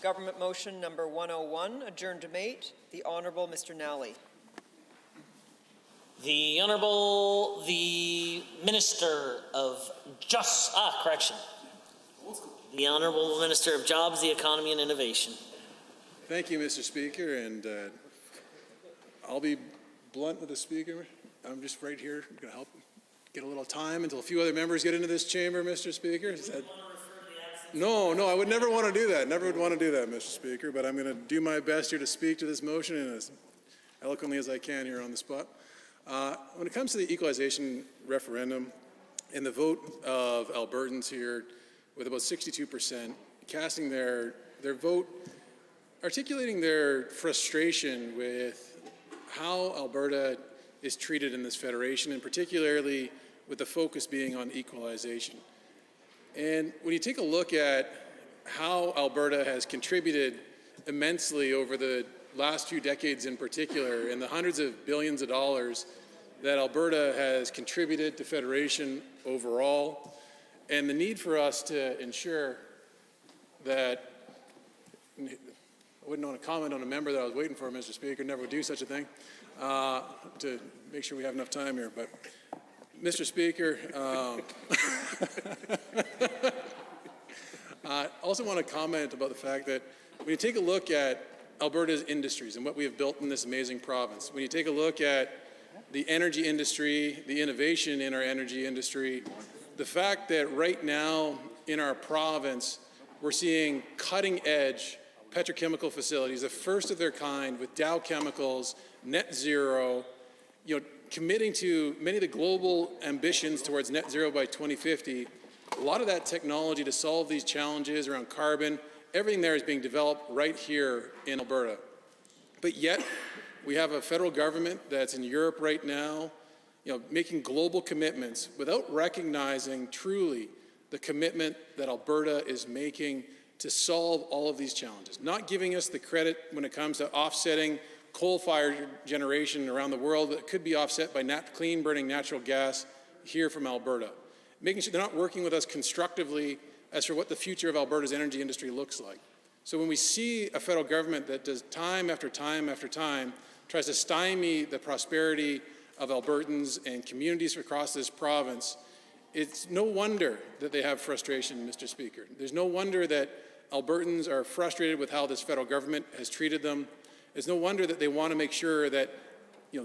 Government motion number 101, adjourned to mate. The Honourable Mr. Nally. The Honourable, the Minister of The Honourable Minister of Jobs, the Economy and Innovation. Thank you, Mr. Speaker, and I'll be blunt with the Speaker. I'm just right here going to help get a little time until a few other members get into this chamber, Mr. Speaker. No, I would never want to do that. Never would want to do that, Mr. Speaker, but I'm going to do my best here to speak to this motion and as eloquently as I can here on the spot. When it comes to the equalization referendum and the vote of Albertans here with about 62% casting their vote, articulating their frustration with how Alberta is treated in this federation, and particularly with the focus being on equalization. And when you take a look at how Alberta has contributed immensely over the last few decades in particular, and the hundreds of billions of dollars that Alberta has contributed to federation overall, and the need for us to ensure that, I wouldn't want to comment on a member that I was waiting for, Mr. Speaker, never would do such a thing, to make sure we have enough time here. But Mr. Speaker, I also want to comment about the fact that when you take a look at Alberta's industries and what we have built in this amazing province, when you take a look at the energy industry, the innovation in our energy industry, the fact that right now in our province we're seeing cutting-edge petrochemical facilities, the first of their kind with Dow Chemicals, net zero, committing to many of the global ambitions towards net zero by 2050. A lot of that technology to solve these challenges around carbon, everything there is being developed right here in Alberta. But yet, we have a federal government that's in Europe right now, making global commitments without recognizing truly the commitment that Alberta is making to solve all of these challenges, not giving us the credit when it comes to offsetting coal-fired generation around the world that could be offset by clean-burning natural gas here from Alberta, making sure they're not working with us constructively as for what the future of Alberta's energy industry looks like. So when we see a federal government that does time after time after time, tries to stymie the prosperity of Albertans and communities across this province, it's no wonder that they have frustration, Mr. Speaker. There's no wonder that Albertans are frustrated with how this federal government has treated them. It's no wonder that they want to make sure that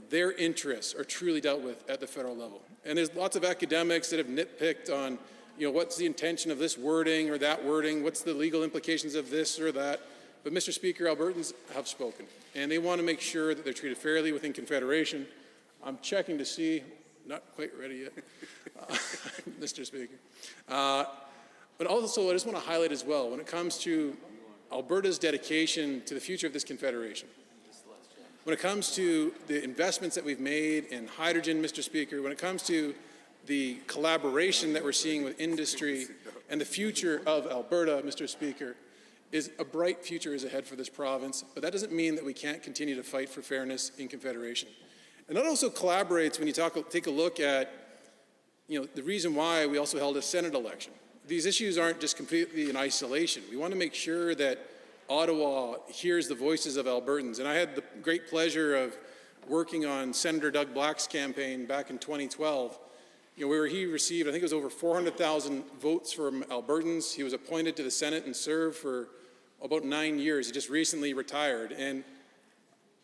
their interests are truly dealt with at the federal level. And there's lots of academics that have nitpicked on what's the intention of this wording or that wording, what's the legal implications of this or that. But Mr. Speaker, Albertans have spoken, and they want to make sure that they're treated fairly within Confederation. I'm checking to see, not quite ready yet, Mr. Speaker. But also, I just want to highlight as well, when it comes to Alberta's dedication to the future of this Confederation, when it comes to the investments that we've made in hydrogen, Mr. Speaker, when it comes to the collaboration that we're seeing with industry and the future of Alberta, Mr. Speaker, is a bright future is ahead for this province, but that doesn't mean that we can't continue to fight for fairness in Confederation. And that also collaborates when you take a look at the reason why we also held a Senate election. These issues aren't just completely in isolation. We want to make sure that Ottawa hears the voices of Albertans. And I had the great pleasure of working on Senator Doug Black's campaign back in 2012, where he received, I think it was over 400,000 votes from Albertans. He was appointed to the Senate and served for about 9 years. He just recently retired. And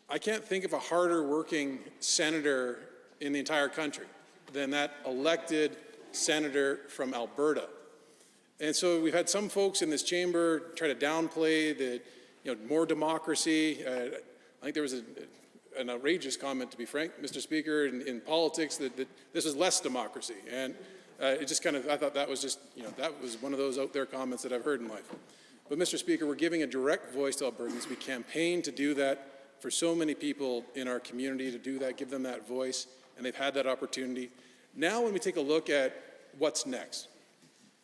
I can't think of a harder working senator in the entire country than that elected senator from Alberta. And so we've had some folks in this chamber try to downplay the, more democracy. I think there was an outrageous comment, to be frank, Mr. Speaker, in politics that this was less democracy. And it just I thought that was just, that was one of those out there comments that I've heard in life. But Mr. Speaker, we're giving a direct voice to Albertans. We campaign to do that for so many people in our community, to do that, give them that voice, and they've had that opportunity. Now when we take a look at what's next,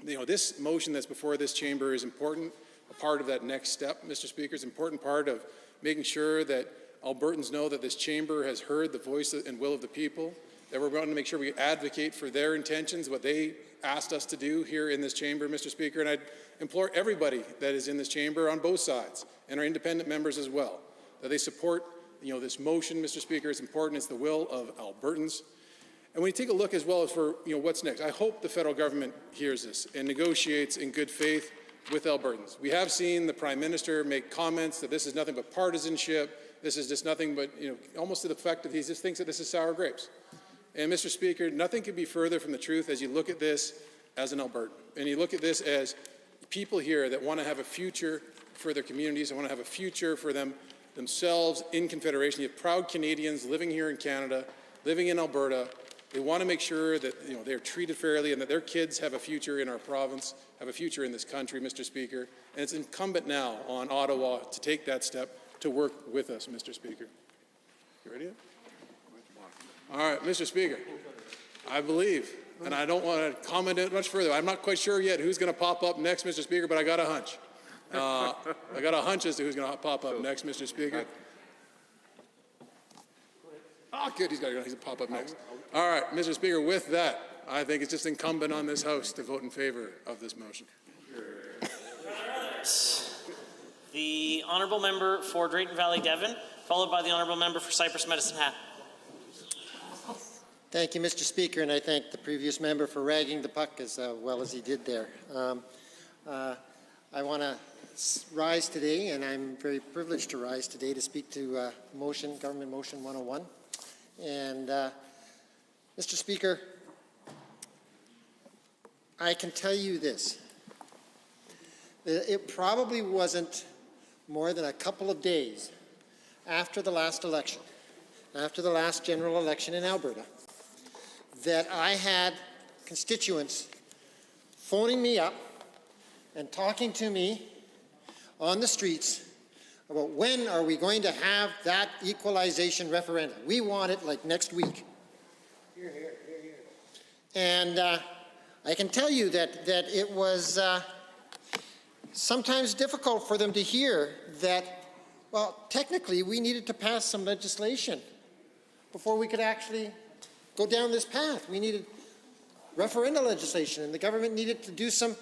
this motion that's before this chamber is important, a part of that next step, Mr. Speaker. It's an important part of making sure that Albertans know that this chamber has heard the voice and will of the people, that we're going to make sure we advocate for their intentions, what they asked us to do here in this chamber, Mr. Speaker, and I'd implore everybody that is in this chamber on both sides, and our independent members as well, that they support this motion, Mr. Speaker. It's important. It's the will of Albertans. And when you take a look as well as for what's next, I hope the federal government hears this and negotiates in good faith with Albertans. We have seen the Prime Minister make comments that this is nothing but partisanship. This is just nothing but, almost to the effect that he just thinks that this is sour grapes. And Mr. Speaker, nothing could be further from the truth as you look at this as an Albertan. And you look at this as people here that want to have a future for their communities, that want to have a future for themselves in Confederation. You have proud Canadians living here in Canada, living in Alberta. They want to make sure that they're treated fairly and that their kids have a future in our province, have a future in this country, Mr. Speaker. And it's incumbent now on Ottawa to take that step to work with us, Mr. Speaker. You ready? All right, Mr. Speaker, I believe, and I don't want to comment it much further. I'm not quite sure yet who's going to pop up next, Mr. Speaker, but I got a hunch. I got a hunch as to who's going to pop up next, Mr. Speaker. Oh, good, he's going to pop up next. All right, Mr. Speaker, with that, I think it's just incumbent on this House to vote in favor of this motion. The Honourable Member for Drayton Valley Devon, followed by the Honourable Member for Cypress Medicine Hat. Thank you, Mr. Speaker, and I thank the previous member for ragging the puck as well as he did there. I want to rise today, and I'm very privileged to rise today to speak to Government Motion 101. And Mr. Speaker, I can tell you this. It probably wasn't more than a couple of days after the last election, after the last general election in Alberta, that I had constituents phoning me up and talking to me on the streets about when are we going to have that equalization referendum. We want it like next week. Here, here, here, here. And I can tell you that it was sometimes difficult for them to hear that, well, technically we needed to pass some legislation before we could actually go down this path. We needed referendum legislation, and the government needed to do some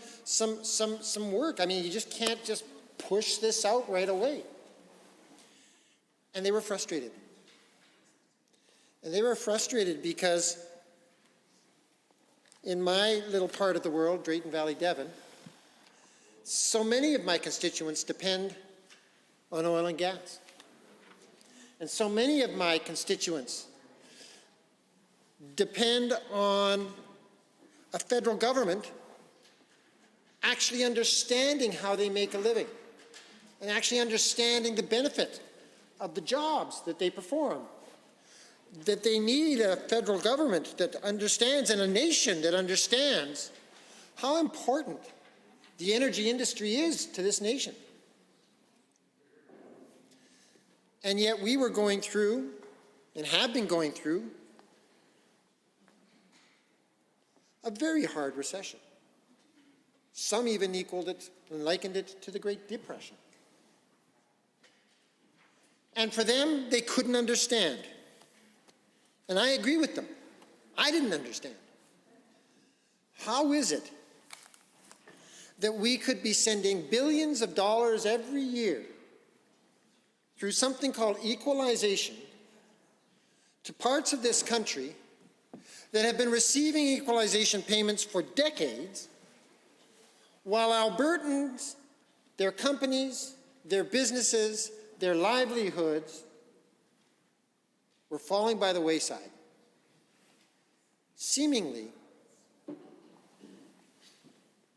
work. I mean, you just can't just push this out right away. And they were frustrated. And they were frustrated because in my little part of the world, Drayton Valley Devon, so many of my constituents depend on oil and gas. And so many of my constituents depend on a federal government actually understanding how they make a living and actually understanding the benefit of the jobs that they perform. That they need a federal government that understands and a nation that understands how important the energy industry is to this nation. And yet we were going through, and have been going through, a very hard recession. Some even equaled it and likened it to the Great Depression. And for them, they couldn't understand. And I agree with them. I didn't understand. How is it that we could be sending billions of dollars every year through something called equalization to parts of this country that have been receiving equalization payments for decades, while Albertans, their companies, their businesses, their livelihoods were falling by the wayside, seemingly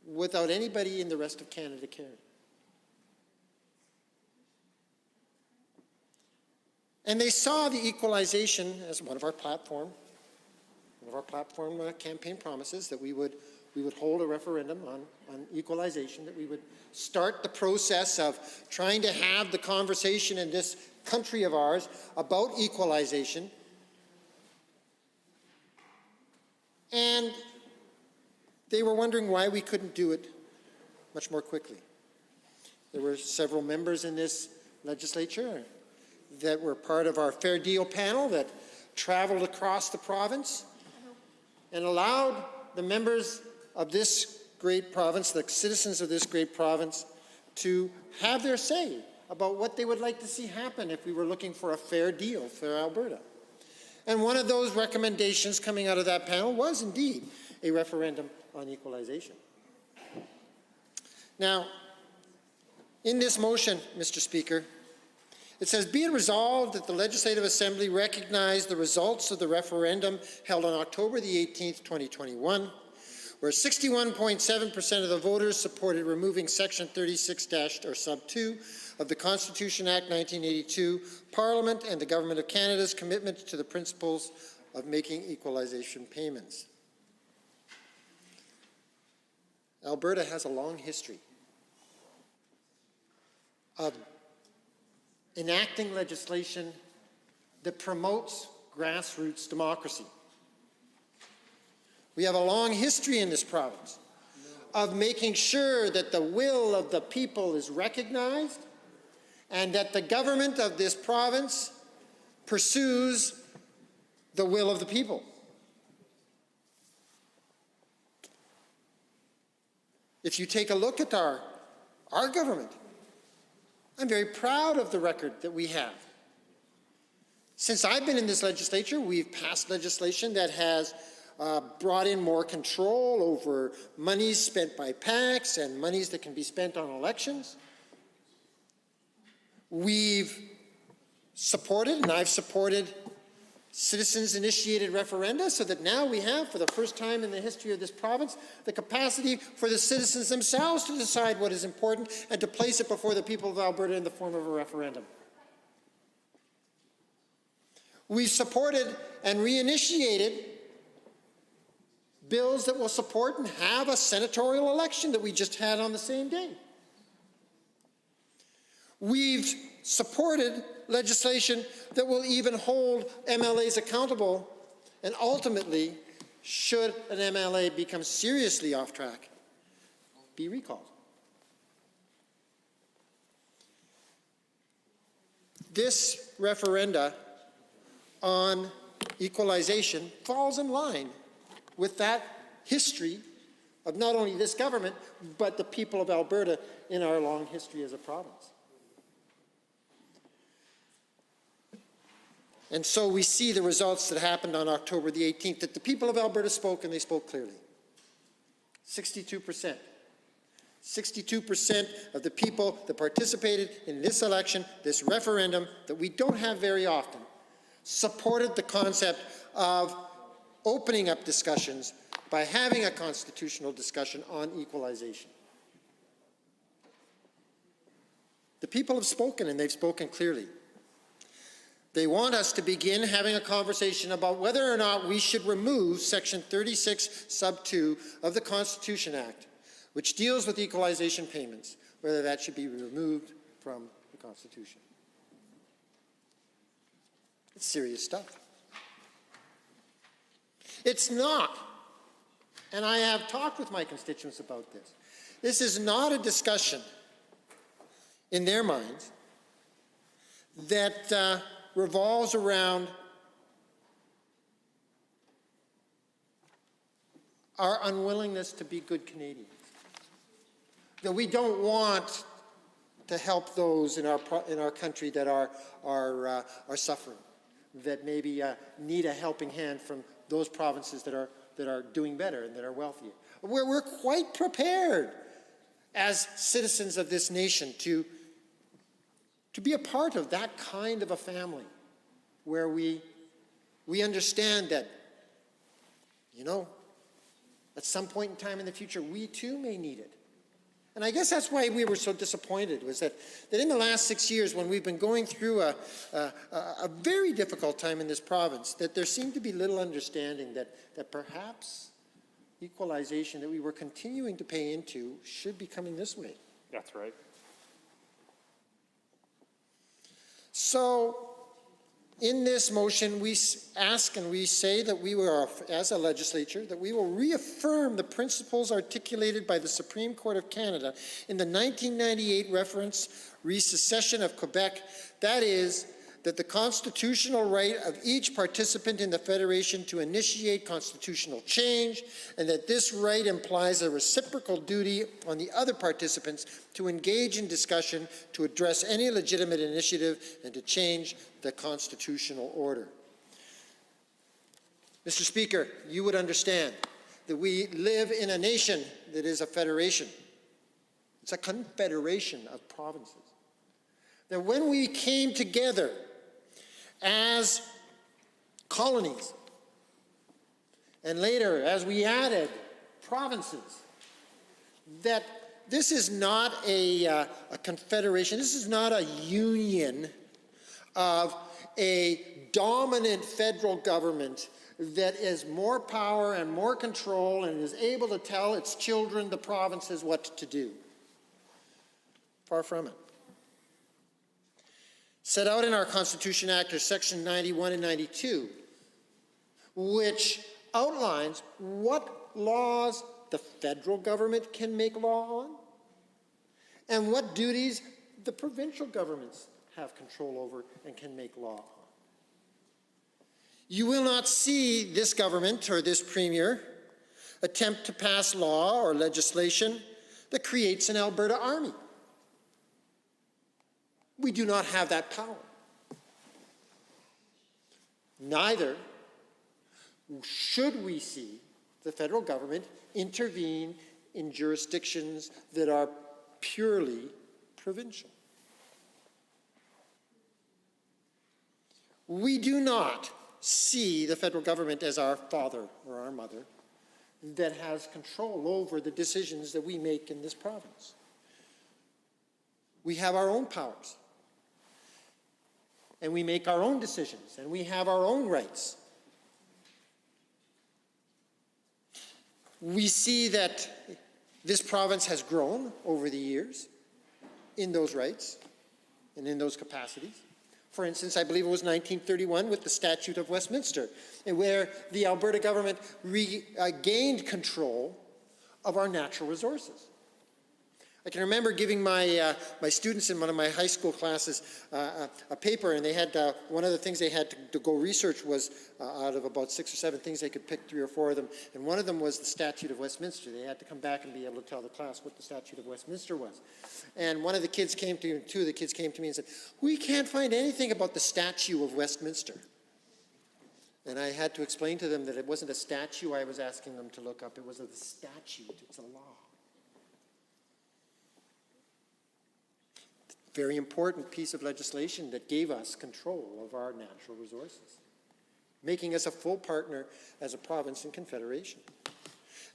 without anybody in the rest of Canada caring. And they saw the equalization as one of our platform campaign promises, that we would hold a referendum on equalization, that we would start the process of trying to have the conversation in this country of ours about equalization. And they were wondering why we couldn't do it much more quickly. There were several members in this legislature that were part of our Fair Deal panel that traveled across the province and allowed the members of this great province, the citizens of this great province, to have their say about what they would like to see happen if we were looking for a fair deal for Alberta. And one of those recommendations coming out of that panel was indeed a referendum on equalization. Now, in this motion, Mr. Speaker, it says, be it resolved that the Legislative Assembly recognize the results of the referendum held on October the 18th, 2021, where 61.7% of the voters supported removing Section 36- or sub 2 of the Constitution Act 1982, Parliament and the Government of Canada's commitment to the principles of making equalization payments. Alberta has a long history of enacting legislation that promotes grassroots democracy. We have a long history in this province of making sure that the will of the people is recognized and that the government of this province pursues the will of the people. If you take a look at our government, I'm very proud of the record that we have. Since I've been in this legislature, we've passed legislation that has brought in more control over monies spent by PACs and monies that can be spent on elections. We've supported, and I've supported, citizens-initiated referenda so that now we have, for the first time in the history of this province, the capacity for the citizens themselves to decide what is important and to place it before the people of Alberta in the form of a referendum. We've supported and reinitiated bills that will support and have a senatorial election that we just had on the same day. We've supported legislation that will even hold MLAs accountable, and ultimately, should an MLA become seriously off track, be recalled. This referenda on equalization falls in line with that history of not only this government, but the people of Alberta in our long history as a province. And so we see the results that happened on October the 18th, that the people of Alberta spoke, and they spoke clearly. 62%. 62% of the people that participated in this election, this referendum that we don't have very often, supported the concept of opening up discussions by having a constitutional discussion on equalization. The people have spoken, and they've spoken clearly. They want us to begin having a conversation about whether or not we should remove Section 36, sub 2 of the Constitution Act, which deals with equalization payments, whether that should be removed from the Constitution. It's serious stuff. It's not, and I have talked with my constituents about this, this is not a discussion in their minds that revolves around our unwillingness to be good Canadians. That we don't want to help those in our country that are suffering, that maybe need a helping hand from those provinces that are doing better and that are wealthier. We're quite prepared as citizens of this nation to be a part of that kind of a family where we understand that, you know, at some point in time in the future, we too may need it. And I guess that's why we were so disappointed, was that in the last 6 years, when we've been going through a very difficult time in this province, that there seemed to be little understanding that perhaps equalization that we were continuing to pay into should be coming this way. That's right. So, in this motion, we ask and we say that we will, as a legislature, that we will reaffirm the principles articulated by the Supreme Court of Canada in the 1998 reference Resecession of Quebec, that is, that the constitutional right of each participant in the Federation to initiate constitutional change, and that this right implies a reciprocal duty on the other participants to engage in discussion, to address any legitimate initiative, and to change the constitutional order. Mr. Speaker, you would understand that we live in a nation that is a federation. It's a confederation of provinces. That when we came together as colonies, and later as we added provinces, that this is not a confederation, this is not a union of a dominant federal government that is more power and more control and is able to tell its children, the provinces, what to do. Far from it. Set out in our Constitution Act are Section 91 and 92, which outlines what laws the federal government can make law on and what duties the provincial governments have control over and can make law on. You will not see this government or this premier attempt to pass law or legislation that creates an Alberta army. We do not have that power. Neither should we see the federal government intervene in jurisdictions that are purely provincial. We do not see the federal government as our father or our mother that has control over the decisions that we make in this province. We have our own powers. And we make our own decisions, and we have our own rights. We see that this province has grown over the years in those rights and in those capacities. For instance, I believe it was 1931 with the Statute of Westminster, where the Alberta government regained control of our natural resources. I can remember giving my students in one of my high school classes a paper, and they had one of the things they had to go research was out of about 6 or 7 things they could pick 3 or 4 of them, and one of them was the Statute of Westminster. They had to come back and be able to tell the class what the Statute of Westminster was. And two of the kids came to me and said, "We can't find anything about the Statute of Westminster." And I had to explain to them that it wasn't a statue I was asking them to look up, it was a statute, it's a law. Very important piece of legislation that gave us control of our natural resources, making us a full partner as a province and confederation.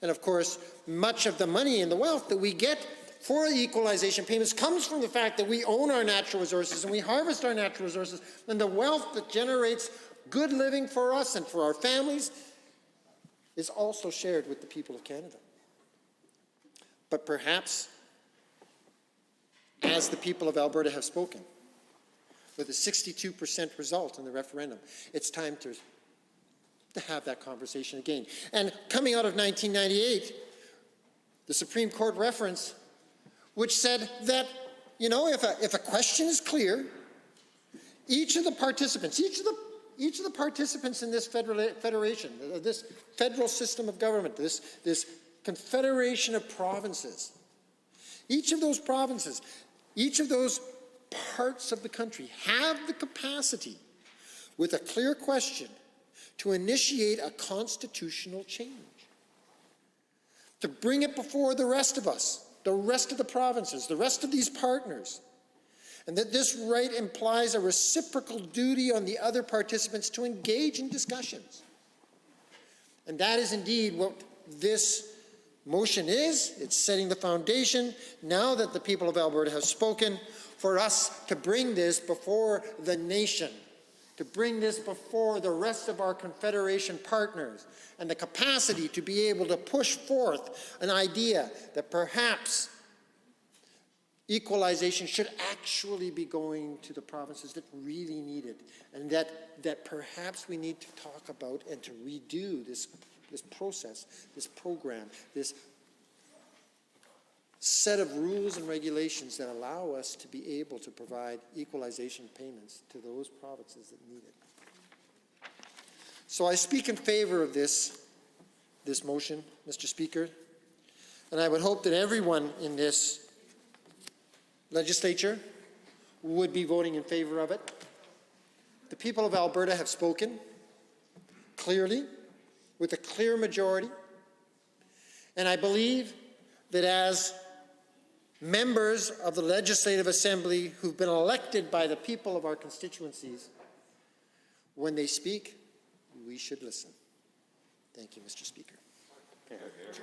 And of course, much of the money and the wealth that we get for the equalization payments comes from the fact that we own our natural resources and we harvest our natural resources, and the wealth that generates good living for us and for our families is also shared with the people of Canada. But perhaps, as the people of Alberta have spoken, with a 62% result in the referendum, it's time to have that conversation again. And coming out of 1998, the Supreme Court reference, which said that, you know, if a question is clear, each of the participants in this federation, this federal system of government, this confederation of provinces, each of those provinces, each of those parts of the country have the capacity, with a clear question, to initiate a constitutional change, to bring it before the rest of us, the rest of the provinces, the rest of these partners, and that this right implies a reciprocal duty on the other participants to engage in discussions. And that is indeed what this motion is. It's setting the foundation, now that the people of Alberta have spoken, for us to bring this before the nation, to bring this before the rest of our confederation partners, and the capacity to be able to push forth an idea that perhaps equalization should actually be going to the provinces that really need it, and that perhaps we need to talk about and to redo this process, this program, this set of rules and regulations that allow us to be able to provide equalization payments to those provinces that need it. So I speak in favor of this motion, Mr. Speaker, and I would hope that everyone in this legislature would be voting in favor of it. The people of Alberta have spoken clearly, with a clear majority, and I believe that as members of the Legislative Assembly who've been elected by the people of our constituencies, when they speak, we should listen. Thank you, Mr. Speaker.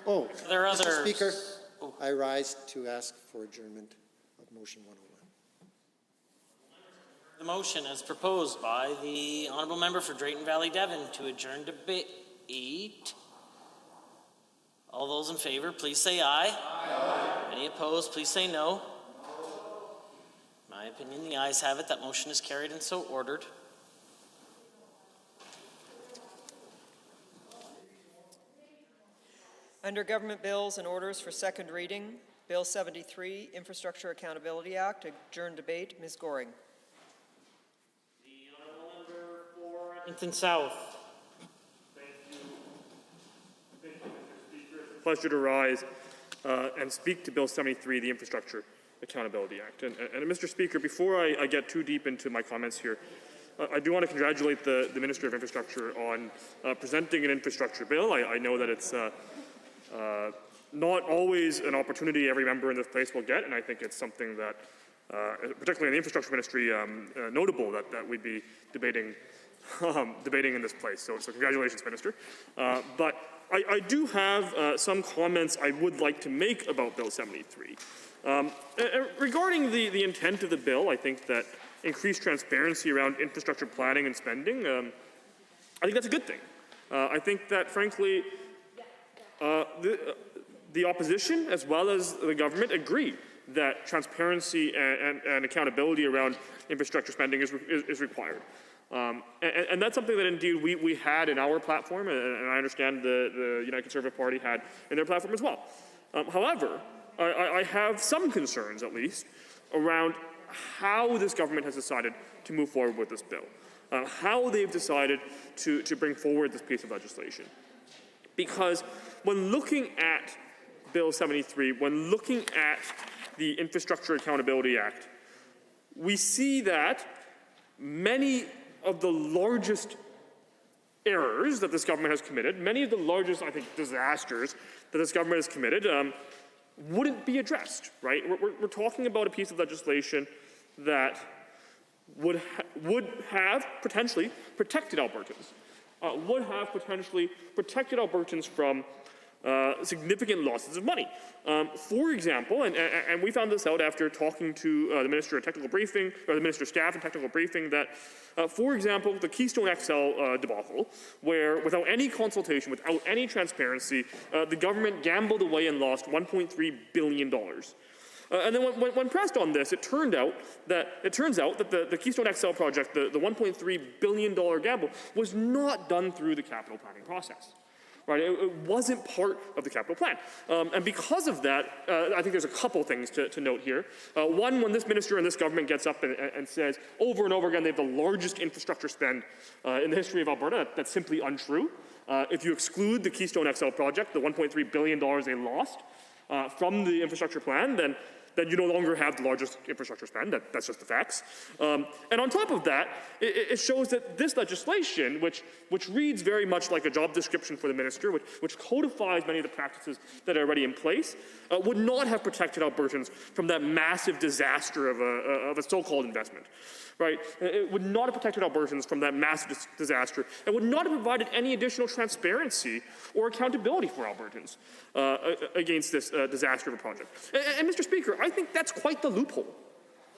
Oh, There are Mr. others. Speaker, I rise to ask for adjournment of motion 101. The motion as proposed by the honourable member for Drayton Valley Devon to adjourn debate. All those in favor, please say aye. Aye. Any opposed, please say no. In my opinion, the ayes have it. That motion is carried and so ordered. Under Government Bills and Orders for second reading, Bill 73, Infrastructure Accountability Act, adjourn debate. Ms. Goring. The honourable member for Edmonton South. Thank you, Mr. Speaker. It's a pleasure to rise and speak to Bill 73, the Infrastructure Accountability Act. And Mr. Speaker, before I get too deep into my comments here, I do want to congratulate the Minister of Infrastructure on presenting an infrastructure bill. I know that it's not always an opportunity every member in this place will get, and I think it's something that, particularly in the infrastructure ministry, notable that we'd be debating in this place. So congratulations, Minister. But I do have some comments I would like to make about Bill 73. Regarding the intent of the bill, I think that increased transparency around infrastructure planning and spending, I think that's a good thing. I think that, frankly, the opposition as well as the government agree that transparency and accountability around infrastructure spending is required. And that's something that indeed we had in our platform, and I understand the United Conservative Party had in their platform as well. However, I have some concerns, at least, around how this government has decided to move forward with this bill, how they've decided to bring forward this piece of legislation. Because when looking at Bill 73, when looking at the Infrastructure Accountability Act, we see that many of the largest errors that this government has committed, many of the largest, I think, disasters that this government has committed, wouldn't be addressed, right? We're talking about a piece of legislation that would have potentially protected Albertans, from significant losses of money. For example, and we found this out after talking to the Minister at technical briefing, or the Minister's staff in technical briefing, that, for example, the Keystone XL debacle, where without any consultation, without any transparency, the government gambled away and lost $1.3 billion. And then when pressed on this, it turns out that the Keystone XL project, the $1.3 billion gamble, was not done through the capital planning process. Right? It wasn't part of the capital plan. And because of that, I think there's a couple things to note here. One, when this minister and this government gets up and says over and over again they have the largest infrastructure spend in the history of Alberta, that's simply untrue. If you exclude the Keystone XL project, the $1.3 billion they lost from the infrastructure plan, then you no longer have the largest infrastructure spend. That's just the facts. And on top of that, it shows that this legislation, which reads very much like a job description for the minister, which codifies many of the practices that are already in place, would not have protected Albertans from that massive disaster of a so-called investment. Right? It would not have protected Albertans from that massive disaster, and would not have provided any additional transparency or accountability for Albertans against this disaster of a project. And Mr. Speaker, I think that's quite the loophole.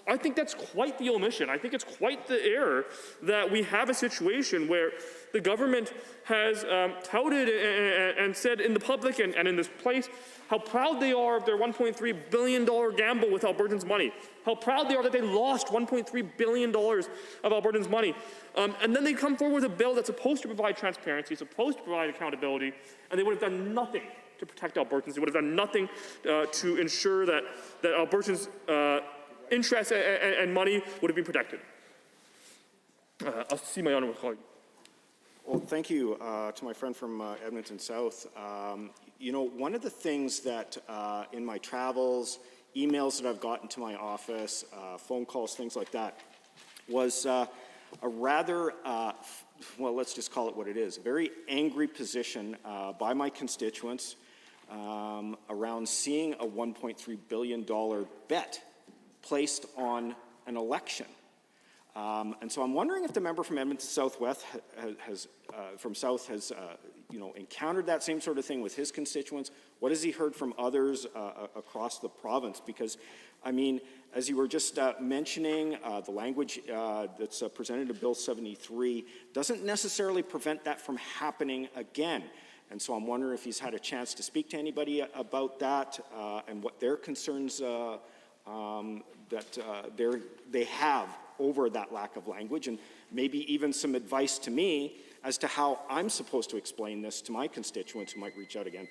I think that's quite the omission. I think it's quite the error that we have a situation where the government has touted and said in the public and in this place how proud they are of their $1.3 billion gamble with Albertans' money, how proud they are that they lost $1.3 billion of Albertans' money. And then they come forward with a bill that's supposed to provide transparency, supposed to provide accountability, and they would have done nothing to protect Albertans. It would have done nothing to ensure that Albertans' interests and money would have been protected. I'll see my honourable colleague. Well, thank you to my friend from Edmonton South. You know, one of the things that in my travels, emails that I've gotten to my office, phone calls, things like that, was a rather, well, let's just call it what it is, a very angry position by my constituents around seeing a $1.3 billion bet placed on an election. And so I'm wondering if the member from Edmonton Southwest has you know, encountered that same sort of thing with his constituents. What has he heard from others across the province? Because, I mean, as you were just mentioning, the language that's presented in Bill 73 doesn't necessarily prevent that from happening again. And so I'm wondering if he's had a chance to speak to anybody about that and what their concerns they have over that lack of language, and maybe even some advice to me as to how I'm supposed to explain this to my constituents who might reach out again.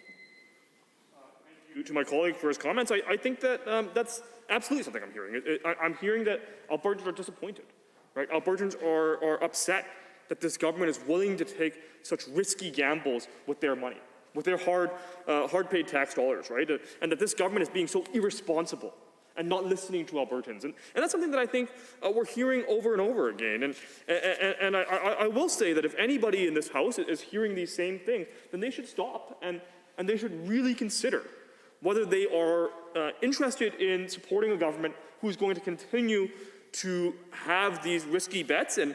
Thank you to my colleague for his comments. I think that that's absolutely something I'm hearing. I'm hearing that Albertans are disappointed, right? Albertans are upset that this government is willing to take such risky gambles with their money, with their hard-paid tax dollars, right? And that this government is being so irresponsible and not listening to Albertans. And that's something that I think we're hearing over and over again. And I will say that if anybody in this House is hearing these same things, then they should stop and they should really consider whether they are interested in supporting a government who's going to continue to have these risky bets and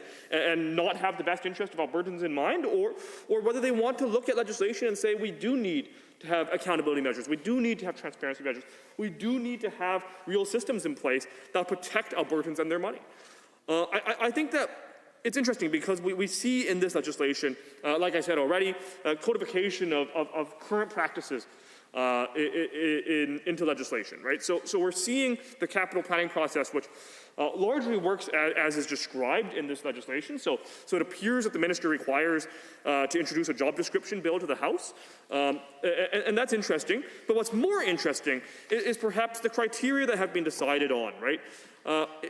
not have the best interest of Albertans in mind, or whether they want to look at legislation and say we do need to have accountability measures, we do need to have transparency measures, we do need to have real systems in place that protect Albertans and their money. I think that it's interesting because we see in this legislation, like I said already, codification of current practices into legislation, right? So we're seeing the capital planning process, which largely works as is described in this legislation. So it appears that the minister requires to introduce a job description bill to the House, and that's interesting. But what's more interesting is perhaps the criteria that have been decided on, right?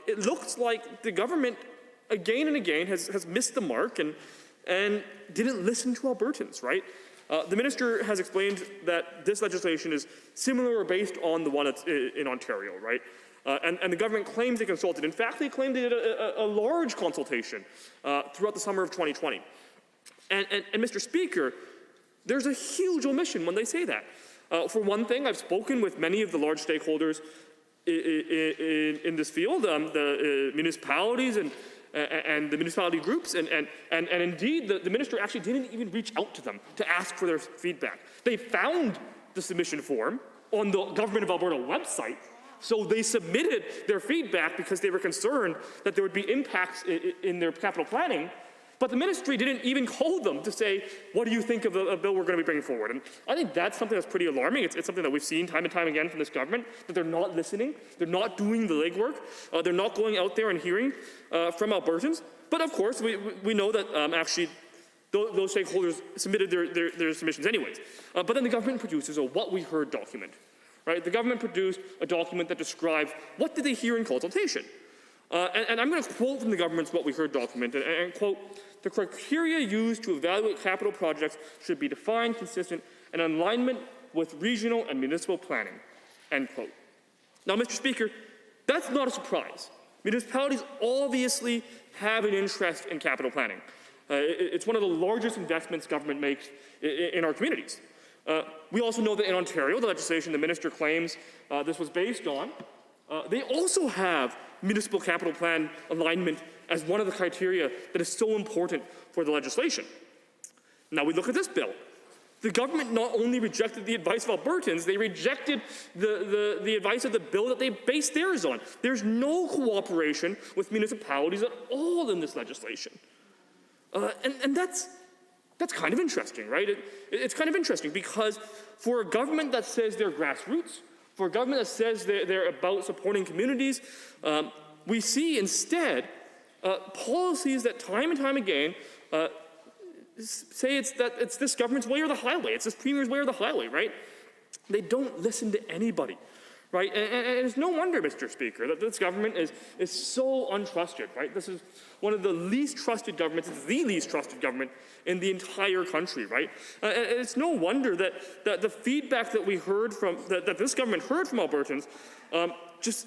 It looks like the government again and again has missed the mark and didn't listen to Albertans, right? The minister has explained that this legislation is similar or based on the one that's in Ontario, right? And the government claims they consulted. In fact, they claimed they did a large consultation throughout the summer of 2020. And Mr. Speaker, there's a huge omission when they say that. For one thing, I've spoken with many of the large stakeholders in this field, the municipalities and the municipality groups, and indeed the minister actually didn't even reach out to them to ask for their feedback. They found the submission form on the Government of Alberta website, so they submitted their feedback because they were concerned that there would be impacts in their capital planning, but the ministry didn't even call them to say, what do you think of the bill we're going to be bringing forward? And I think that's something that's pretty alarming. It's something that we've seen time and time again from this government, that they're not listening, they're not doing the legwork, they're not going out there and hearing from Albertans. But of course, we know that actually those stakeholders submitted their submissions anyways. But then the government produces a what we heard document, right? The government produced a document that describes what did they hear in consultation. And I'm going to quote from the government's what we heard document and quote, the criteria used to evaluate capital projects should be defined, consistent, and in alignment with regional and municipal planning, end quote. Now, Mr. Speaker, that's not a surprise. Municipalities obviously have an interest in capital planning. It's one of the largest investments government makes in our communities. We also know that in Ontario, the legislation the minister claims this was based on, they also have municipal capital plan alignment as one of the criteria that is so important for the legislation. Now we look at this bill. The government not only rejected the advice of Albertans, they rejected the advice of the bill that they based theirs on. There's no cooperation with municipalities at all in this legislation. And that's kind of interesting, right? It's kind of interesting because for a government that says they're grassroots, for a government that says they're about supporting communities, we see instead policies that time and time again say it's this government's way or the highway, it's this premier's way or the highway, right? They don't listen to anybody, right? And it's no wonder, Mr. Speaker, that this government is so untrusted, right? This is one of the least trusted governments, it's the least trusted government in the entire country, right? And it's no wonder that the feedback that we heard from, that this government heard from Albertans just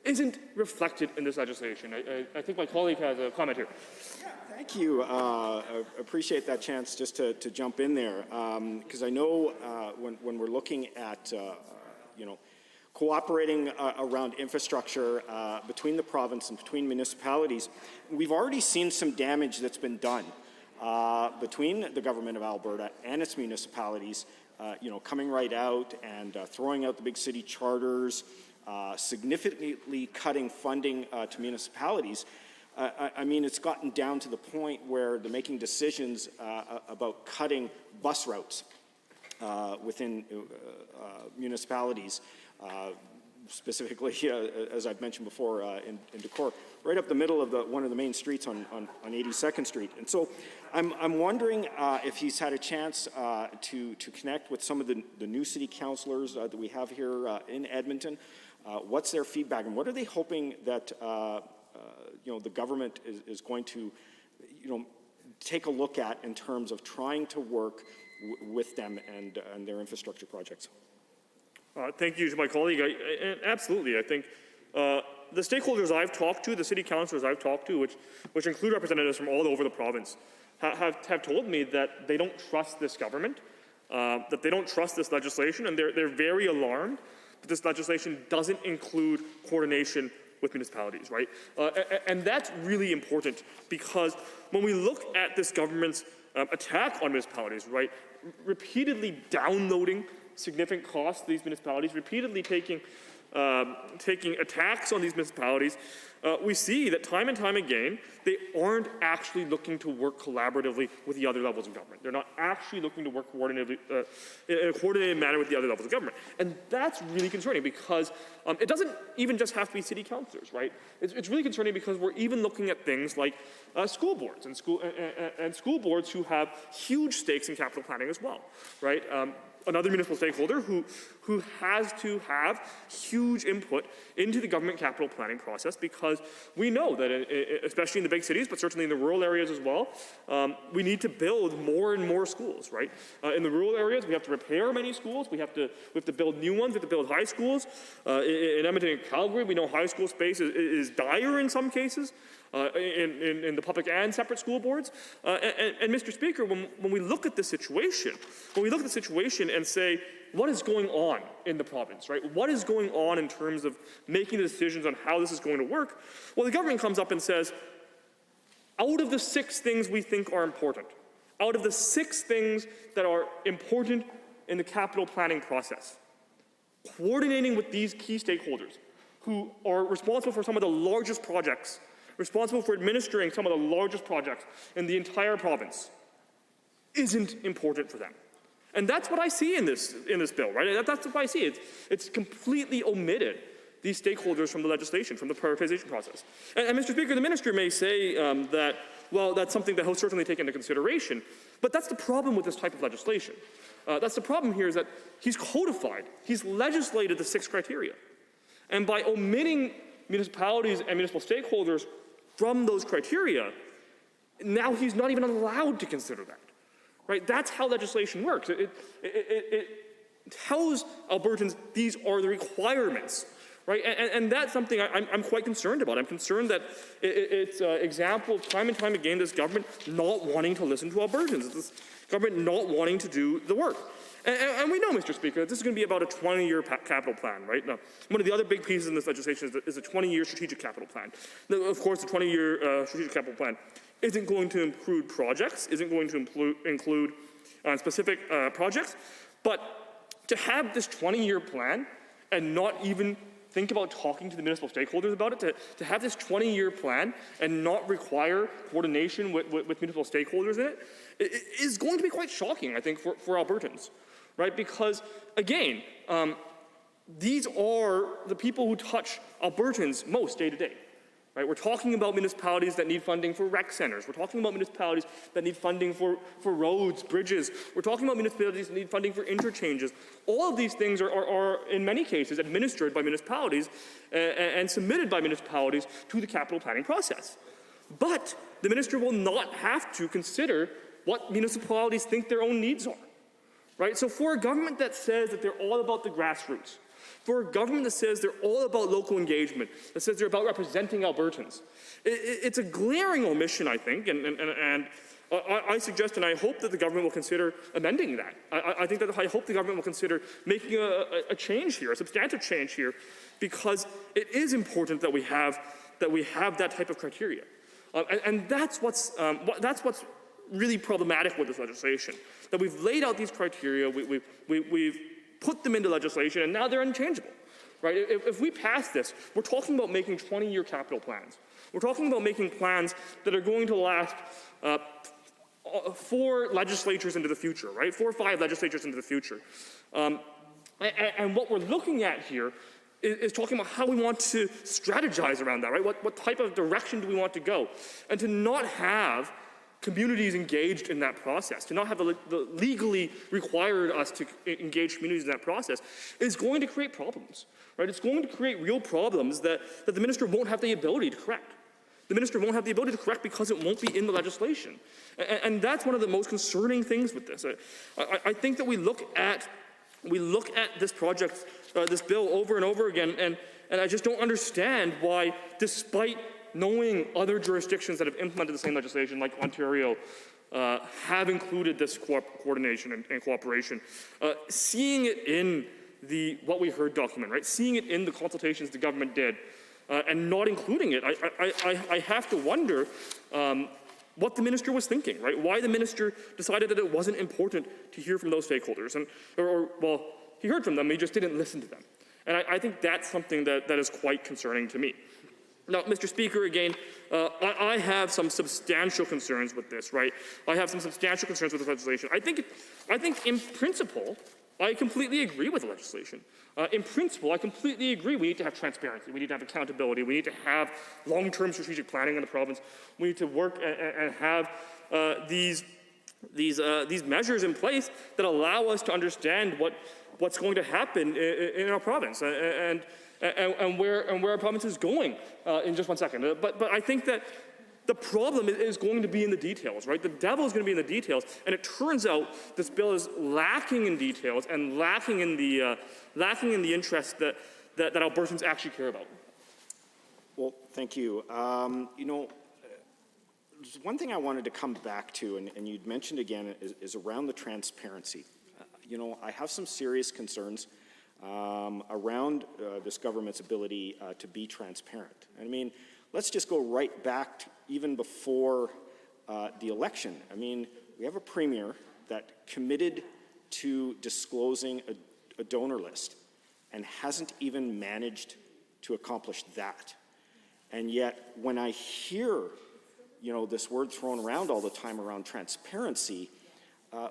isn't reflected in this legislation. I think my colleague has a comment here. Thank you. I appreciate that chance just to jump in there, because I know when we're looking at, cooperating around infrastructure between the province and between municipalities, we've already seen some damage that's been done between the government of Alberta and its municipalities, coming right out and throwing out the big city charters, significantly cutting funding to municipalities. I mean, it's gotten down to the point where they're making decisions about cutting bus routes within municipalities, specifically, as I've mentioned before, in Decorah, right up the middle of one of the main streets on 82nd Street. And so I'm wondering if he's had a chance to connect with some of the new city councillors that we have here in Edmonton. What's their feedback, and what are they hoping that the government is going to, take a look at in terms of trying to work with them and their infrastructure projects? Thank you to my colleague. Absolutely, I think the stakeholders I've talked to, the city councillors I've talked to, which include representatives from all over the province, have told me that they don't trust this government, that they don't trust this legislation, and they're very alarmed that this legislation doesn't include coordination with municipalities, right? And that's really important, because when we look at this government's attack on municipalities, right, repeatedly downloading significant costs to these municipalities, repeatedly taking attacks on these municipalities, we see that time and time again, they aren't actually looking to work collaboratively with the other levels of government. They're not actually looking to work coordinatively, in a coordinated manner with the other levels of government. And that's really concerning, because it doesn't even just have to be city councillors, right? It's really concerning because we're even looking at things like school boards and school boards who have huge stakes in capital planning as well, right? Another municipal stakeholder who has to have huge input into the government capital planning process, because we know that, especially in the big cities, but certainly in the rural areas as well, we need to build more and more schools, right? In the rural areas, we have to repair many schools, we have to build new ones, we have to build high schools. In Edmonton and Calgary, we know high school space is dire in some cases. In the public and separate school boards. And Mr. Speaker, when we look at the situation, and say, what is going on in the province, right? What is going on in terms of making the decisions on how this is going to work? Well, the government comes up and says, out of the 6 things we think are important, out of the 6 things that are important in the capital planning process, coordinating with these key stakeholders who are responsible for some of the largest projects, responsible for administering some of the largest projects in the entire province, isn't important for them. And that's what I see in this bill, right? That's what I see. It's completely omitted these stakeholders from the legislation, from the prioritization process. And Mr. Speaker, the minister may say that, well, that's something that he'll certainly take into consideration, but that's the problem with this type of legislation. That's the problem here, is that he's codified, he's legislated the 6 criteria. And by omitting municipalities and municipal stakeholders from those criteria, now he's not even allowed to consider that, right? That's how legislation works. It tells Albertans these are the requirements, right? And that's something I'm quite concerned about. I'm concerned that it's an example of time and time again this government not wanting to listen to Albertans, this government not wanting to do the work. And we know, Mr. Speaker, that this is going to be about a 20-year capital plan, right? Now, one of the other big pieces in this legislation is a 20-year strategic capital plan. Now, of course, the 20-year strategic capital plan isn't going to include projects, isn't going to include specific projects, but to have this 20-year plan and not even think about talking to the municipal stakeholders about it, to have this 20-year plan and not require coordination with municipal stakeholders in it is going to be quite shocking, I think, for Albertans. Right? Because, again, these are the people who touch Albertans most day to day. Right? We're talking about municipalities that need funding for rec centers. We're talking about municipalities that need funding for roads, bridges. We're talking about municipalities that need funding for interchanges. All of these things are in many cases, administered by municipalities and submitted by municipalities to the capital planning process. But the minister will not have to consider what municipalities think their own needs are. Right? So for a government that says that they're all about the grassroots, for a government that says they're all about local engagement, that says they're about representing Albertans, it's a glaring omission, I think, and I suggest and I hope that the government will consider amending that. I hope the government will consider making a change here, a substantive change here, because it is important that we have that type of criteria. And that's what's really problematic with this legislation, that we've laid out these criteria, we've put them into legislation, and now they're unchangeable, right? If we pass this, we're talking about making 20-year capital plans. We're talking about making plans that are going to last 4 legislatures into the future, right? 4 or 5 legislatures into the future. And what we're looking at here is talking about how we want to strategize around that, right? What type of direction do we want to go? And to not have communities engaged in that process, to not have the legally required us to engage communities in that process, is going to create problems, right? It's going to create real problems that the minister won't have the ability to correct. The minister won't have the ability to correct because it won't be in the legislation. And that's one of the most concerning things with this. I think that we look at this project, this bill over and over again, and I just don't understand why, despite knowing other jurisdictions that have implemented the same legislation, like Ontario, have included this coordination and cooperation, seeing it in the what we heard document, right? Seeing it in the consultations the government did, and not including it, I have to wonder what the minister was thinking, right? Why the minister decided that it wasn't important to hear from those stakeholders, well, he heard from them, he just didn't listen to them, and I think that's something that is quite concerning to me. Now, Mr. Speaker, again, I have some substantial concerns with this, right? I have some substantial concerns with this legislation. I think in principle, I completely agree with the legislation. In principle, I completely agree. We need to have transparency. We need to have accountability. We need to have long-term strategic planning in the province. We need to work and have these measures in place that allow us to understand what's going to happen in our province and where our province is going in just one second. But I think that the problem is going to be in the details, right? The devil is going to be in the details, and it turns out this bill is lacking in details and lacking in the interest that Albertans actually care about. Well, thank you. There's one thing I wanted to come back to, and you'd mentioned again, is around the transparency. I have some serious concerns around this government's ability to be transparent. I mean, let's just go right back to even before the election. I mean, we have a premier that committed to disclosing a donor list and hasn't even managed to accomplish that. And yet, when I hear, this word thrown around all the time around transparency,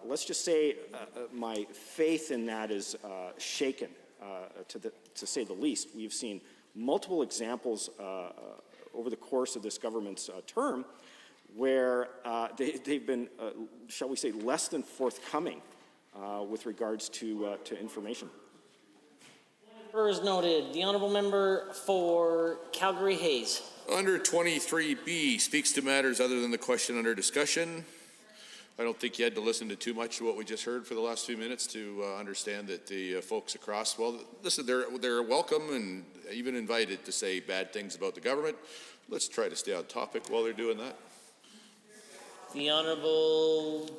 let's just say my faith in that is shaken, to say the least. We've seen multiple examples over the course of this government's term where they've been, shall we say, less than forthcoming with regards to information. Member is noted. The honourable member for Calgary Hayes. Under 23B speaks to matters other than the question under discussion. I don't think you had to listen to too much of what we just heard for the last few minutes to understand that the folks across, well, listen, they're welcome and even invited to say bad things about the government. Let's try to stay on topic while they're doing that. The honourable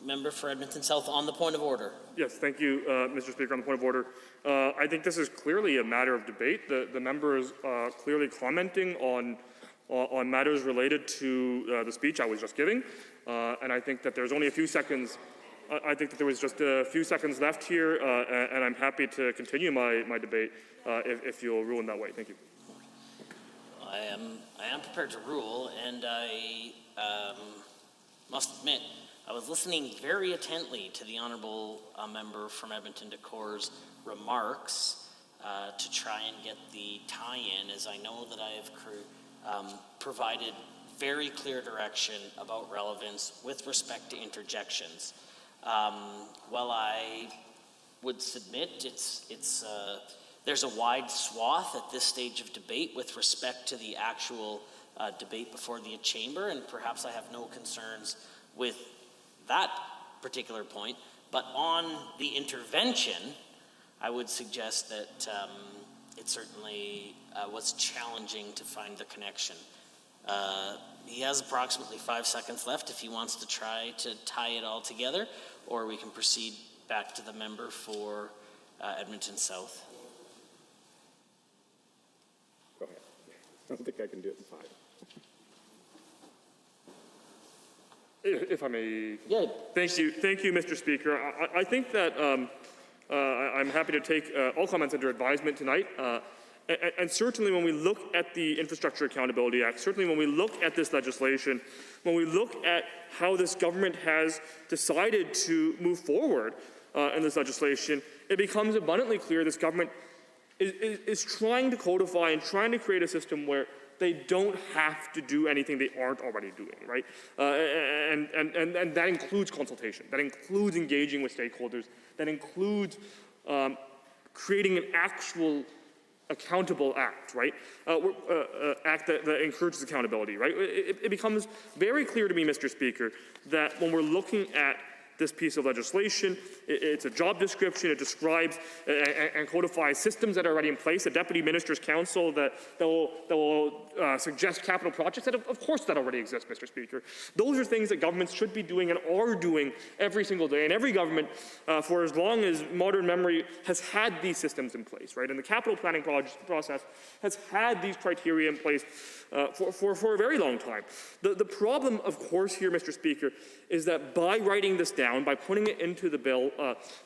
member for Edmonton South on the point of order. Yes, thank you, Mr. Speaker. On the point of order, I think this is clearly a matter of debate. The member is clearly commenting on matters related to the speech I was just giving, and I think that there's only a few seconds. I think that there was just a few seconds left here, and I'm happy to continue my debate if you'll rule in that way. Thank you. I am prepared to rule, and I must admit I was listening very attentively to the honourable member from Edmonton Decor's remarks to try and get the tie-in, as I know that I have provided very clear direction about relevance with respect to interjections. While I would submit there's a wide swath at this stage of debate with respect to the actual debate before the chamber, and perhaps I have no concerns with that particular point, but on the intervention, I would suggest that it certainly was challenging to find the connection. He has approximately 5 seconds left if he wants to try to tie it all together, or we can proceed back to the member for Edmonton South. Go ahead. I don't think I can do it in 5. If I may. Yeah. Thank you, Mr. Speaker. I think that I'm happy to take all comments under advisement tonight. And certainly when we look at the Infrastructure Accountability Act, certainly when we look at this legislation, when we look at how this government has decided to move forward in this legislation, it becomes abundantly clear this government is trying to codify and trying to create a system where they don't have to do anything they aren't already doing, right? And that includes consultation. That includes engaging with stakeholders. That includes creating an actual accountable act, right? Act that encourages accountability, right? It becomes very clear to me, Mr. Speaker, that when we're looking at this piece of legislation, it's a job description. It describes and codifies systems that are already in place. A Deputy Minister's Council that will suggest capital projects. That of course that already exists, Mr. Speaker. Those are things that governments should be doing and are doing every single day. And every government, for as long as modern memory, has had these systems in place, right? And the capital planning process has had these criteria in place for a very long time. The problem, of course, here, Mr. Speaker, is that by writing this down, by putting it into the bill,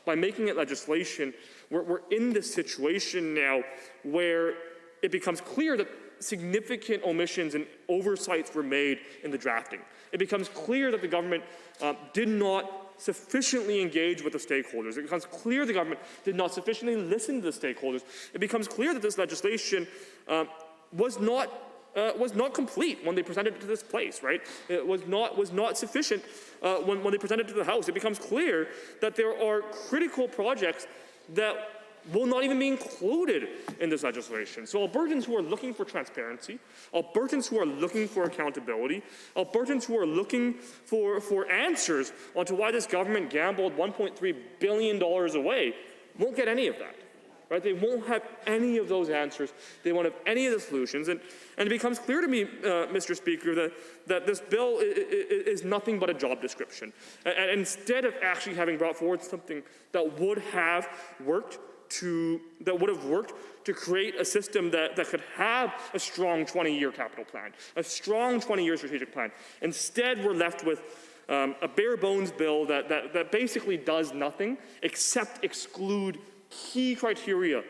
by making it legislation, we're in this situation now where it becomes clear that significant omissions and oversights were made in the drafting. It becomes clear that the government did not sufficiently engage with the stakeholders. It becomes clear the government did not sufficiently listen to the stakeholders. It becomes clear that this legislation was not complete when they presented it to this place, right? It was not sufficient when they presented it to the House. It becomes clear that there are critical projects that will not even be included in this legislation. So Albertans who are looking for transparency, Albertans who are looking for accountability, Albertans who are looking for answers onto why this government gambled $1.3 billion away won't get any of that. Right? They won't have any of those answers. They won't have any of the solutions. And it becomes clear to me, Mr. Speaker, that this bill is nothing but a job description. And instead of actually having brought forward something that would have worked to create a system that could have a strong 20-year capital plan, a strong 20-year strategic plan. Instead, we're left with a bare bones bill that basically does nothing except exclude key criteria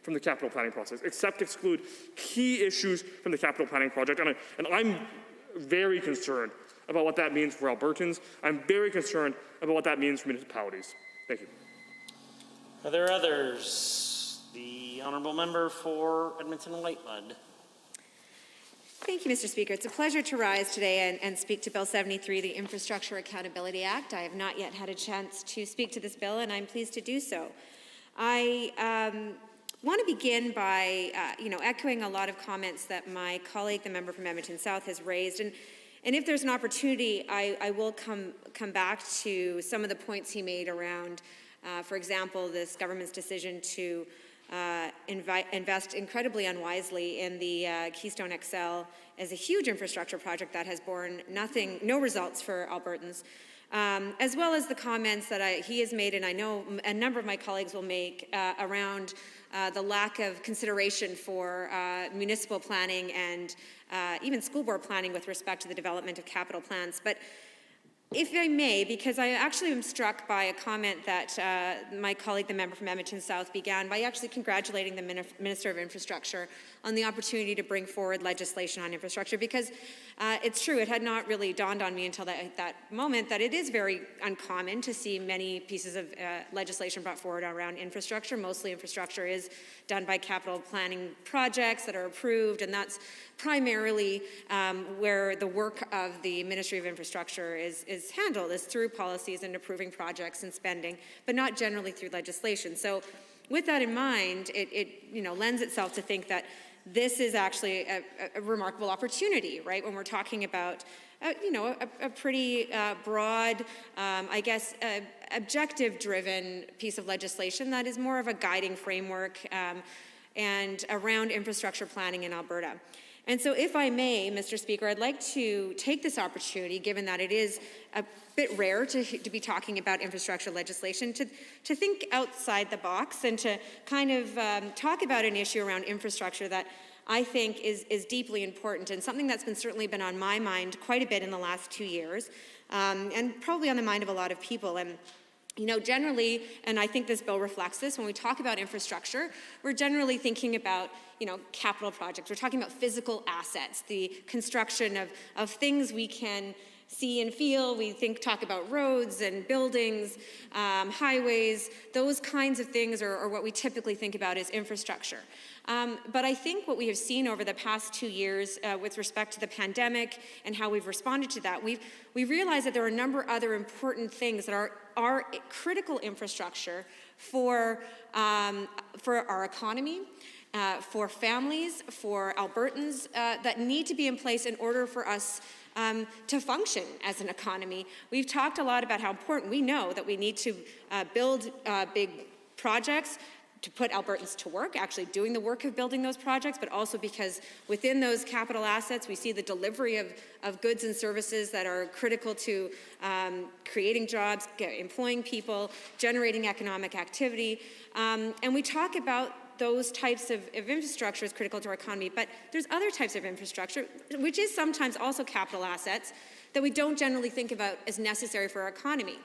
from the capital planning process, except exclude key issues from the capital planning project. And I'm very concerned about what that means for Albertans. I'm very concerned about what that means for municipalities. Thank you. Are there others? The honourable member for Edmonton Whitemud. Thank you, Mr. Speaker. It's a pleasure to rise today and speak to Bill 73, the Infrastructure Accountability Act. I have not yet had a chance to speak to this bill, and I'm pleased to do so. I want to begin by, echoing a lot of comments that my colleague, the member from Edmonton South, has raised. And if there's an opportunity, I will come back to some of the points he made around, for example, this government's decision to invest incredibly unwisely in the Keystone XL as a huge infrastructure project that has borne no results for Albertans. As well as the comments that he has made, and I know a number of my colleagues will make, around the lack of consideration for municipal planning and even school board planning with respect to the development of capital plans. But If I may, because I actually am struck by a comment that my colleague, the member from Edmonton South, began by actually congratulating the Minister of Infrastructure on the opportunity to bring forward legislation on infrastructure, because it's true, it had not really dawned on me until that moment that it is very uncommon to see many pieces of legislation brought forward around infrastructure. Mostly infrastructure is done by capital planning projects that are approved, and that's primarily where the work of the Ministry of Infrastructure is handled, is through policies and approving projects and spending, but not generally through legislation. So with that in mind, it lends itself to think that this is actually a remarkable opportunity, right? When we're talking about a pretty broad, objective-driven piece of legislation that is more of a guiding framework and around infrastructure planning in Alberta. And so if I may, Mr. Speaker, I'd like to take this opportunity, given that it is a bit rare to be talking about infrastructure legislation, to think outside the box and to kind of talk about an issue around infrastructure that I think is deeply important and something that's certainly been on my mind quite a bit in the last 2 years, and probably on the mind of a lot of people. And generally, and I think this bill reflects this, when we talk about infrastructure, we're generally thinking about, capital projects. We're talking about physical assets, the construction of things we can see and feel. We talk about roads and buildings, highways, those kinds of things are what we typically think about as infrastructure. But I think what we have seen over the past 2 years with respect to the pandemic and how we've responded to that, we've realized that there are a number of other important things that are critical infrastructure for our economy, for families, for Albertans, that need to be in place in order for us to function as an economy. We've talked a lot about how important we know that we need to build big projects to put Albertans to work, actually doing the work of building those projects, but also because within those capital assets, we see the delivery of goods and services that are critical to creating jobs, employing people, generating economic activity. And we talk about those types of infrastructure is critical to our economy, but there's other types of infrastructure, which is sometimes also capital assets, that we don't generally think about as necessary for our economy.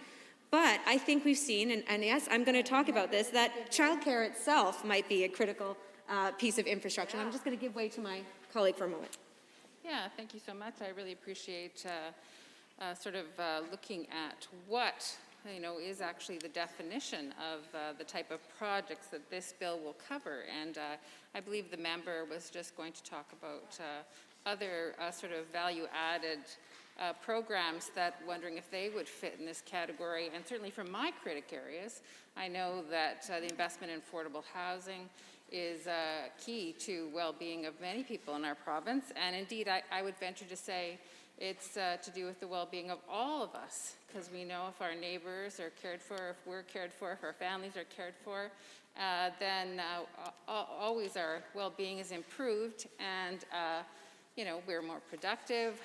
But I think we've seen, and yes, I'm going to talk about this, that childcare itself might be a critical piece of infrastructure. And I'm just going to give way to my colleague for a moment. Yeah, thank you so much. I really appreciate looking at what is actually the definition of the type of projects that this bill will cover. And I believe the member was just going to talk about other value-added programs, that wondering if they would fit in this category. And certainly from my critic areas, I know that the investment in affordable housing is key to well-being of many people in our province. And indeed, I would venture to say it's to do with the well-being of all of us, because we know if our neighbors are cared for, if we're cared for, if our families are cared for, then always our well-being is improved, and we're more productive,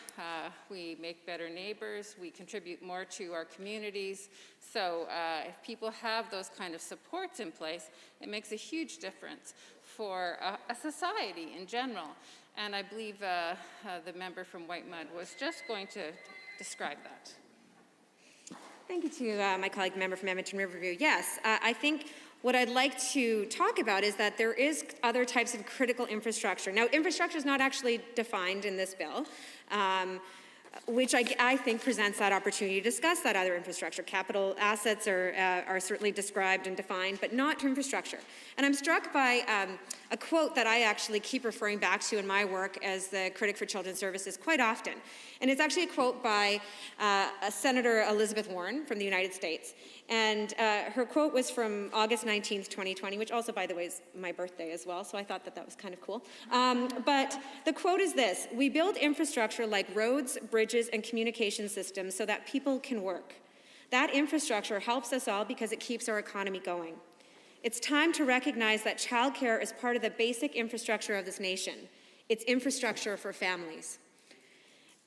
we make better neighbors, we contribute more to our communities. So if people have those kind of supports in place, it makes a huge difference for a society in general. And I believe the member from Whitemud was just going to describe that. Thank you to my colleague, member from Edmonton Riverview. Yes, I think what I'd like to talk about is that there is other types of critical infrastructure. Now, infrastructure is not actually defined in this bill, which I think presents that opportunity to discuss that other infrastructure. Capital assets are certainly described and defined, but not infrastructure. And I'm struck by a quote that I actually keep referring back to in my work as the critic for children's services quite often. And it's actually a quote by Senator Elizabeth Warren from the United States. And her quote was from August 19th, 2020, which also, by the way, is my birthday as well, so I thought that was kind of cool. But the quote is this: "We build infrastructure like roads, bridges, and communication systems so that people can work. That infrastructure helps us all because it keeps our economy going. It's time to recognize that childcare is part of the basic infrastructure of this nation. It's infrastructure for families."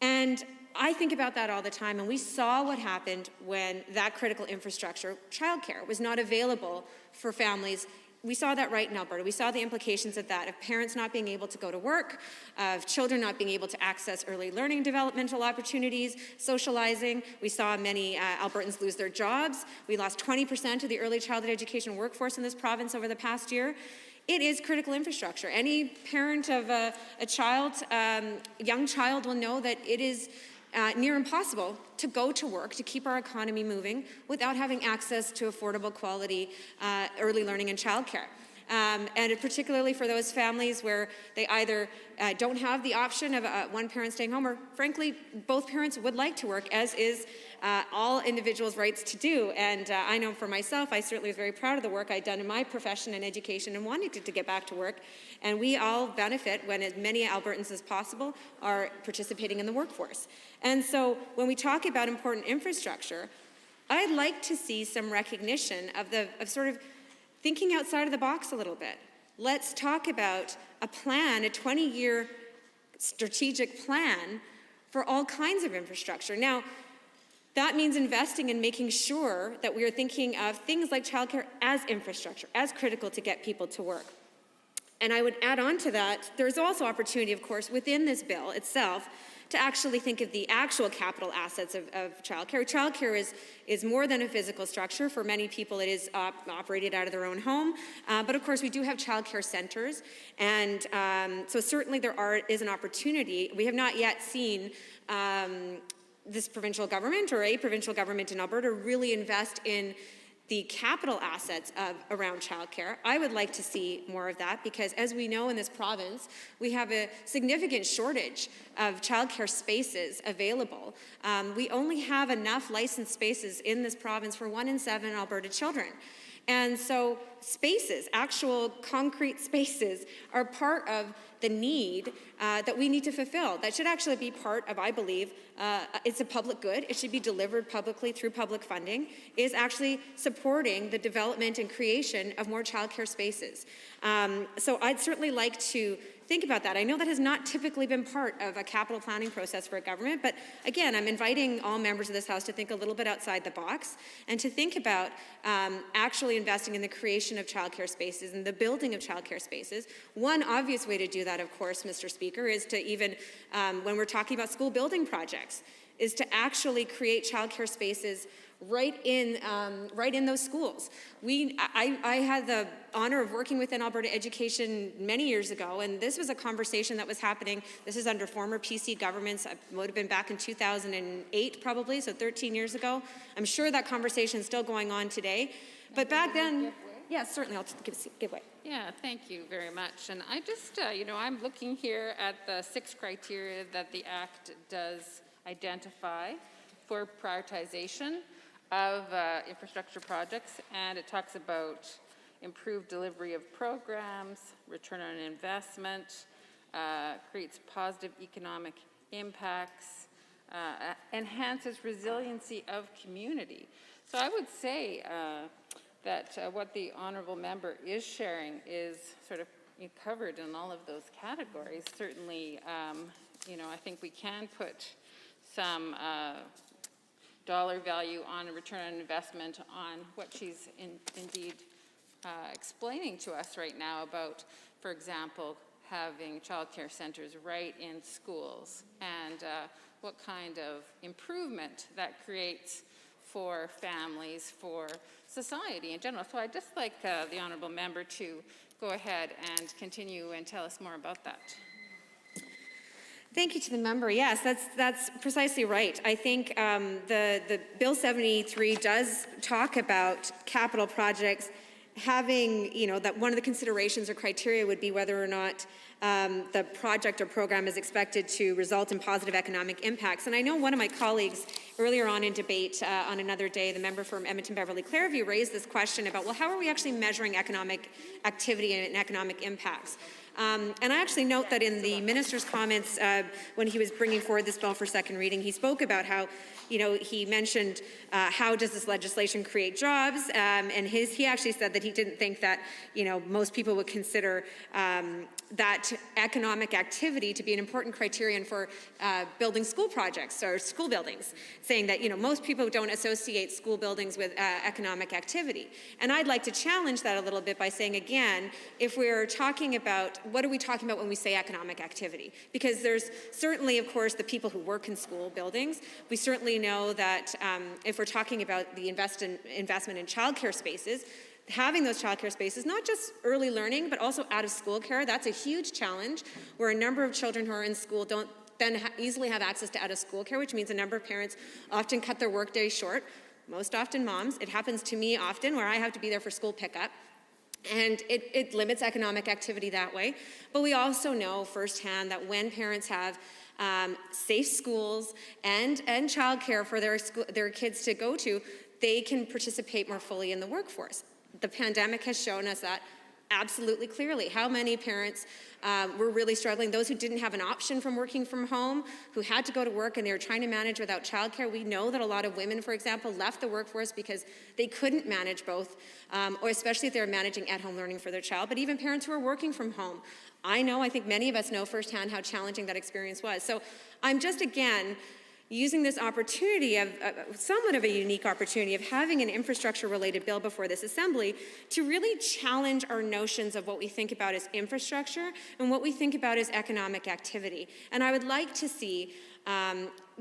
And I think about that all the time, and we saw what happened when that critical infrastructure, childcare, was not available for families we saw that right in Alberta. We saw the implications of that, of parents not being able to go to work, of children not being able to access early learning developmental opportunities, socializing. We saw many Albertans lose their jobs. We lost 20% of the early childhood education workforce in this province over the past year. It is critical infrastructure. Any parent of a young child will know that it is near impossible to go to work, to keep our economy moving without having access to affordable quality early learning and childcare. And particularly for those families where they either don't have the option of one parent staying home, or frankly, both parents would like to work, as is all individuals' rights to do. And I know for myself, I certainly was very proud of the work I'd done in my profession and education and wanted to get back to work. And we all benefit when as many Albertans as possible are participating in the workforce. And so when we talk about important infrastructure, I'd like to see some recognition of sort of thinking outside of the box a little bit. Let's talk about a plan, a 20-year strategic plan for all kinds of infrastructure. Now, that means investing in making sure that we are thinking of things like childcare as infrastructure, as critical to get people to work. And I would add on to that, there's also opportunity, of course, within this bill itself to actually think of the actual capital assets of childcare. Childcare is more than a physical structure. For many people, it is operated out of their own home. But of course, we do have childcare centers. And so certainly there is an opportunity. We have not yet seen this provincial government or a provincial government in Alberta really invest in the capital assets around childcare. I would like to see more of that because, as we know in this province, we have a significant shortage of childcare spaces available. We only have enough licensed spaces in this province for 1 in 7 Alberta children. And so spaces, actual concrete spaces, are part of the need that we need to fulfill. That should actually be part of, I believe, it's a public good. It should be delivered publicly through public funding, is actually supporting the development and creation of more childcare spaces. So I'd certainly like to think about that. I know that has not typically been part of a capital planning process for a government, but again, I'm inviting all members of this House to think a little bit outside the box and to think about actually investing in the creation of childcare spaces and the building of childcare spaces. One obvious way to do that, of course, Mr. Speaker, is to even, when we're talking about school building projects, is to actually create childcare spaces right in those schools. I had the honor of working within Alberta Education many years ago, and this was a conversation that was happening. This is under former PC governments. It would have been back in 2008 probably, so 13 years ago. I'm sure that conversation is still going on today. But back then, yeah, certainly, I'll give way. Yeah, thank you very much. And I just, I'm looking here at the 6 criteria that the Act does identify for prioritization of infrastructure projects, and it talks about improved delivery of programs, return on investment, creates positive economic impacts, enhances resiliency of community. So I would say that what the honourable member is sharing is sort of covered in all of those categories. Certainly, I think we can put some dollar value on a return on investment on what she's indeed explaining to us right now about, for example, having childcare centers right in schools and what kind of improvement that creates for families, for society in general. So I'd just like the honourable member to go ahead and continue and tell us more about that. Thank you to the member. Yes, that's precisely right. I think the Bill 73 does talk about capital projects having, that one of the considerations or criteria would be whether or not the project or program is expected to result in positive economic impacts. And I know one of my colleagues earlier on in debate on another day, the member from Edmonton Beverly Clareview, raised this question about, well, how are we actually measuring economic activity and economic impacts? And I actually note that in the minister's comments when he was bringing forward this bill for second reading, he spoke about how, he mentioned how does this legislation create jobs, and he actually said that he didn't think that, most people would consider that economic activity to be an important criterion for building school projects or school buildings, saying that, most people don't associate school buildings with economic activity. And I'd like to challenge that a little bit by saying, again, if we're talking about, what are we talking about when we say economic activity? Because there's certainly, of course, the people who work in school buildings. We certainly know that if we're talking about the investment in childcare spaces, having those childcare spaces, not just early learning, but also out of school care, that's a huge challenge where a number of children who are in school don't then easily have access to out of school care, which means a number of parents often cut their workday short, most often moms. It happens to me often where I have to be there for school pickup. And it limits economic activity that way. But we also know firsthand that when parents have safe schools and childcare for their kids to go to, they can participate more fully in the workforce. The pandemic has shown us that absolutely clearly. How many parents were really struggling? Those who didn't have an option from working from home, who had to go to work and they were trying to manage without childcare. We know that a lot of women, for example, left the workforce because they couldn't manage both, or especially if they were managing at-home learning for their child. But even parents who are working from home, I think many of us know firsthand how challenging that experience was. So I'm just, again, using this opportunity of somewhat of a unique opportunity of having an infrastructure-related bill before this assembly to really challenge our notions of what we think about as infrastructure and what we think about as economic activity. And I would like to see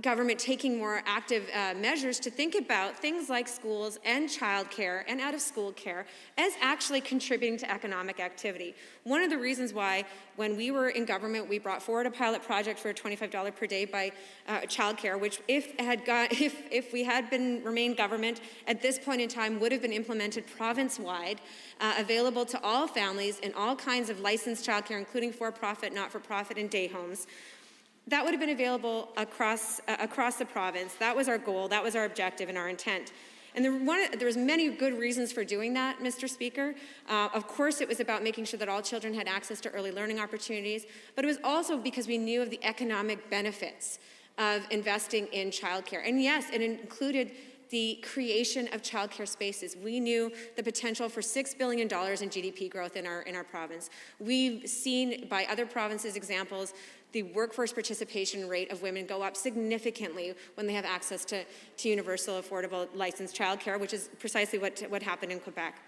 government taking more active measures to think about things like schools and childcare and out-of-school care as actually contributing to economic activity. One of the reasons why, when we were in government, we brought forward a pilot project for $25 per day by childcare, which if we had remained government at this point in time would have been implemented province-wide, available to all families in all kinds of licensed childcare, including for-profit, not-for-profit, and day homes. That would have been available across the province. That was our goal, that was our objective and our intent. And there was many good reasons for doing that, Mr. Speaker. Of course, it was about making sure that all children had access to early learning opportunities, but it was also because we knew of the economic benefits of investing in childcare. And yes, it included the creation of childcare spaces. We knew the potential for $6 billion in GDP growth in our province. We've seen by other provinces examples the workforce participation rate of women go up significantly when they have access to universal, affordable, licensed childcare, which is precisely what happened in Quebec.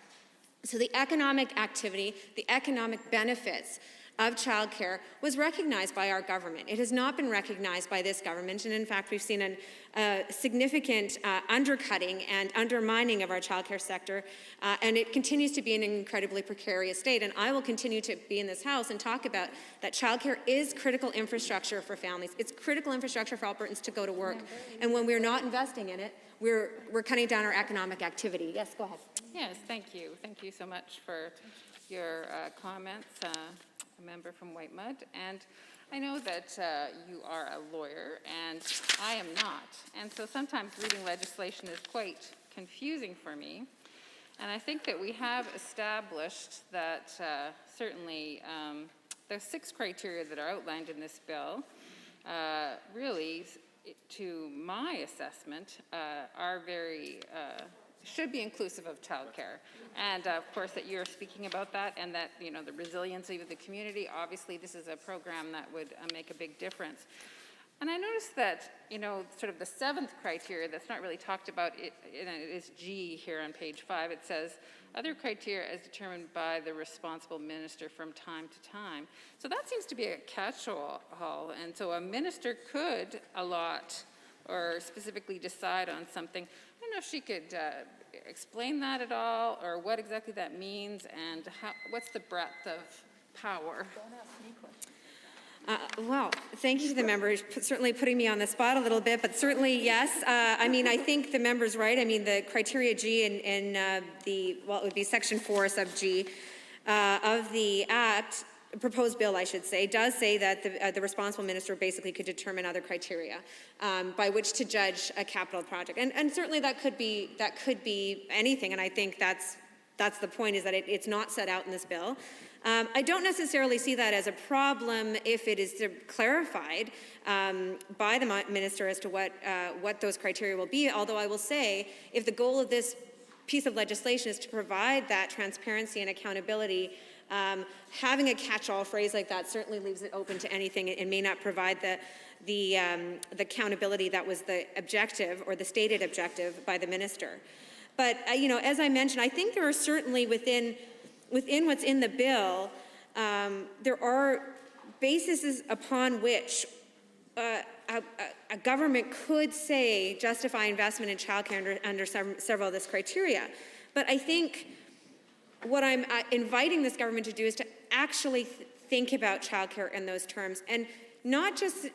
So the economic activity, the economic benefits of childcare was recognized by our government. It has not been recognized by this government, and in fact, we've seen a significant undercutting and undermining of our childcare sector, and it continues to be in an incredibly precarious state. And I will continue to be in this House and talk about that childcare is critical infrastructure for families. It's critical infrastructure for Albertans to go to work, and when we're not investing in it, we're cutting down our economic activity. Yes, go ahead. Yes, thank you. Thank you so much for your comments. A member from White Mud, and I know that you are a lawyer and I am not, and so sometimes reading legislation is quite confusing for me, and I think that we have established that certainly the 6 criteria that are outlined in this bill really, to my assessment, are very should be inclusive of childcare. And of course that you're speaking about that, and that, the resiliency of the community, obviously this is a program that would make a big difference. And I noticed that, sort of the 7th criteria that's not really talked about, it is G here on page 5. It says, other criteria as determined by the responsible minister from time to time. So that seems to be a catch-all, and so a minister could allot or specifically decide on something. I don't know if she could explain that at all, or what exactly that means, and what's the breadth of power? Well, thank you to the members, certainly putting me on the spot a little bit, but certainly yes. I think the member's right. The criteria G in it would be section 4 sub G of the Act, proposed bill, I should say, does say that the responsible minister basically could determine other criteria by which to judge a capital project, and certainly that could be anything. And I think that's the point, is that it's not set out in this bill. I don't necessarily see that as a problem if it is clarified by the minister as to what those criteria will be, although I will say if the goal of this piece of legislation is to provide that transparency and accountability, having a catch-all phrase like that certainly leaves it open to anything and may not provide the accountability that was the objective or the stated objective by the minister. But as I mentioned, I think there are certainly within what's in the bill, there are bases upon which a government could say justify investment in childcare under several of this criteria. But I think what I'm inviting this government to do is to actually think about childcare in those terms, and not just,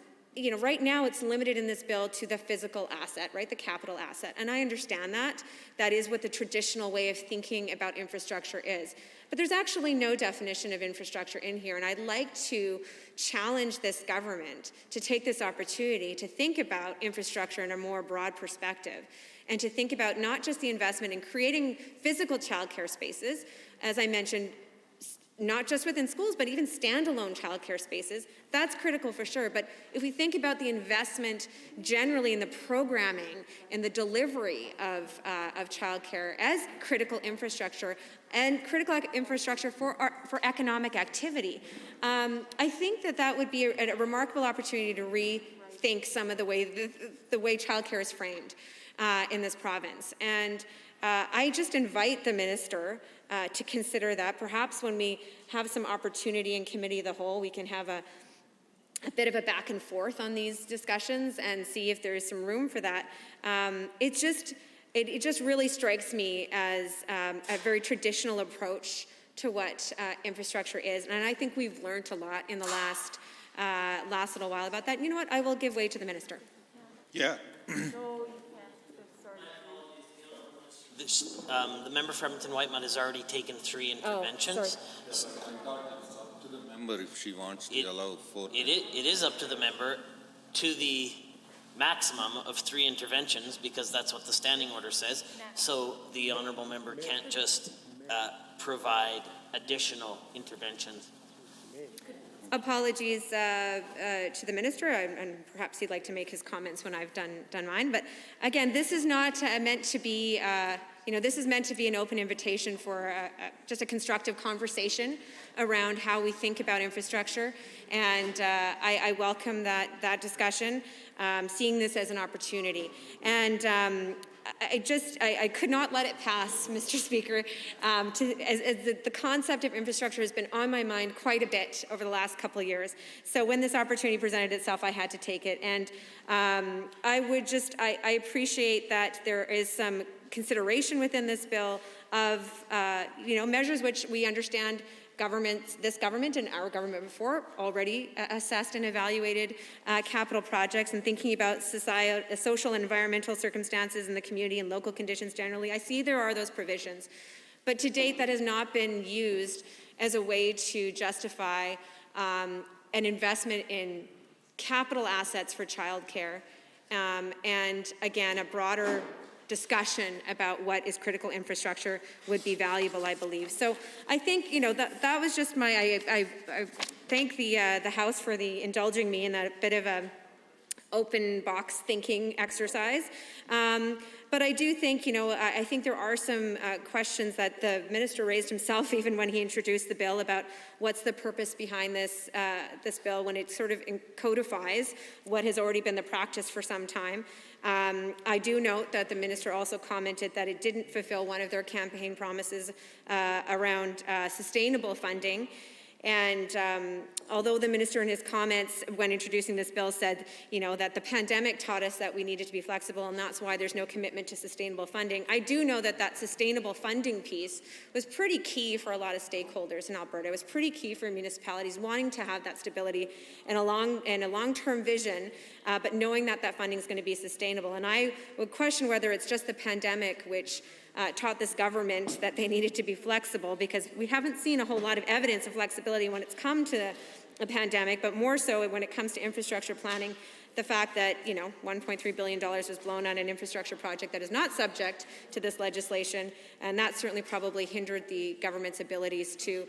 right now it's limited in this bill to the physical asset, right, the capital asset, and I understand that. That is what the traditional way of thinking about infrastructure is. But there's actually no definition of infrastructure in here, and I'd like to challenge this government to take this opportunity to think about infrastructure in a more broad perspective, and to think about not just the investment in creating physical childcare spaces, as I mentioned, not just within schools, but even standalone childcare spaces. That's critical for sure. But if we think about the investment generally in the programming and the delivery of childcare as critical infrastructure and critical infrastructure for economic activity, I think that would be a remarkable opportunity to rethink some of the way childcare is framed in this province. And I just invite the minister to consider that. Perhaps when we have some opportunity in committee of the whole, we can have a bit of a back and forth on these discussions and see if there is some room for that. It just really strikes me as a very traditional approach to what infrastructure is, and I think we've learned a lot in the last little while about that. You know what? I will give way to the minister. Yeah. The member for Edmonton Whitemud has already taken 3 interventions. To the member if she wants to allow 4. It is up to the member to the maximum of 3 interventions, because that's what the standing order says. So the honourable member can't just provide additional interventions. Apologies to the minister, and perhaps he'd like to make his comments when I've done mine. But again, this is not meant to be, this is meant to be an open invitation for just a constructive conversation around how we think about infrastructure. And I welcome that discussion, seeing this as an opportunity. And I could not let it pass, Mr. Speaker, as the concept of infrastructure has been on my mind quite a bit over the last couple of years. So when this opportunity presented itself, I had to take it. And I appreciate that there is some consideration within this bill of, measures which we understand this government and our government before already assessed and evaluated capital projects, and thinking about social and environmental circumstances in the community and local conditions generally. I see there are those provisions, but to date that has not been used as a way to justify an investment in capital assets for childcare, and again, a broader discussion about what is critical infrastructure would be valuable, I believe. So I think, that was just I thank the House for indulging me in that bit of a open box thinking exercise. But I do think, I think there are some questions that the minister raised himself even when he introduced the bill about what's the purpose behind this bill when it sort of codifies what has already been the practice for some time. I do note that the minister also commented that it didn't fulfill one of their campaign promises around sustainable funding. And although the minister in his comments when introducing this bill said, that the pandemic taught us that we needed to be flexible, and that's why there's no commitment to sustainable funding, I do know that sustainable funding piece was pretty key for a lot of stakeholders in Alberta. It was pretty key for municipalities wanting to have that stability and a long-term vision, but knowing that funding is going to be sustainable. And I would question whether it's just the pandemic which taught this government that they needed to be flexible, because we haven't seen a whole lot of evidence of flexibility when it's come to a pandemic, but more so when it comes to infrastructure planning the fact that, you know, $1.3 billion was blown on an infrastructure project that is not subject to this legislation, and that certainly probably hindered the government's abilities to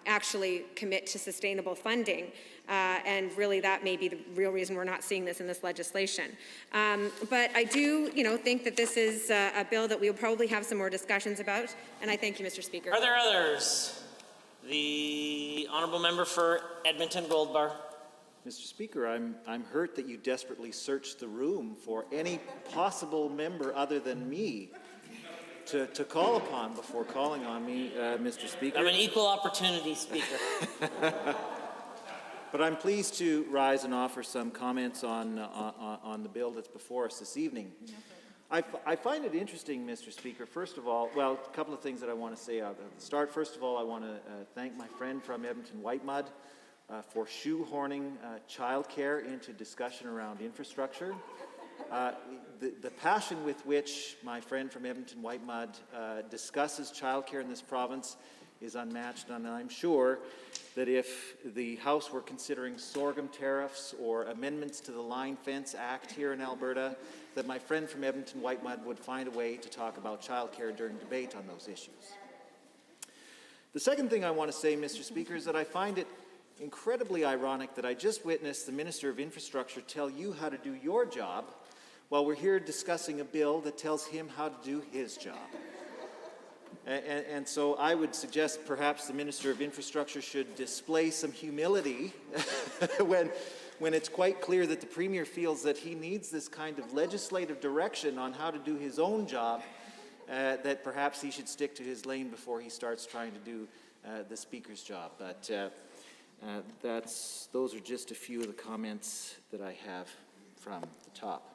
actually commit to sustainable funding. And really that may be the real reason we're not seeing this in this legislation. But I do, you know, think that this is a bill that we'll probably have some more discussions about, and I thank you, Mr. Speaker. Are there others? The honourable member for Edmonton Gold Bar. Mr. Speaker, I'm hurt that you desperately searched the room for any possible member other than me to call upon before calling on me, Mr. Speaker. I'm an equal opportunity speaker. But I'm pleased to rise and offer some comments on the bill that's before us this evening. I find it interesting, Mr. Speaker, first of all, well, a couple of things that I want to say out at the start. First of all, I want to thank my friend from Edmonton Whitemud for shoehorning childcare into discussion around infrastructure. The passion with which my friend from Edmonton Whitemud discusses childcare in this province is unmatched, and I'm sure that if the House were considering sorghum tariffs or amendments to the Line Fence Act here in Alberta, that my friend from Edmonton Whitemud would find a way to talk about childcare during debate on those issues. The second thing I want to say, Mr. Speaker, is that I find it incredibly ironic that I just witnessed the Minister of Infrastructure tell you how to do your job while we're here discussing a bill that tells him how to do his job. And so I would suggest perhaps the Minister of Infrastructure should display some humility when it's quite clear that the Premier feels that he needs this kind of legislative direction on how to do his own job, that perhaps he should stick to his lane before he starts trying to do the Speaker's job. But those are just a few of the comments that I have from the top.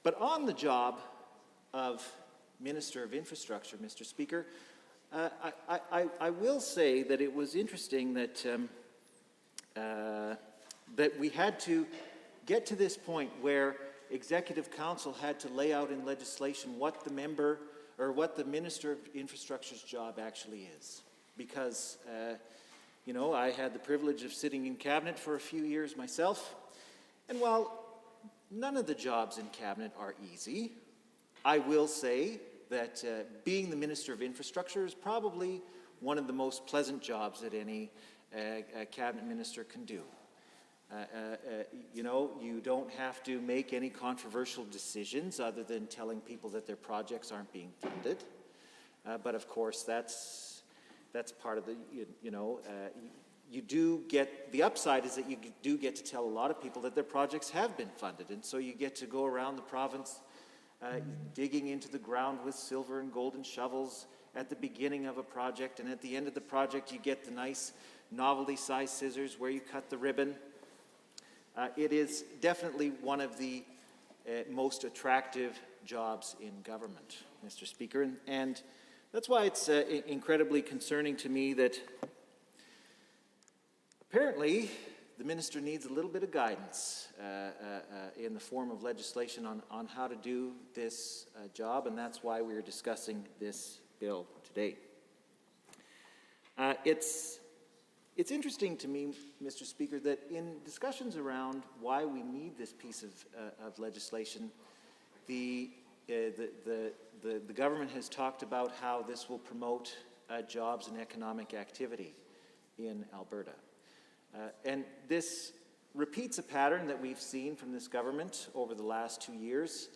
But on the job of Minister of Infrastructure, Mr. Speaker, I will say that it was interesting that that we had to get to this point where Executive Council had to lay out in legislation what the member or what the Minister of Infrastructure's job actually is. Because, you know, I had the privilege of sitting in Cabinet for a few years myself, and while none of the jobs in Cabinet are easy, I will say that being the Minister of Infrastructure is probably one of the most pleasant jobs that any Cabinet Minister can do. You know, you don't have to make any controversial decisions other than telling people that their projects aren't being funded. But of course, that's part of the, you do get, the upside is that you do get to tell a lot of people that their projects have been funded. And so you get to go around the province digging into the ground with silver and golden shovels at the beginning of a project, and at the end of the project you get the nice novelty-sized scissors where you cut the ribbon. It is definitely one of the most attractive jobs in government, Mr. Speaker, and that's why it's incredibly concerning to me that apparently the minister needs a little bit of guidance in the form of legislation on how to do this job, and that's why we're discussing this bill today. It's interesting to me, Mr. Speaker, that in discussions around why we need this piece of legislation, the government has talked about how this will promote jobs and economic activity in Alberta. And this repeats a pattern that we've seen from this government over the last 2 years,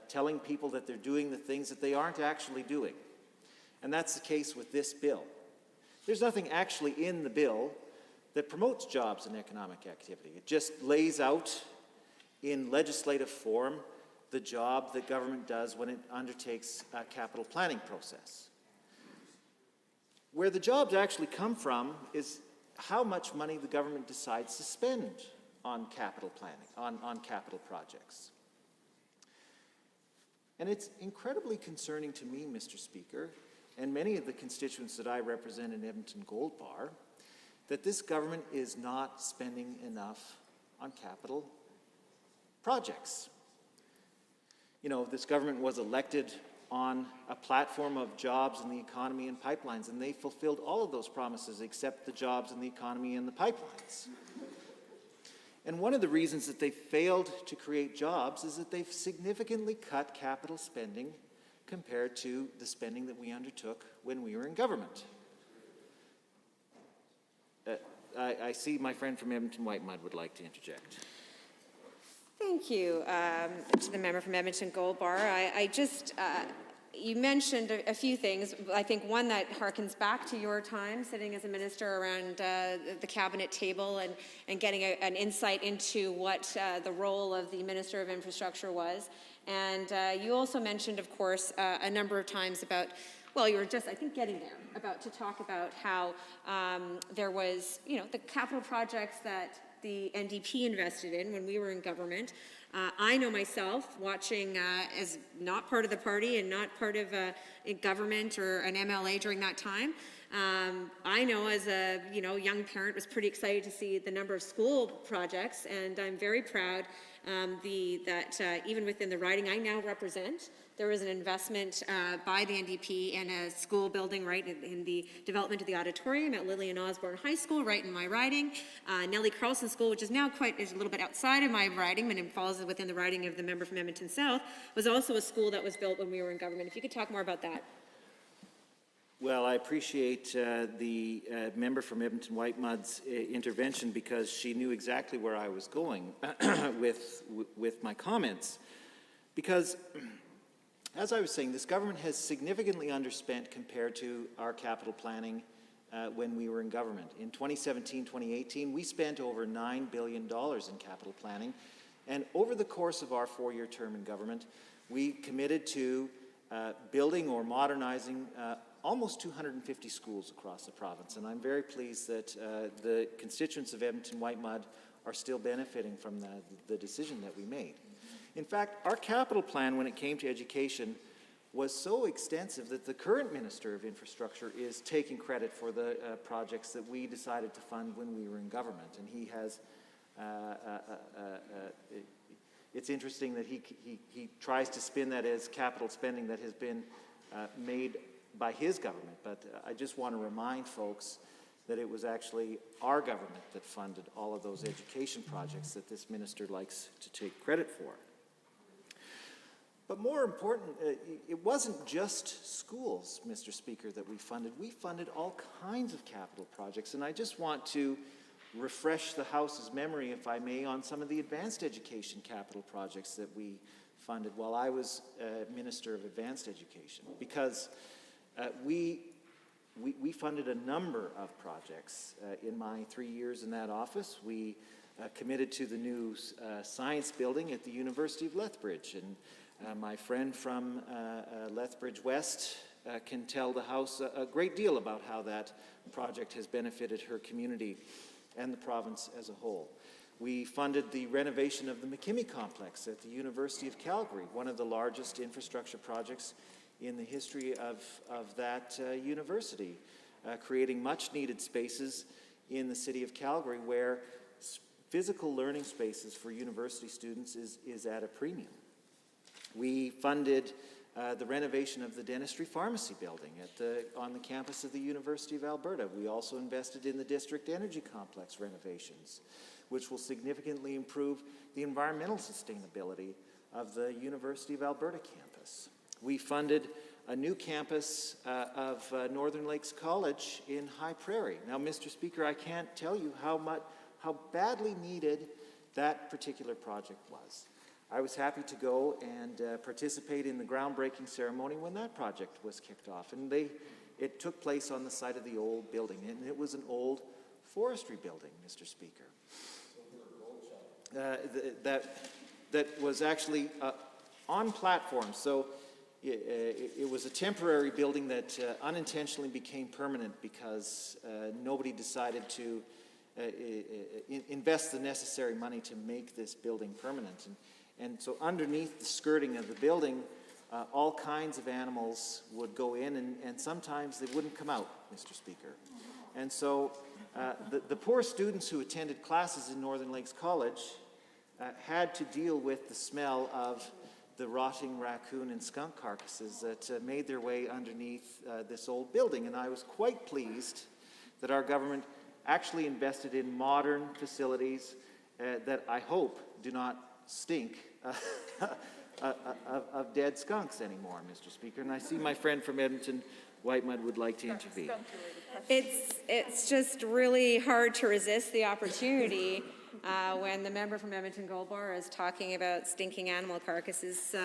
telling people that they're doing the things that they aren't actually doing. And that's the case with this bill. There's nothing actually in the bill that promotes jobs and economic activity. It just lays out in legislative form the job that government does when it undertakes a capital planning process. Where the jobs actually come from is how much money the government decides to spend on capital planning, on capital projects. And it's incredibly concerning to me, Mr. Speaker, and many of the constituents that I represent in Edmonton Gold Bar, that this government is not spending enough on capital projects. You know, this government was elected on a platform of jobs in the economy and pipelines, and they fulfilled all of those promises except the jobs in the economy and the pipelines. And one of the reasons that they failed to create jobs is that they've significantly cut capital spending compared to the spending that we undertook when we were in government. I see my friend from Edmonton Whitemud would like to interject. Thank you to the member from Edmonton Gold Bar. You mentioned a few things. I think one that harkens back to your time sitting as a minister around the cabinet table and getting an insight into what the role of the Minister of Infrastructure was. And you also mentioned, of course, a number of times about, well, you were just, I think, getting there, about to talk about how there was, the capital projects that the NDP invested in when we were in government. I know myself, watching as not part of the party and not part of a government or an MLA during that time, I know as a young parent was pretty excited to see the number of school projects, and I'm very proud that even within the riding I now represent, there was an investment by the NDP in a school building right in the development of the auditorium at Lillian Osborne High School, right in my riding. Nellie Carlson School, which is now is a little bit outside of my riding, and it falls within the riding of the member from Edmonton South, was also a school that was built when we were in government. If you could talk more about that. Well, I appreciate the member from Edmonton Whitemud's intervention, because she knew exactly where I was going with my comments. Because, as I was saying, this government has significantly underspent compared to our capital planning when we were in government. In 2017-2018, we spent over $9 billion in capital planning. And over the course of our 4-year term in government, we committed to building or modernizing almost 250 schools across the province. And I'm very pleased that the constituents of Edmonton Whitemud are still benefiting from the decision that we made. In fact, our capital plan when it came to education was so extensive that the current Minister of Infrastructure is taking credit for the projects that we decided to fund when we were in government. And he has, it's interesting that he tries to spin that as capital spending that has been made by his government. But I just want to remind folks that it was actually our government that funded all of those education projects that this minister likes to take credit for. But more important, it wasn't just schools, Mr. Speaker, that we funded. We funded all kinds of capital projects, and I just want to refresh the House's memory, if I may, on some of the advanced education capital projects that we funded while I was Minister of Advanced Education, because we funded a number of projects in my 3 years in that office. We committed to the new science building at the University of Lethbridge, and my friend from Lethbridge West can tell the House a great deal about how that project has benefited her community and the province as a whole. We funded the renovation of the McKimmie Complex at the University of Calgary, one of the largest infrastructure projects in the history of that university, creating much-needed spaces in the city of Calgary where physical learning spaces for university students is at a premium. We funded the renovation of the dentistry pharmacy building on the campus of the University of Alberta. We also invested in the district energy complex renovations, which will significantly improve the environmental sustainability of the University of Alberta campus. We funded a new campus of Northern Lakes College in High Prairie. Now, Mr. Speaker, I can't tell you how badly needed that particular project was. I was happy to go and participate in the groundbreaking ceremony when that project was kicked off. And it took place on the site of the old building, and it was an old forestry building, Mr. Speaker. That was actually on platforms. So it was a temporary building that unintentionally became permanent because nobody decided to invest the necessary money to make this building permanent. And so underneath the skirting of the building, all kinds of animals would go in, and sometimes they wouldn't come out, Mr. Speaker. And so the poor students who attended classes in Northern Lakes College had to deal with the smell of the rotting raccoon and skunk carcasses that made their way underneath this old building. And I was quite pleased that our government actually invested in modern facilities that I hope do not stink of dead skunks anymore, Mr. Speaker. And I see my friend from Edmonton, Whitemud, would like to intervene. It's just really hard to resist the opportunity when the member from Edmonton Gold Bar is talking about stinking animal carcasses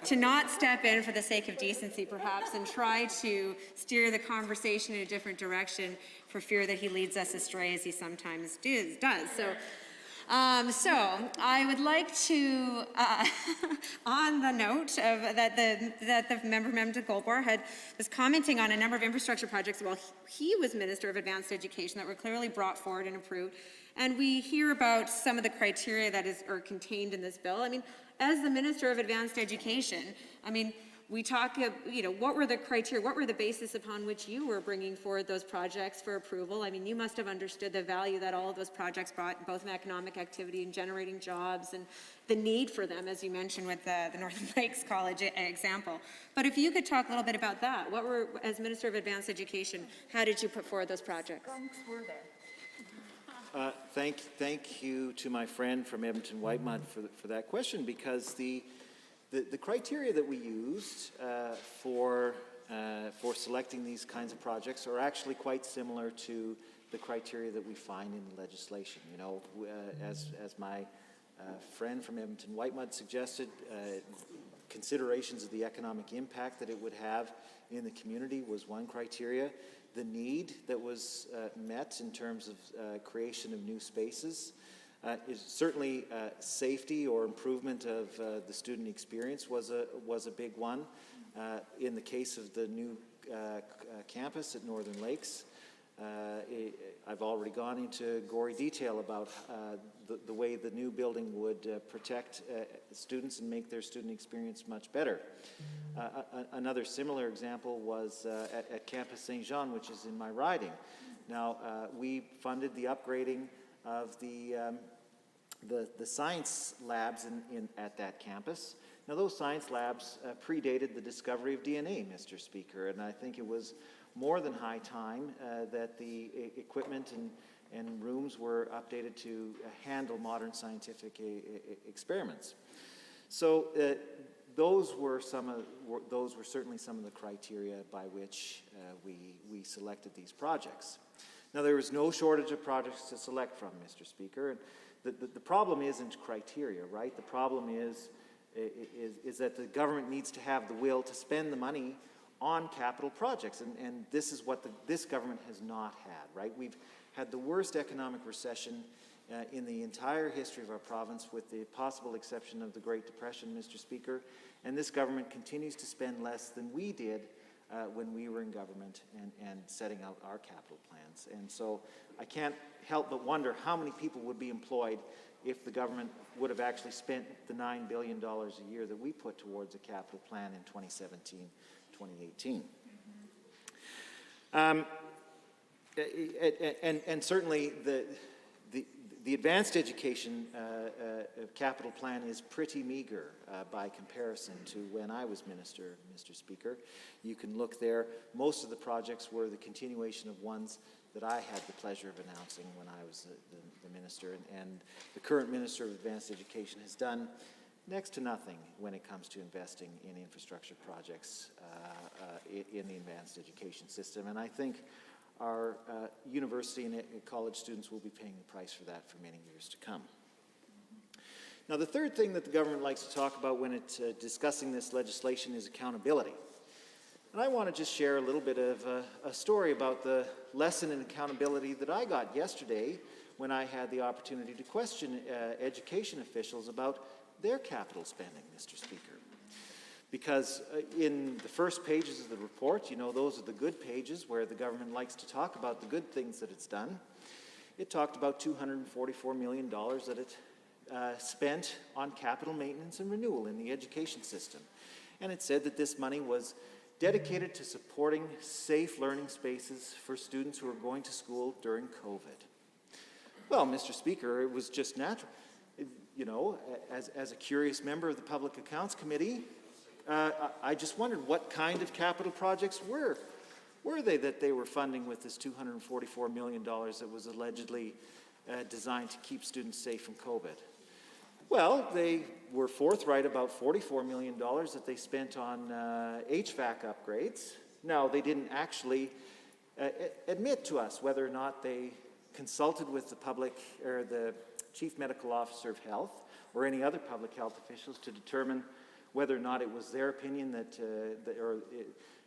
to not step in for the sake of decency perhaps and try to steer the conversation in a different direction for fear that he leads us astray as he sometimes does. So I would like to, on the note of that the member from Edmonton Gold Bar was commenting on a number of infrastructure projects while he was Minister of Advanced Education that were clearly brought forward and approved. And we hear about some of the criteria that are contained in this bill. I mean, as the Minister of Advanced Education, I mean, we talk, what were the criteria, what were the basis upon which you were bringing forward those projects for approval? I mean, you must have understood the value that all of those projects brought, both in economic activity and generating jobs and the need for them, as you mentioned with the Northern Lakes College example. But if you could talk a little bit about that, as Minister of Advanced Education, how did you put forward those projects? Thank you to my friend from Edmonton Whitemud for that question, because the criteria that we used for selecting these kinds of projects are actually quite similar to the criteria that we find in the legislation. You know, as my friend from Edmonton Whitemud suggested, considerations of the economic impact that it would have in the community was one criteria. The need that was met in terms of creation of new spaces is certainly safety or improvement of the student experience was a big one. In the case of the new campus at Northern Lakes, I've already gone into gory detail about the way the new building would protect students and make their student experience much better. Another similar example was at Campus Saint Jean, which is in my riding. Now, we funded the upgrading of the science labs at that campus. Now, those science labs predated the discovery of DNA, Mr. Speaker, and I think it was more than high time that the equipment and rooms were updated to handle modern scientific experiments. So those were certainly some of the criteria by which we selected these projects. Now, there was no shortage of projects to select from, Mr. Speaker. And the problem isn't criteria, right? The problem is that the government needs to have the will to spend the money on capital projects, and this is what this government has not had, right? We've had the worst economic recession in the entire history of our province, with the possible exception of the Great Depression, Mr. Speaker, and this government continues to spend less than we did when we were in government and setting out our capital plans. And so I can't help but wonder how many people would be employed if the government would have actually spent the $9 billion a year that we put towards a capital plan in 2017, 2018. And certainly the advanced education capital plan is pretty meager by comparison to when I was minister, Mr. Speaker. You can look there. Most of the projects were the continuation of ones that I had the pleasure of announcing when I was the minister, and the current Minister of Advanced Education has done next to nothing when it comes to investing in infrastructure projects in the advanced education system. And I think our university and college students will be paying the price for that for many years to come. Now, the third thing that the government likes to talk about when it's discussing this legislation is accountability. And I want to just share a little bit of a story about the lesson in accountability that I got yesterday when I had the opportunity to question education officials about their capital spending, Mr. Speaker. Because in the first pages of the report, you know, those are the good pages where the government likes to talk about the good things that it's done. It talked about $244 million that it spent on capital maintenance and renewal in the education system. And it said that this money was dedicated to supporting safe learning spaces for students who are going to school during COVID. Well, Mr. Speaker, it was just natural. You know, as a curious member of the Public Accounts Committee, I just wondered what kind of capital projects were they that they were funding with this $244 million that was allegedly designed to keep students safe from COVID. Well, they were forthright about $44 million that they spent on HVAC upgrades. Now, they didn't actually admit to us whether or not they consulted with the public or the Chief Medical Officer of Health or any other public health officials to determine whether or not it was their opinion that,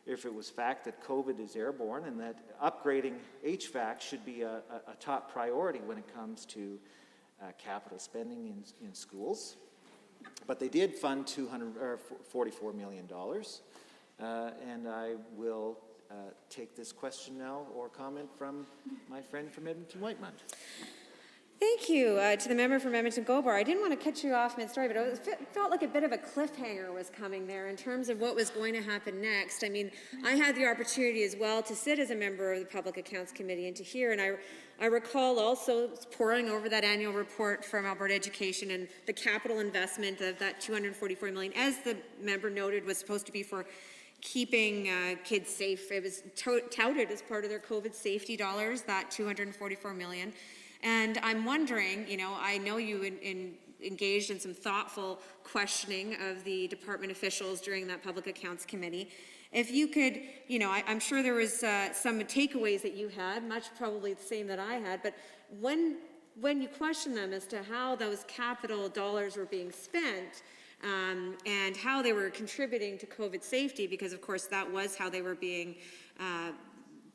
if it was fact that COVID is airborne and that upgrading HVAC should be a top priority when it comes to capital spending in schools. But they did fund $44 million, and I will take this question now or comment from my friend from Edmonton-Whitemud. Thank you to the member from Edmonton-Gobar. I didn't want to cut you off mid-story, but it felt like a bit of a cliffhanger was coming there in terms of what was going to happen next. I mean, I had the opportunity as well to sit as a member of the Public Accounts Committee and to hear, and I recall also poring over that annual report from Alberta Education and the capital investment of that $244 million, as the member noted, was supposed to be for keeping kids safe. It was touted as part of their COVID safety dollars, that $244 million. And I'm wondering, you know, I know you engaged in some thoughtful questioning of the department officials during that Public Accounts Committee. If you could, you know, I'm sure there was some takeaways that you had, much probably the same that I had, but when you question them as to how those capital dollars were being spent, and how they were contributing to COVID safety, because of course that was how they were being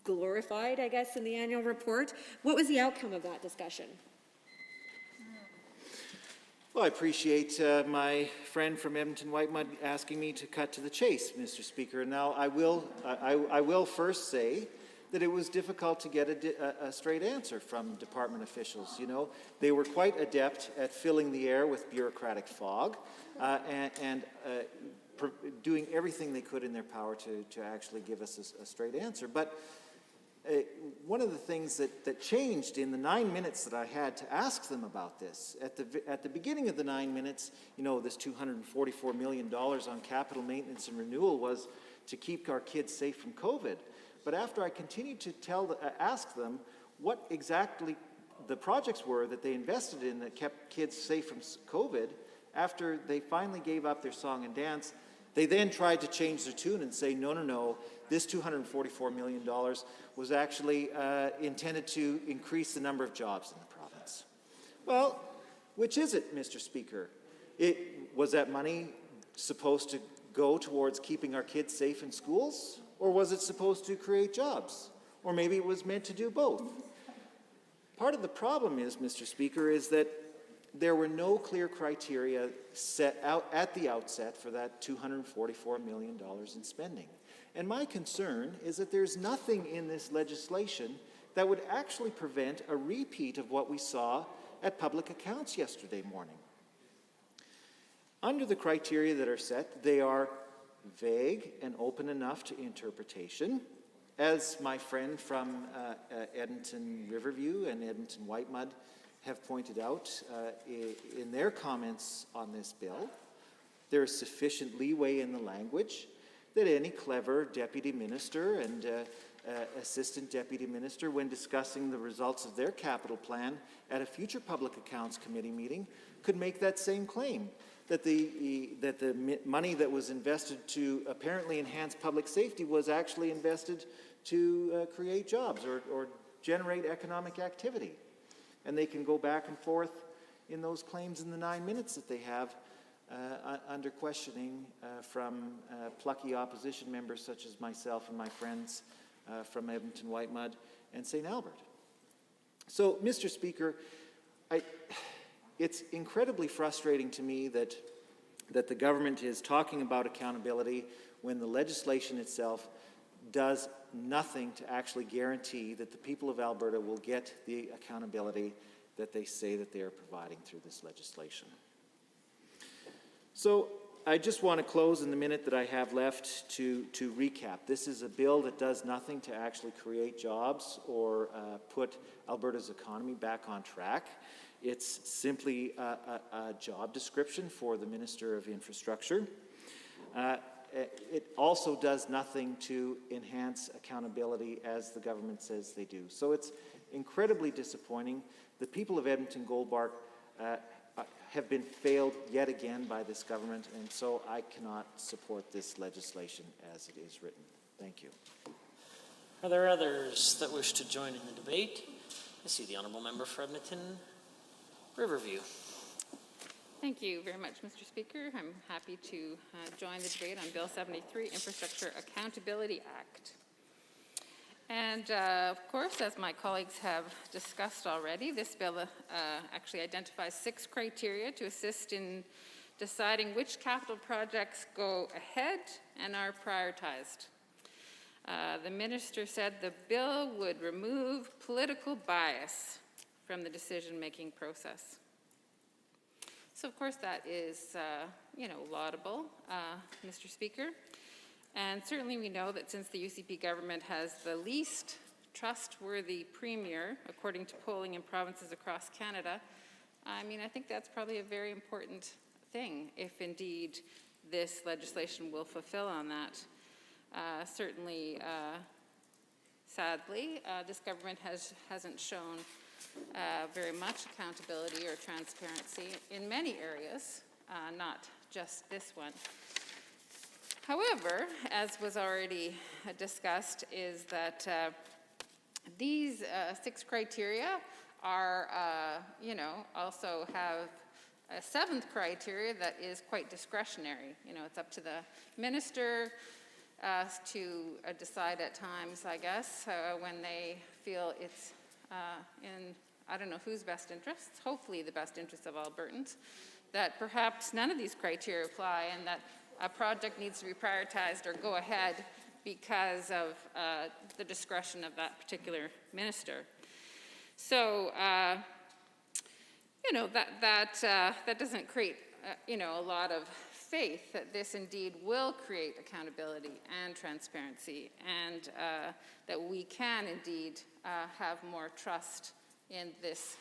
glorified, I guess, in the annual report. What was the outcome of that discussion? Well, I appreciate my friend from Edmonton-Whitemud asking me to cut to the chase, Mr. Speaker. Now, I will first say that it was difficult to get a straight answer from department officials. You know, they were quite adept at filling the air with bureaucratic fog and doing everything they could in their power to actually give us a straight answer. But one of the things that changed in the 9 minutes that I had to ask them about this, at the beginning of the 9 minutes, you know, this $244 million on capital maintenance and renewal was to keep our kids safe from COVID. But after I continued to ask them what exactly the projects were that they invested in that kept kids safe from COVID, after they finally gave up their song and dance, they then tried to change their tune and say, no, this $244 million was actually intended to increase the number of jobs in the province. Well, which is it, Mr. Speaker? Was that money supposed to go towards keeping our kids safe in schools? Or was it supposed to create jobs? Or maybe it was meant to do both. Part of the problem is, Mr. Speaker, is that there were no clear criteria set out at the outset for that $244 million in spending. And my concern is that there's nothing in this legislation that would actually prevent a repeat of what we saw at Public Accounts yesterday morning. Under the criteria that are set, they are vague and open enough to interpretation. As my friend from Edmonton Riverview and Edmonton Whitemud have pointed out in their comments on this bill, there is sufficient leeway in the language that any clever deputy minister and assistant deputy minister, when discussing the results of their capital plan at a future Public Accounts Committee meeting, could make that same claim, that the money that was invested to apparently enhance public safety was actually invested to create jobs or generate economic activity. And they can go back and forth in those claims in the 9 minutes that they have under questioning from plucky opposition members such as myself and my friends from Edmonton Whitemud and St. Albert. So, Mr. Speaker, it's incredibly frustrating to me that the government is talking about accountability when the legislation itself does nothing to actually guarantee that the people of Alberta will get the accountability that they say that they are providing through this legislation. So I just want to close in the minute that I have left to recap. This is a bill that does nothing to actually create jobs or put Alberta's economy back on track. It's simply a job description for the Minister of Infrastructure. It also does nothing to enhance accountability as the government says they do. So incredibly disappointing. The people of Edmonton Gold Bar have been failed yet again by this government, and so I cannot support this legislation as it is written. Thank you. Are there others that wish to join in the debate? I see the Honourable Member for Edmonton Riverview. Thank you very much, Mr. Speaker. I'm happy to join the debate on Bill 73, Infrastructure Accountability Act. And of course, as my colleagues have discussed already, this bill actually identifies 6 criteria to assist in deciding which capital projects go ahead and are prioritized. The minister said the bill would remove political bias from the decision-making process. So of course that is, laudable, Mr. Speaker. And certainly we know that since the UCP government has the least trustworthy premier, according to polling in provinces across Canada, I think that's probably a very important thing if indeed this legislation will fulfill on that. Certainly, sadly, this government hasn't shown very much accountability or transparency in many areas, not just this one. However, as was already discussed, is that these 6 criteria are, also have a 7th criteria that is quite discretionary. It's up to the minister to decide at times, I guess, when they feel it's in, I don't know whose best interests, hopefully the best interests of Albertans, that perhaps none of these criteria apply and that a project needs to be prioritized or go ahead because of the discretion of that particular minister. So, that doesn't create, a lot of faith that this indeed will create accountability and transparency, and that we can indeed have more trust in this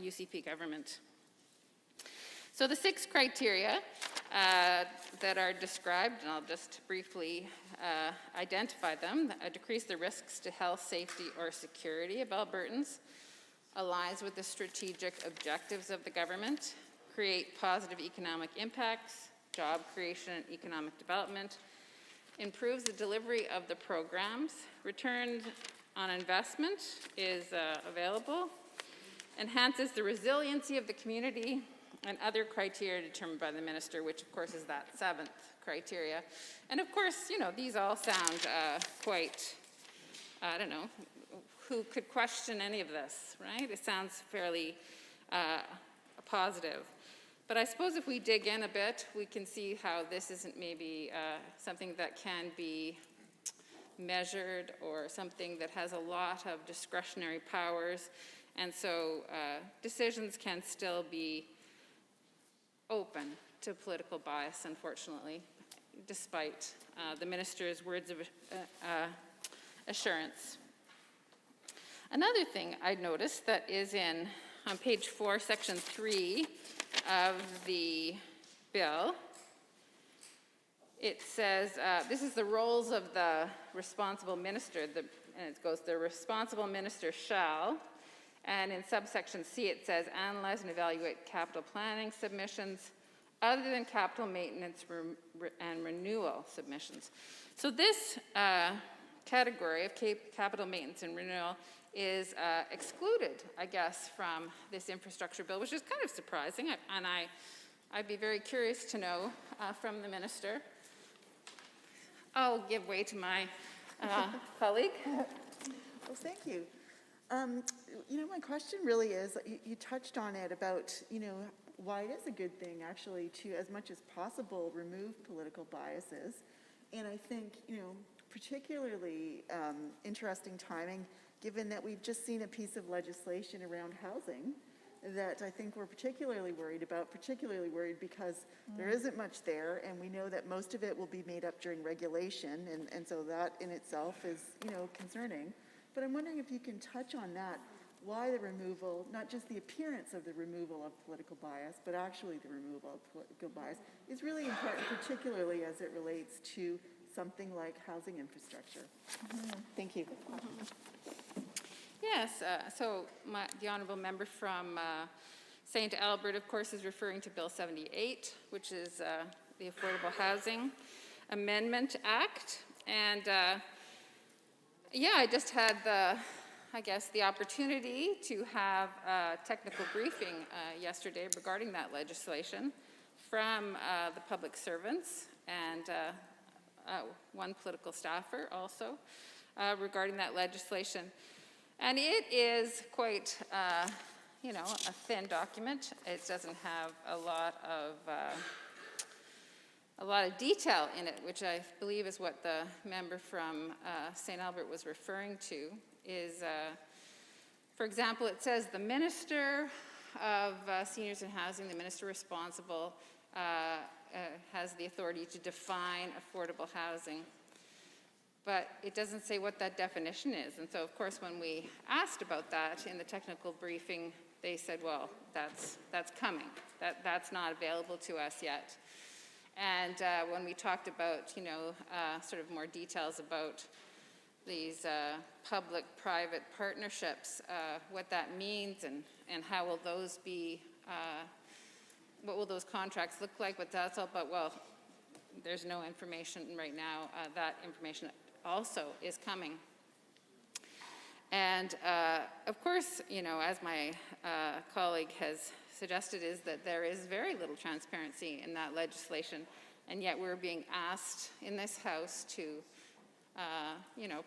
UCP government. So the 6 criteria that are described, and I'll just briefly identify them: decrease the risks to health, safety, or security of Albertans, aligns with the strategic objectives of the government, create positive economic impacts, job creation and economic development, improves the delivery of the programs, return on investment is available, enhances the resiliency of the community, and other criteria determined by the minister, which of course is that 7th criteria. And of course, these all sound quite, I don't know, who could question any of this, right? It sounds fairly positive. But I suppose if we dig in a bit, we can see how this isn't maybe something that can be measured or something that has a lot of discretionary powers. And so decisions can still be open to political bias, unfortunately, despite the minister's words of assurance. Another thing I noticed that is on page 4, section 3 of the bill, it says, this is the roles of the responsible minister, and it goes, the responsible minister shall, and in subsection C it says, analyze and evaluate capital planning submissions other than capital maintenance and renewal submissions. So this category of capital maintenance and renewal is excluded, I guess, from this infrastructure bill, which is kind of surprising, and I'd be very curious to know from the minister. I'll give way to my colleague. Well, thank you. My question really is, you touched on it about, why it is a good thing actually to, as much as possible, remove political biases. And I think, particularly interesting timing, given that we've just seen a piece of legislation around housing that I think we're particularly worried because there isn't much there, and we know that most of it will be made up during regulation, and so that in itself is, concerning. But I'm wondering if you can touch on that, why the removal, not just the appearance of the removal of political bias, but actually the removal of political bias is really important, particularly as it relates to something like housing infrastructure. Thank you. Yes, the honourable member from St. Albert, of course, is referring to Bill 78, which is the Affordable Housing Amendment Act. And yeah, I just had the opportunity to have a technical briefing yesterday regarding that legislation from the public servants and one political staffer also regarding that legislation. And it is quite, a thin document. It doesn't have a lot of detail in it, which I believe is what the member from St. Albert was referring to. Is, for example, it says the Minister of Seniors and Housing, the minister responsible, has the authority to define affordable housing. But it doesn't say what that definition is. And so, of course, when we asked about that in the technical briefing, they said, well, that's coming. That's not available to us yet. And when we talked about, sort of more details about these public-private partnerships, what that means and how will those be, what will those contracts look like, what that's all about, well, there's no information right now. That information also is coming. And of course, as my colleague has suggested, is that there is very little transparency in that legislation, and yet we're being asked in this House to,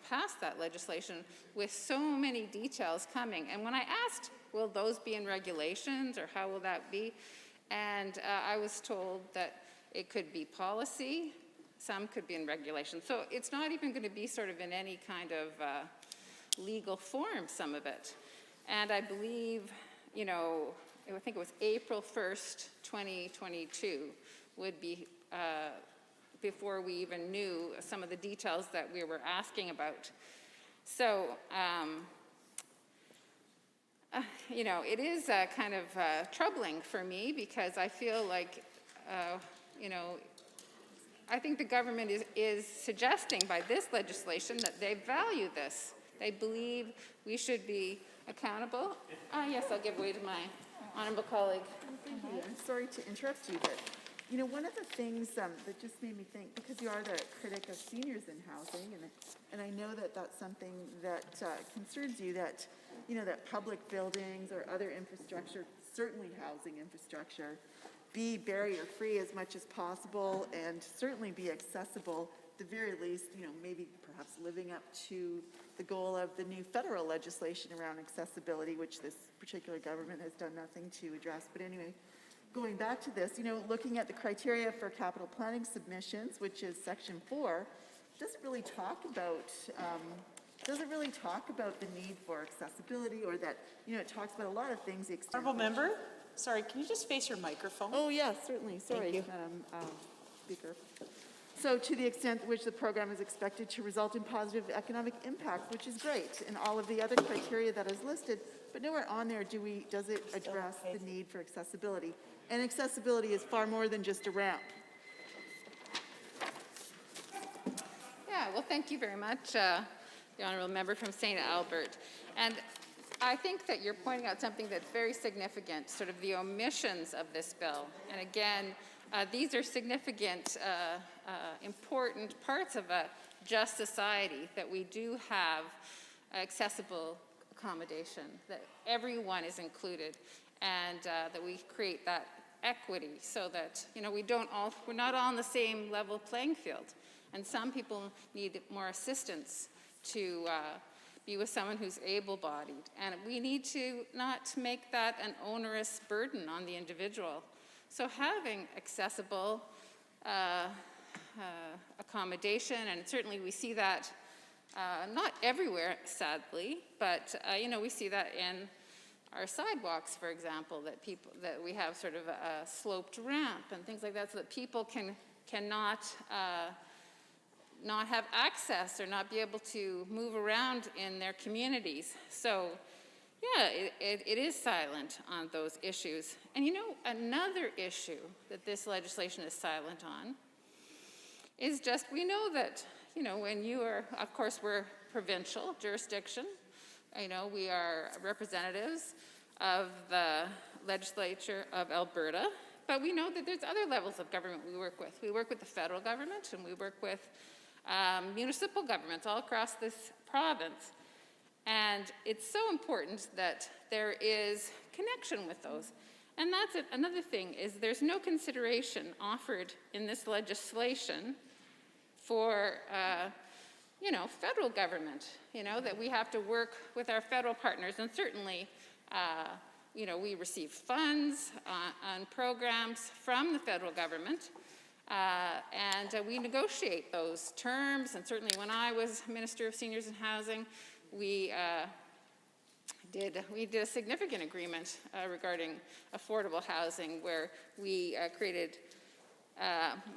pass that legislation with so many details coming. And when I asked, will those be in regulations or how will that be? And I was told that it could be policy, some could be in regulation. So it's not even going to be sort of in any kind of legal form, some of it. And I believe, I think it was April 1st, 2022 would be before we even knew some of the details that we were asking about. So, it is kind of troubling for me because I feel like, I think the government is suggesting by this legislation that they value this. They believe we should be accountable. Yes, I'll give way to my honourable colleague. Thank you. I'm sorry to interrupt you, but one of the things that just made me think, because you are the critic of seniors in housing, and I know that that's something that concerns you, that that public buildings or other infrastructure, certainly housing infrastructure, be barrier-free as much as possible and certainly be accessible, at the very least, maybe perhaps living up to the goal of the new federal legislation around accessibility, which this particular government has done nothing to address. But anyway, going back to this, looking at the criteria for capital planning submissions, which is section 4, doesn't really talk about the need for accessibility, or that, it talks about a lot of things. The extent Honourable member, sorry, can you just face your microphone? Oh, yes, certainly. Sorry, Madam Speaker. So to the extent which the program is expected to result in positive economic impact, which is great, and all of the other criteria that is listed, but nowhere on there does it address the need for accessibility. And accessibility is far more than just a ramp. Yeah, well, thank you very much, the honourable member from St. Albert. And I think that you're pointing out something that's very significant, sort of the omissions of this bill. And again, these are significant, important parts of a just society, that we do have accessible accommodation, that everyone is included, and that we create that equity so that, we're not all on the same level playing field. And some people need more assistance to be with someone who's able-bodied. And we need to not make that an onerous burden on the individual. So having accessible accommodation, and certainly we see that not everywhere, sadly, but we see that in our sidewalks, for example, that we have sort of a sloped ramp and things like that, so that people cannot not have access or not be able to move around in their communities. So, yeah, it is silent on those issues. And another issue that this legislation is silent on is just, we know that, when you are, of course, we're provincial jurisdiction, we are representatives of the legislature of Alberta, but we know that there's other levels of government we work with. We work with the federal government, and we work with municipal governments all across this province. And it's so important that there is connection with those. And that's it. Another thing is there's no consideration offered in this legislation for, federal government, that we have to work with our federal partners. And certainly, we receive funds on programs from the federal government. And we negotiate those terms. And certainly when I was Minister of Seniors and Housing, we did a significant agreement regarding affordable housing, where we created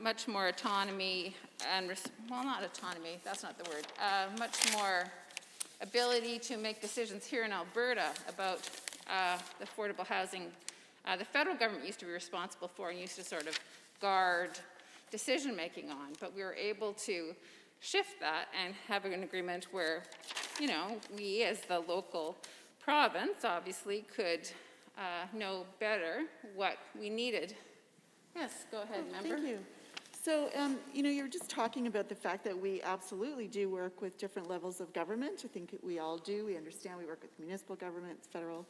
much more autonomy and, not autonomy, that's not the word, much more ability to make decisions here in Alberta about the affordable housing the federal government used to be responsible for and used to sort of guard decision-making on. But we were able to shift that and have an agreement where, we as the local province obviously could know better what we needed. Yes, go ahead, member. Thank you. So, you were just talking about the fact that we absolutely do work with different levels of government. I think we all do. We understand we work with municipal governments, federal.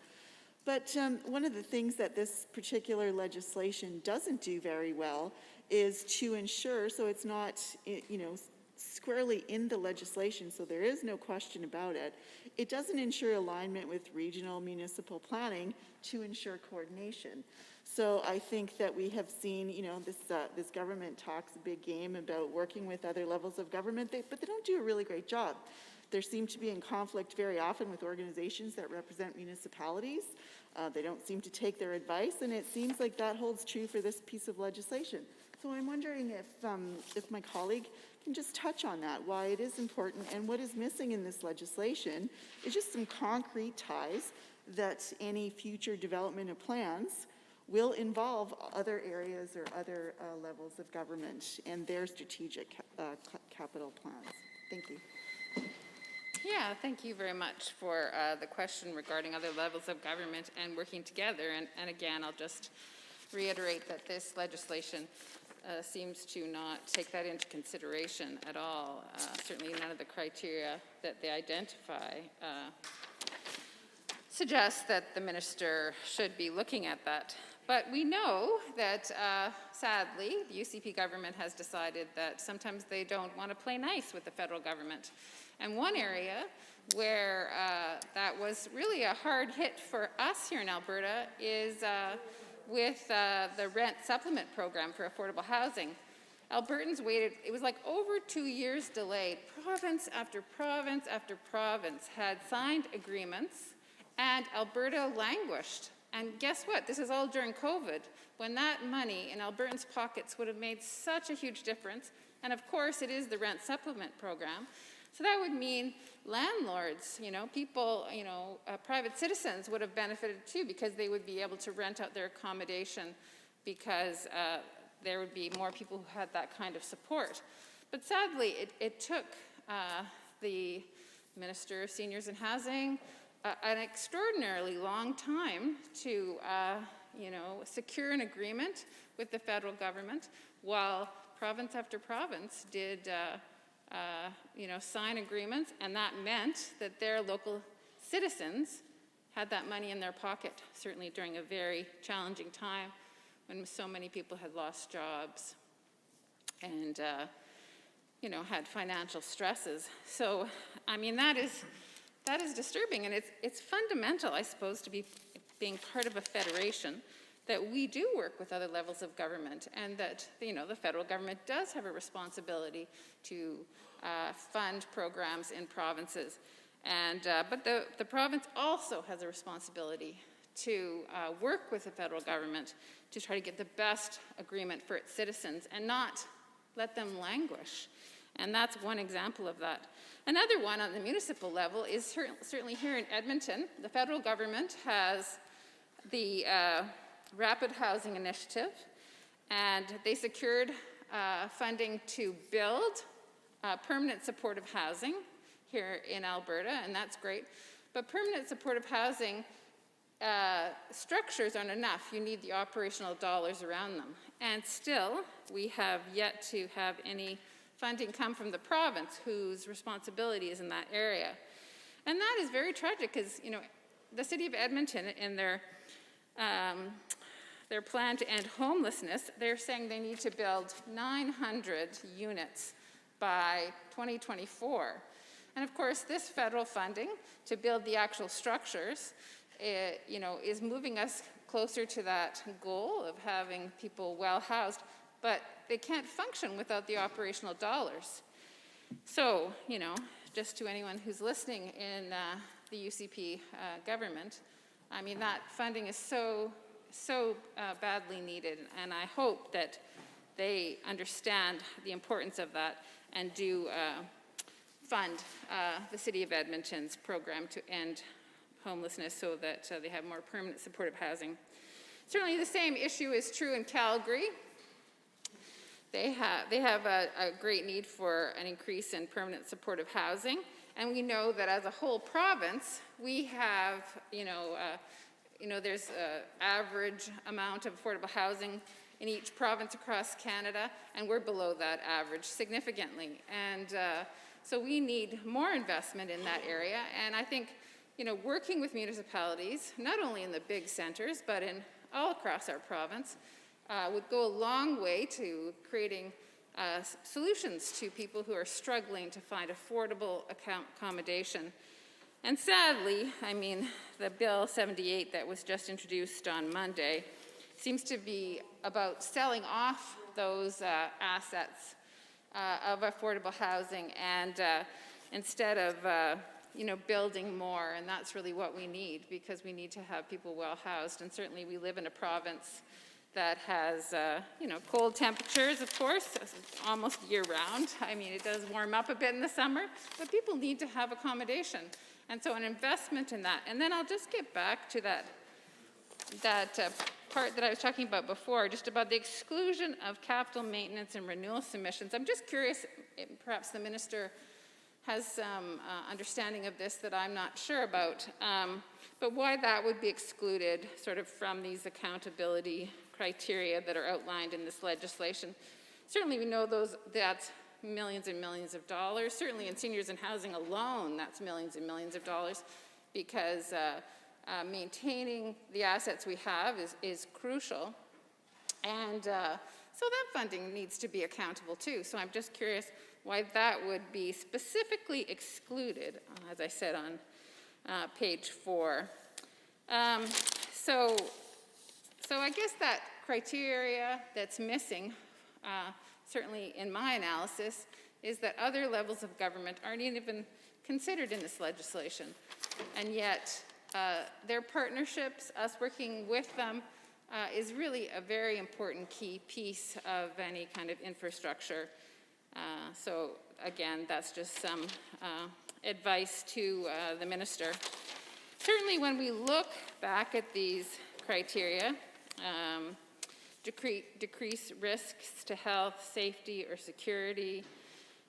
But one of the things that this particular legislation doesn't do very well is to ensure, so it's not, squarely in the legislation, so there is no question about it, it doesn't ensure alignment with regional municipal planning to ensure coordination. So I think that we have seen, this government talks a big game about working with other levels of government, but they don't do a really great job. They seem to be in conflict very often with organizations that represent municipalities. They don't seem to take their advice, and it seems like that holds true for this piece of legislation. So I'm wondering if my colleague can just touch on that, why it is important, and what is missing in this legislation is just some concrete ties that any future development of plans will involve other areas or other levels of government and their strategic capital plans. Thank you. Yeah, thank you very much for the question regarding other levels of government and working together. And again, I'll just reiterate that this legislation seems to not take that into consideration at all. Certainly none of the criteria that they identify suggests that the minister should be looking at that. But we know that, sadly, the UCP government has decided that sometimes they don't want to play nice with the federal government. And one area where that was really a hard hit for us here in Alberta is with the rent supplement program for affordable housing. Albertans waited, it was like over 2 years delayed. Province after province after province had signed agreements, and Alberta languished. And guess what? This is all during COVID, when that money in Albertans' pockets would have made such a huge difference. And of course, it is the rent supplement program. So that would mean landlords, people, private citizens would have benefited too, because they would be able to rent out their accommodation because there would be more people who had that kind of support. But sadly, it took the Minister of Seniors and Housing an extraordinarily long time to, secure an agreement with the federal government, while province after province did sign agreements, and that meant that their local citizens had that money in their pocket, certainly during a very challenging time when so many people had lost jobs and, had financial stresses. So, that is disturbing, and it's fundamental, I suppose, to be being part of a federation, that we do work with other levels of government, and that the federal government does have a responsibility to fund programs in provinces, and but the province also has a responsibility to work with the federal government to try to get the best agreement for its citizens and not let them languish. And that's one example of that. Another one on the municipal level is certainly here in Edmonton. The federal government has the Rapid Housing Initiative, and they secured funding to build permanent supportive housing here in Alberta, and that's great. But permanent supportive housing structures aren't enough. You need the operational dollars around them. And still, we have yet to have any funding come from the province, whose responsibility is in that area. And that is very tragic, because, you know, the city of Edmonton, in their plan to end homelessness, they're saying they need to build 900 units by 2024. And of course, this federal funding to build the actual structures, you know, is moving us closer to that goal of having people well housed, but they can't function without the operational dollars. So, you know, just to anyone who's listening in the UCP government, I mean, that funding is so badly needed, and I hope that they understand the importance of that and do fund the City of Edmonton's program to end homelessness so that they have more permanent supportive housing. Certainly the same issue is true in Calgary. They have a great need for an increase in permanent supportive housing, and we know that as a whole province, we have, there's an average amount of affordable housing in each province across Canada, and we're below that average significantly. And so we need more investment in that area, and I think, you know, working with municipalities, not only in the big centers, but in all across our province, would go a long way to creating solutions to people who are struggling to find affordable accommodation. And sadly, I mean, the Bill 78 that was just introduced on Monday seems to be about selling off those assets of affordable housing, and instead of building more, and that's really what we need, because we need to have people well housed. And certainly we live in a province that has, cold temperatures, of course, almost year-round. I mean, it does warm up a bit in the summer, but people need to have accommodation. And so an investment in that. And then I'll just get back to that part that I was talking about before, just about the exclusion of capital maintenance and renewal submissions. I'm just curious, perhaps the minister has some understanding of this that I'm not sure about, but why that would be excluded sort of from these accountability criteria that are outlined in this legislation. Certainly we know that's millions and millions of dollars. Certainly in seniors and housing alone, that's millions and millions of dollars, because maintaining the assets we have is crucial. And so that funding needs to be accountable too. So I'm just curious why that would be specifically excluded, as I said on page 4. So I guess that criteria that's missing, certainly in my analysis, is that other levels of government aren't even considered in this legislation. And yet their partnerships, us working with them, is really a very important key piece of any kind of infrastructure. So again, that's just some advice to the minister. Certainly when we look back at these criteria, decrease risks to health, safety, or security,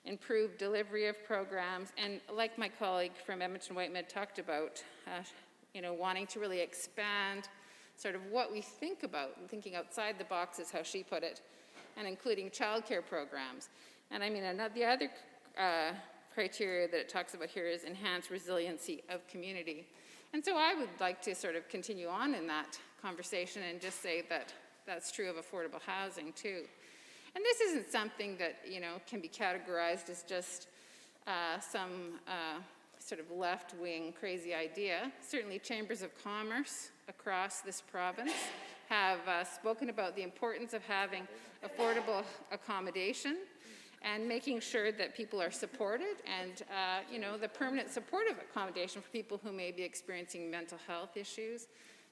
improve delivery of programs, and like my colleague from Edmonton Whitemed talked about, wanting to really expand sort of what we think about, and thinking outside the box is how she put it, and including childcare programs. And I mean, the other criteria that it talks about here is enhanced resiliency of community. And so I would like to sort of continue on in that conversation and just say that that's true of affordable housing too. And this isn't something that, can be categorized as just some sort of left-wing crazy idea. Certainly chambers of commerce across this province have spoken about the importance of having affordable accommodation and making sure that people are supported, and the permanent supportive accommodation for people who may be experiencing mental health issues.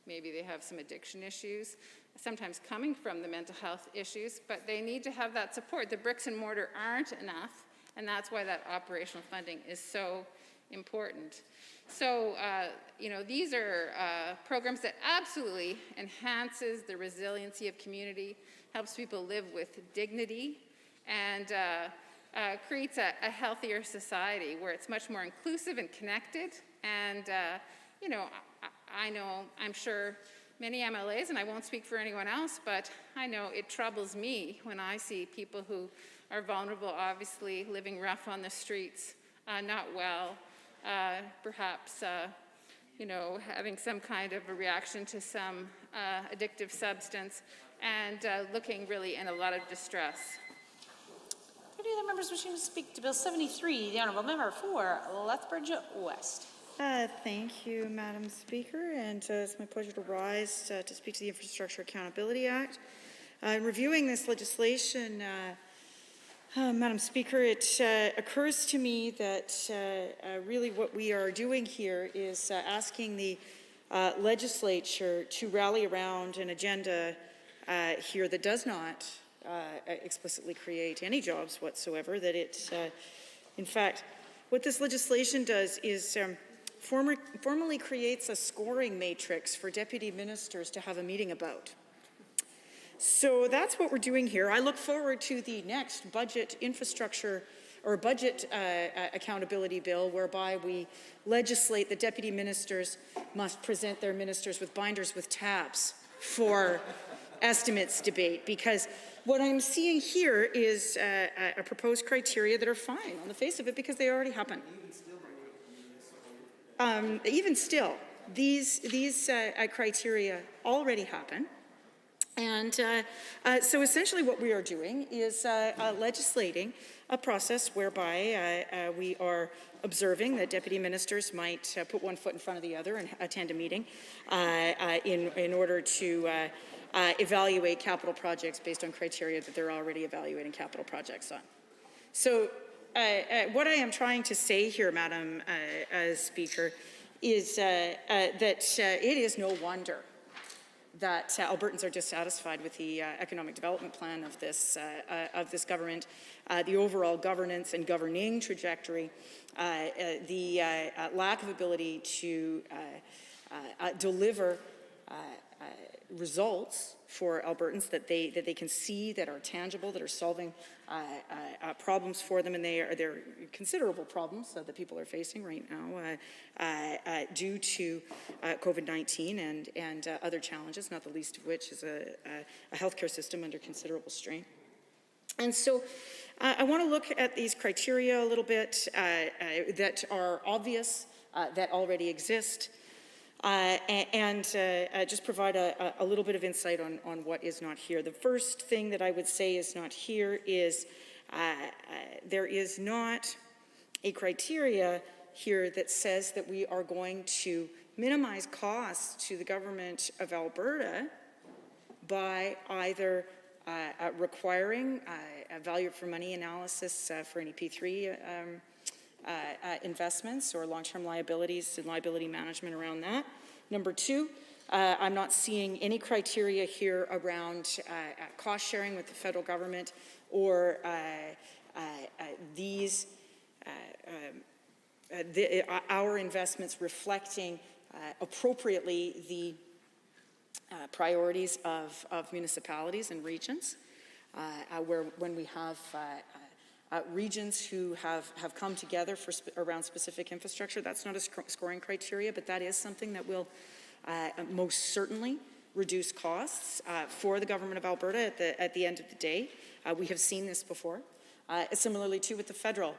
Maybe they have some addiction issues, sometimes coming from the mental health issues, but they need to have that support. The bricks and mortar aren't enough, and that's why that operational funding is so important. So, these are programs that absolutely enhances the resiliency of community, helps people live with dignity, and creates a healthier society where it's much more inclusive and connected, And, you know, I know, I'm sure many MLAs, and I won't speak for anyone else, but I know it troubles me when I see people who are vulnerable, obviously living rough on the streets, not well, perhaps, you know, having some kind of a reaction to some addictive substance, and looking really in a lot of distress. Any other members wishing to speak to Bill 73, the Honourable Member for Lethbridge West? Thank you, Madam Speaker, and it's my pleasure to rise to speak to the Infrastructure Accountability Act. In reviewing this legislation, Madam Speaker, it occurs to me that really what we are doing here is asking the legislature to rally around an agenda here that does not explicitly create any jobs whatsoever, that it, in fact, what this legislation does is formally creates a scoring matrix for deputy ministers to have a meeting about. So that's what we're doing here. I look forward to the next budget infrastructure or budget accountability bill, whereby we legislate that deputy ministers must present their ministers with binders with tabs for estimates debate, because what I'm seeing here is a proposed criteria that are fine on the face of it because they already happen. Even still, these criteria already happen. And so essentially what we are doing is legislating a process whereby we are observing that deputy ministers might put one foot in front of the other and attend a meeting in order to evaluate capital projects based on criteria that they're already evaluating capital projects on. So what I am trying to say here, Madam Speaker, is that it is no wonder that Albertans are dissatisfied with the economic development plan of this government, the overall governance and governing trajectory, the lack of ability to deliver results for Albertans that they can see, that are tangible, that are solving problems for them, and they're considerable problems that people are facing right now due to COVID-19 and other challenges, not the least of which is a healthcare system under considerable strain. And so I want to look at these criteria a little bit that are obvious, that already exist, and just provide a little bit of insight on what is not here. The first thing that I would say is not here is there is not a criteria here that says that we are going to minimize costs to the government of Alberta by either requiring a value for money analysis for any P3 investments or long-term liabilities and liability management around that. Number two, I'm not seeing any criteria here around cost sharing with the federal government or our investments reflecting appropriately the priorities of municipalities and regions, when we have regions who have come together around specific infrastructure. That's not a scoring criteria, but that is something that will most certainly reduce costs for the government of Alberta at the end of the day. We have seen this before. Similarly, too, with the federal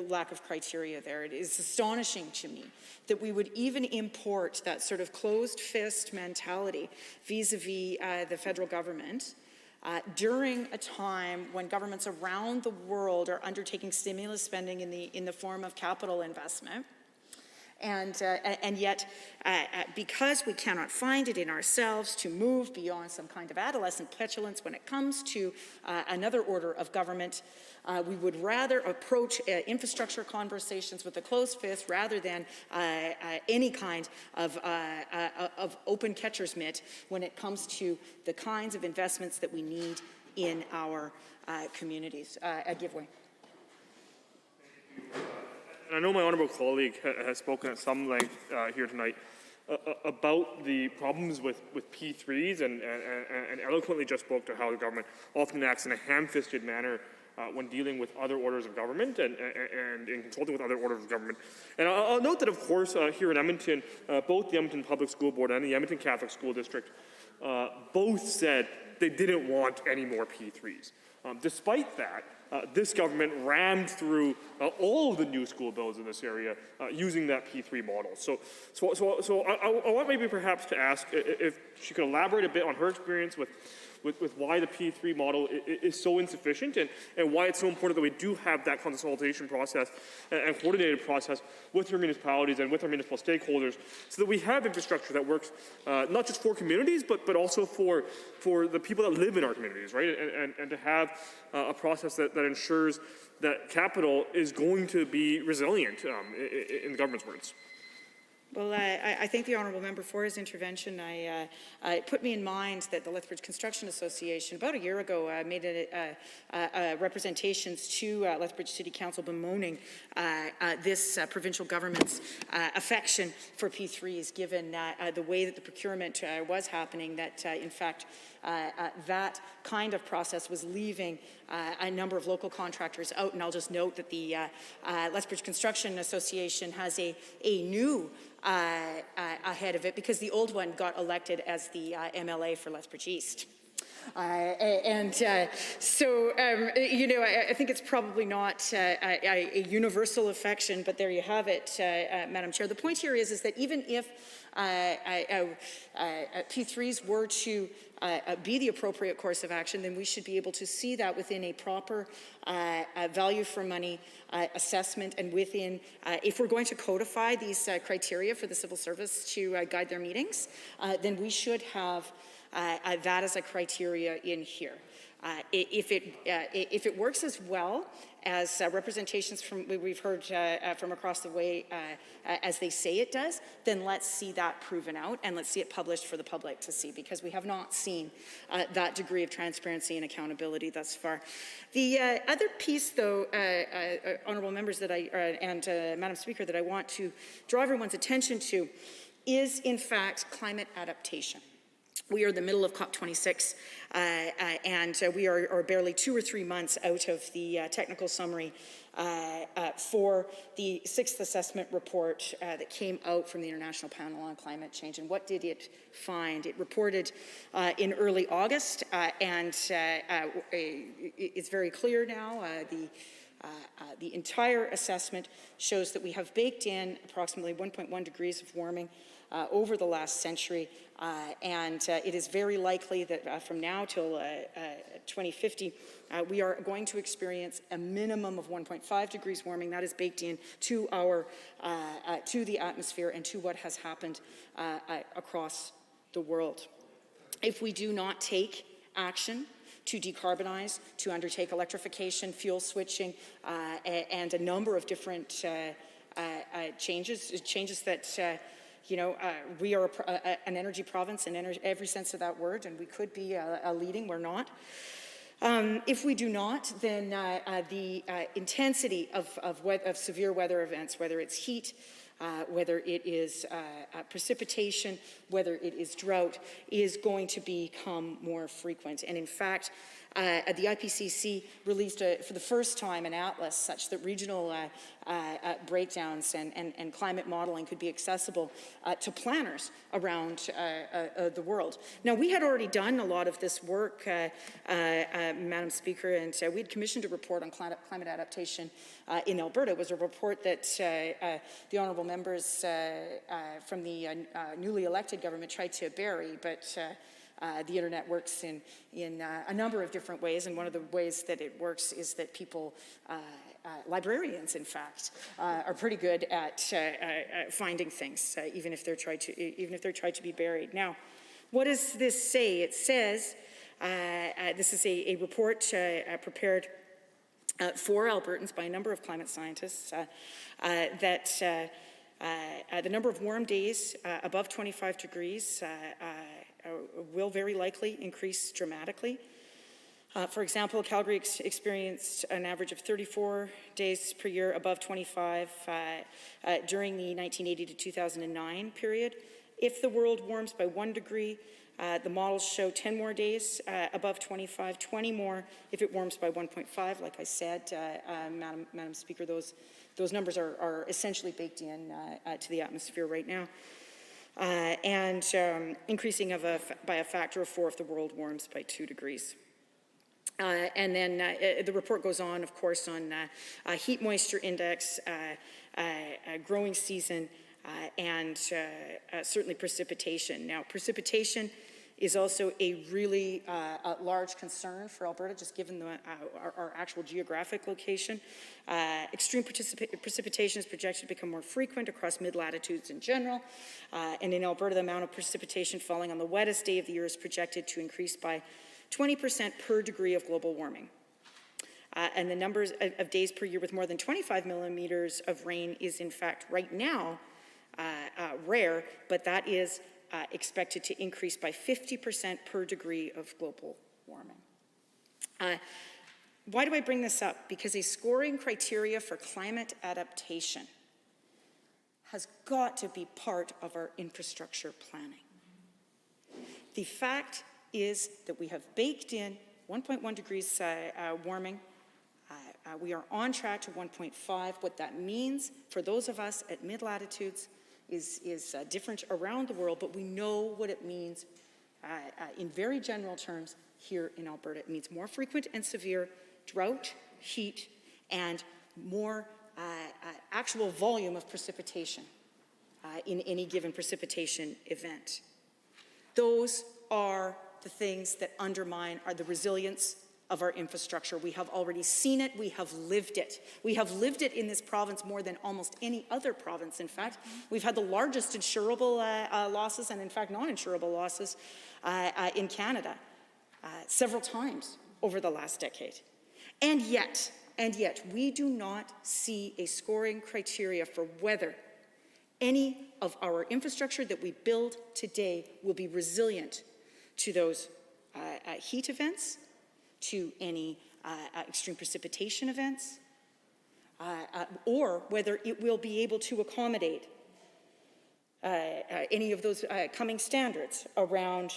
lack of criteria there. It is astonishing to me that we would even import that sort of closed fist mentality vis-a-vis the federal government during a time when governments around the world are undertaking stimulus spending in the form of capital investment. And yet, because we cannot find it in ourselves to move beyond some kind of adolescent petulance when it comes to another order of government, we would rather approach infrastructure conversations with a closed fist rather than any kind of open catcher's mitt when it comes to the kinds of investments that we need in our communities. I give way. And I know my honourable colleague has spoken at some length here tonight about the problems with P3s and eloquently just spoke to how the government often acts in a ham-fisted manner when dealing with other orders of government and in consulting with other orders of government. And I'll note that, of course, here in Edmonton, both the Edmonton Public School Board and the Edmonton Catholic School District both said they didn't want any more P3s. Despite that, this government rammed through all of the new school bills in this area using that P3 model. So I want maybe perhaps to ask if she could elaborate a bit on her experience with why the P3 model is so insufficient and why it's so important that we do have that consultation process and coordinated process with our municipalities and with our municipal stakeholders so that we have infrastructure that works not just for communities but also for the people that live in our communities, right? And to have a process that ensures that capital is going to be resilient in the government's words. Well, I thank the honourable member for his intervention. It put me in mind that the Lethbridge Construction Association about a year ago made representations to Lethbridge City Council bemoaning this provincial government's affection for P3s, given the way that the procurement was happening, that in fact that kind of process was leaving a number of local contractors out. And I'll just note that the Lethbridge Construction Association has a new ahead of it because the old one got elected as the MLA for Lethbridge East. So, I think it's probably not a universal affection, but there you have it, Madam Chair. The point here is that even if P3s were to be the appropriate course of action, then we should be able to see that within a proper value for money assessment and within, if we're going to codify these criteria for the civil service to guide their meetings, then we should have that as a criteria in here. If it works as well as representations from we've heard from across the way as they say it does, then let's see that proven out and let's see it published for the public to see, because we have not seen that degree of transparency and accountability thus far. The other piece, though, honourable members, that Madam Speaker, that I want to draw everyone's attention to is, in fact, climate adaptation. We are in the middle of COP26, and we are barely 2 or 3 months out of the technical summary for the 6th assessment report that came out from the International Panel on Climate Change. And what did it find? It reported in early August, and it's very clear now. The entire assessment shows that we have baked in approximately 1.1 degrees of warming over the last century, and it is very likely that from now till 2050, we are going to experience a minimum of 1.5 degrees warming. That is baked in to to the atmosphere and to what has happened across the world. If we do not take action to decarbonize, to undertake electrification, fuel switching, and a number of different changes that we are an energy province in every sense of that word, and we could be a leading, we're not. If we do not, then the intensity of severe weather events, whether it's heat, whether it is precipitation, whether it is drought, is going to become more frequent. And in fact, the IPCC released for the first time an atlas such that regional breakdowns and climate modeling could be accessible to planners around the world. Now, we had already done a lot of this work, Madam Speaker, and we had commissioned a report on climate adaptation in Alberta. It was a report that the honourable members from the newly elected government tried to bury, but the internet works in a number of different ways, and one of the ways that it works is that people, librarians in fact, are pretty good at finding things, even if they're tried to be buried. Now, what does this say? It says this is a report prepared for Albertans by a number of climate scientists that the number of warm days above 25 degrees will very likely increase dramatically. For example, Calgary experienced an average of 34 days per year above 25 during the 1980 to 2009 period. If the world warms by 1 degree, the models show 10 more days above 25, 20 more if it warms by 1.5. Like I said, Madam Speaker, those numbers are essentially baked in to the atmosphere right now. And increasing by a factor of 4 if the world warms by 2 degrees. And then the report goes on, of course, on heat moisture index, growing season, and certainly precipitation. Now, precipitation is also a really large concern for Alberta, just given our actual geographic location. Extreme precipitation is projected to become more frequent across mid-latitudes in general. And in Alberta, the amount of precipitation falling on the wettest day of the year is projected to increase by 20% per degree of global warming. And the numbers of days per year with more than 25 millimeters of rain is, in fact, right now rare, but that is expected to increase by 50% per degree of global warming. Why do I bring this up? Because a scoring criteria for climate adaptation has got to be part of our infrastructure planning. The fact is that we have baked in 1.1 degrees warming. We are on track to 1.5. What that means for those of us at mid-latitudes is different around the world, but we know what it means in very general terms here in Alberta. It means more frequent and severe drought, heat, and more actual volume of precipitation in any given precipitation event. Those are the things that undermine the resilience of our infrastructure. We have already seen it, we have lived it. We have lived it in this province more than almost any other province, in fact. We've had the largest insurable losses and, in fact, non-insurable losses in Canada several times over the last decade. And yet, we do not see a scoring criteria for whether any of our infrastructure that we build today will be resilient to those heat events, to any extreme precipitation events, or whether it will be able to accommodate any of those coming standards around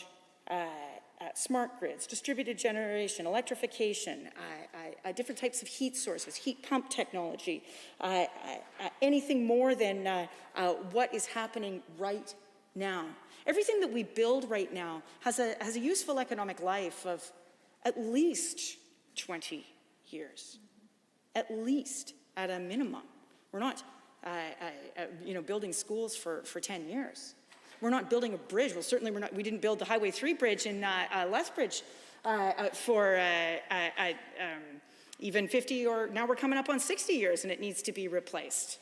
smart grids, distributed generation, electrification, different types of heat sources, heat pump technology, anything more than what is happening right now. Everything that we build right now has a useful economic life of at least 20 years, at least at a minimum. We're not building schools for 10 years. We're not building a bridge. Well, certainly we didn't build the Highway 3 bridge in Lethbridge for even 50, or now we're coming up on 60 years and it needs to be replaced.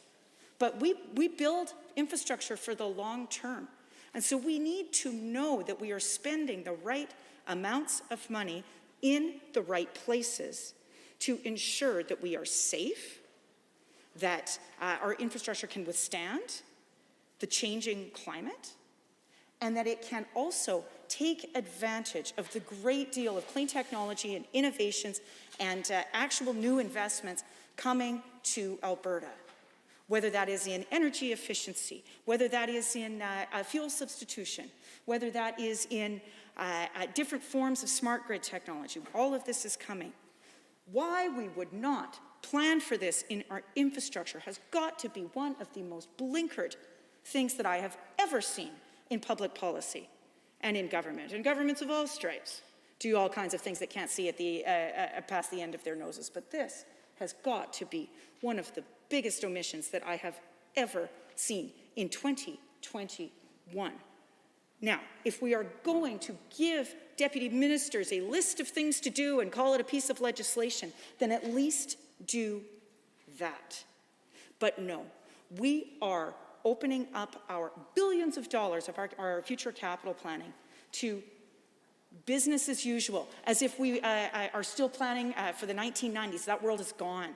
But we build infrastructure for the long term. And so we need to know that we are spending the right amounts of money in the right places to ensure that we are safe, that our infrastructure can withstand the changing climate, and that it can also take advantage of the great deal of clean technology and innovations and actual new investments coming to Alberta. Whether that is in energy efficiency, whether that is in fuel substitution, whether that is in different forms of smart grid technology. All of this is coming. Why we would not plan for this in our infrastructure has got to be one of the most blinkered things that I have ever seen in public policy and in government. And governments of all stripes do all kinds of things that can't see at the, past the end of their noses. But this has got to be one of the biggest omissions that I have ever seen in 2021. Now, if we are going to give deputy ministers a list of things to do and call it a piece of legislation, then at least do that. But no, we are opening up our billions of dollars of our future capital planning to business as usual, as if we are still planning for the 1990s. That world is gone.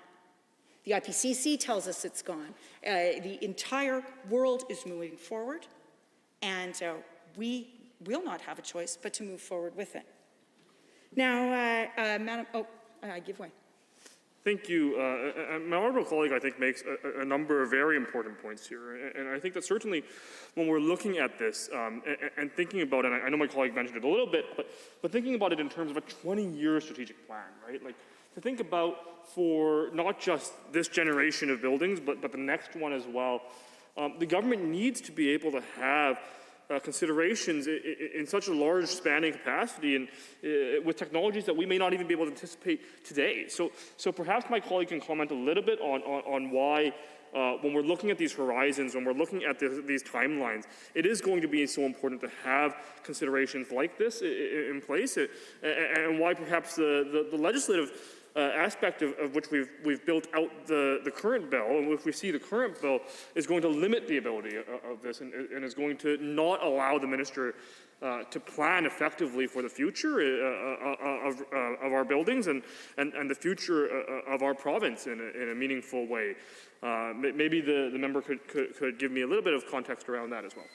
The IPCC tells us it's gone. The entire world is moving forward, and we will not have a choice but to move forward with it. Now, Madam, I give way. Thank you. My honourable colleague, I think, makes a number of very important points here. And I think that certainly when we're looking at this and thinking about it, and I know my colleague mentioned it a little bit, but thinking about it in terms of a 20-year strategic plan, right? Like to think about for not just this generation of buildings, but the next one as well. The government needs to be able to have considerations in such a large spanning capacity and with technologies that we may not even be able to anticipate today. So perhaps my colleague can comment a little bit on why when we're looking at these horizons, when we're looking at these timelines, it is going to be so important to have considerations like this in place, and why perhaps the legislative aspect of which we've built out the current bill, and if we see the current bill is going to limit the ability of this and is going to not allow the minister to plan effectively for the future of our buildings and the future of our province in a meaningful way. Maybe the member could give me a little bit of context around that as well.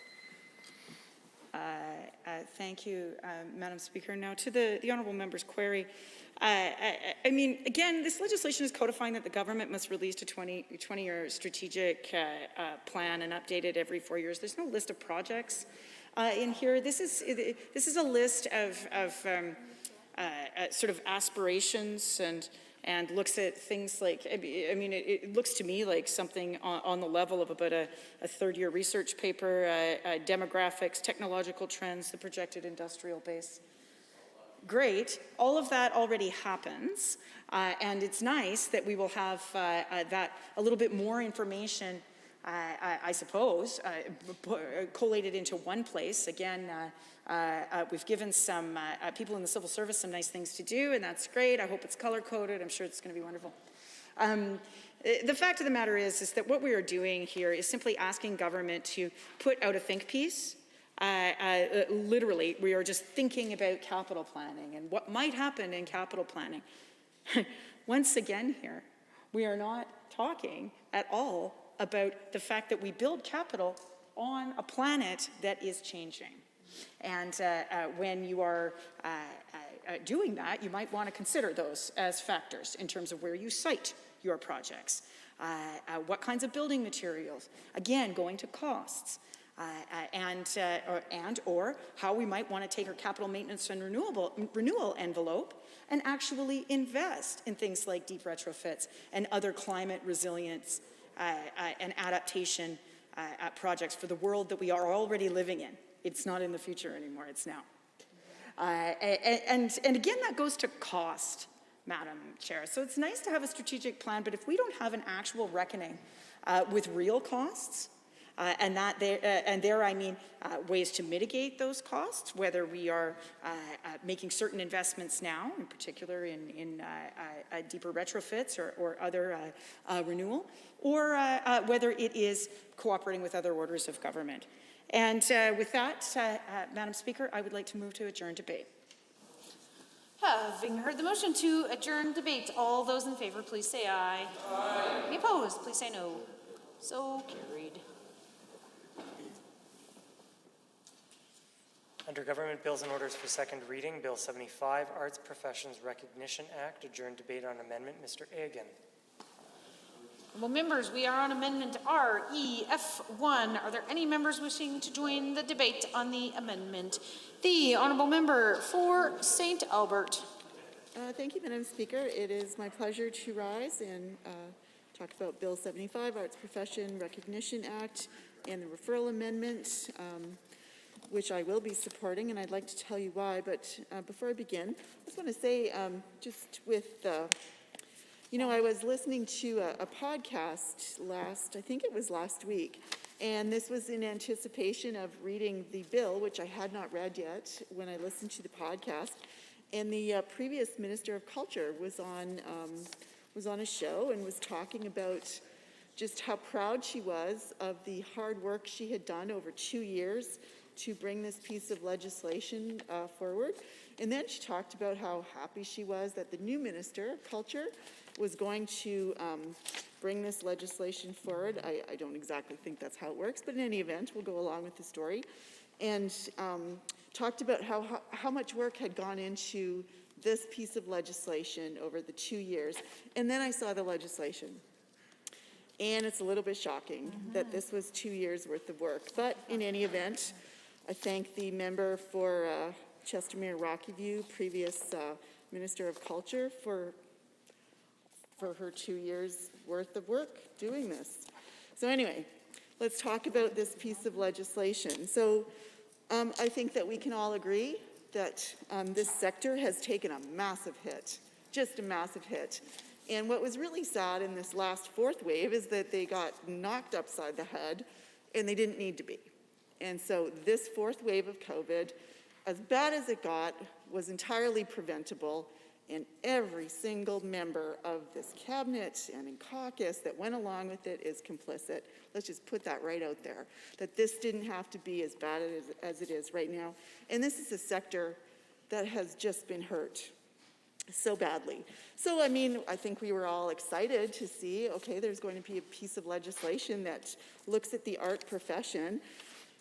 Thank you, Madam Speaker. Now to the honourable member's query. I mean, again, this legislation is codifying that the government must release a 20-year strategic plan and update it every 4 years. There's no list of projects in here. This is a list of sort of aspirations and looks at things like, I mean, it looks to me like something on the level of about a third-year research paper, demographics, technological trends, the projected industrial base. Great, all of that already happens, and it's nice that we will have that a little bit more information, I suppose, collated into one place. Again, we've given some people in the civil service some nice things to do, and that's great. I hope it's color-coded. I'm sure it's going to be wonderful. The fact of the matter is that what we are doing here is simply asking government to put out a think piece. Literally, we are just thinking about capital planning and what might happen in capital planning. Once again here, we are not talking at all about the fact that we build capital on a planet that is changing. And when you are doing that, you might want to consider those as factors in terms of where you site your projects. What kinds of building materials? Again, going to costs. Or how we might want to take our capital maintenance and renewal envelope and actually invest in things like deep retrofits and other climate resilience and adaptation projects for the world that we are already living in. It's not in the future anymore, it's now. And again, that goes to cost, Madam Chair. So it's nice to have a strategic plan, but if we don't have an actual reckoning with real costs, and there I mean ways to mitigate those costs, whether we are making certain investments now, in particular in deeper retrofits or other renewal, or whether it is cooperating with other orders of government. And with that, Madam Speaker, I would like to move to adjourn debate. Having heard the motion to adjourn debate, all those in favour, please say aye. Aye. Any opposed, please say no. So carried. Under Government Bills and Orders for second reading, Bill 75, Arts Professions Recognition Act, adjourned debate on amendment. Mr. Egan. Well, members, we are on Amendment REF1. Are there any members wishing to join the debate on the amendment? The Honourable Member for St. Albert. Thank you, Madam Speaker. It is my pleasure to rise and talk about Bill 75, Arts Profession Recognition Act, and the referral amendment, which I will be supporting, and I'd like to tell you why. But before I begin, I just want to say, just with I was listening to a podcast I think it was last week, and this was in anticipation of reading the bill, which I had not read yet when I listened to the podcast. And the previous Minister of Culture was on a show and was talking about just how proud she was of the hard work she had done over 2 years to bring this piece of legislation forward. And then she talked about how happy she was that the new Minister of Culture was going to bring this legislation forward. I don't exactly think that's how it works, but in any event, we'll go along with the story. And talked about how much work had gone into this piece of legislation over the 2 years, and then I saw the legislation. And it's a little bit shocking that this was 2 years worth of work. But in any event, I thank the member for Chestermere Rocky View, previous Minister of Culture, for her 2 years worth of work doing this. So anyway, let's talk about this piece of legislation. So I think that we can all agree that this sector has taken a massive hit, just a massive hit. And what was really sad in this last fourth wave is that they got knocked upside the head and they didn't need to be. And so this fourth wave of COVID, as bad as it got, was entirely preventable, and every single member of this cabinet and in caucus that went along with it is complicit. Let's just put that right out there, that this didn't have to be as bad as it is right now. And this is a sector that has just been hurt so badly. So, I mean, I think we were all excited to see, okay, there's going to be a piece of legislation that looks at the art profession,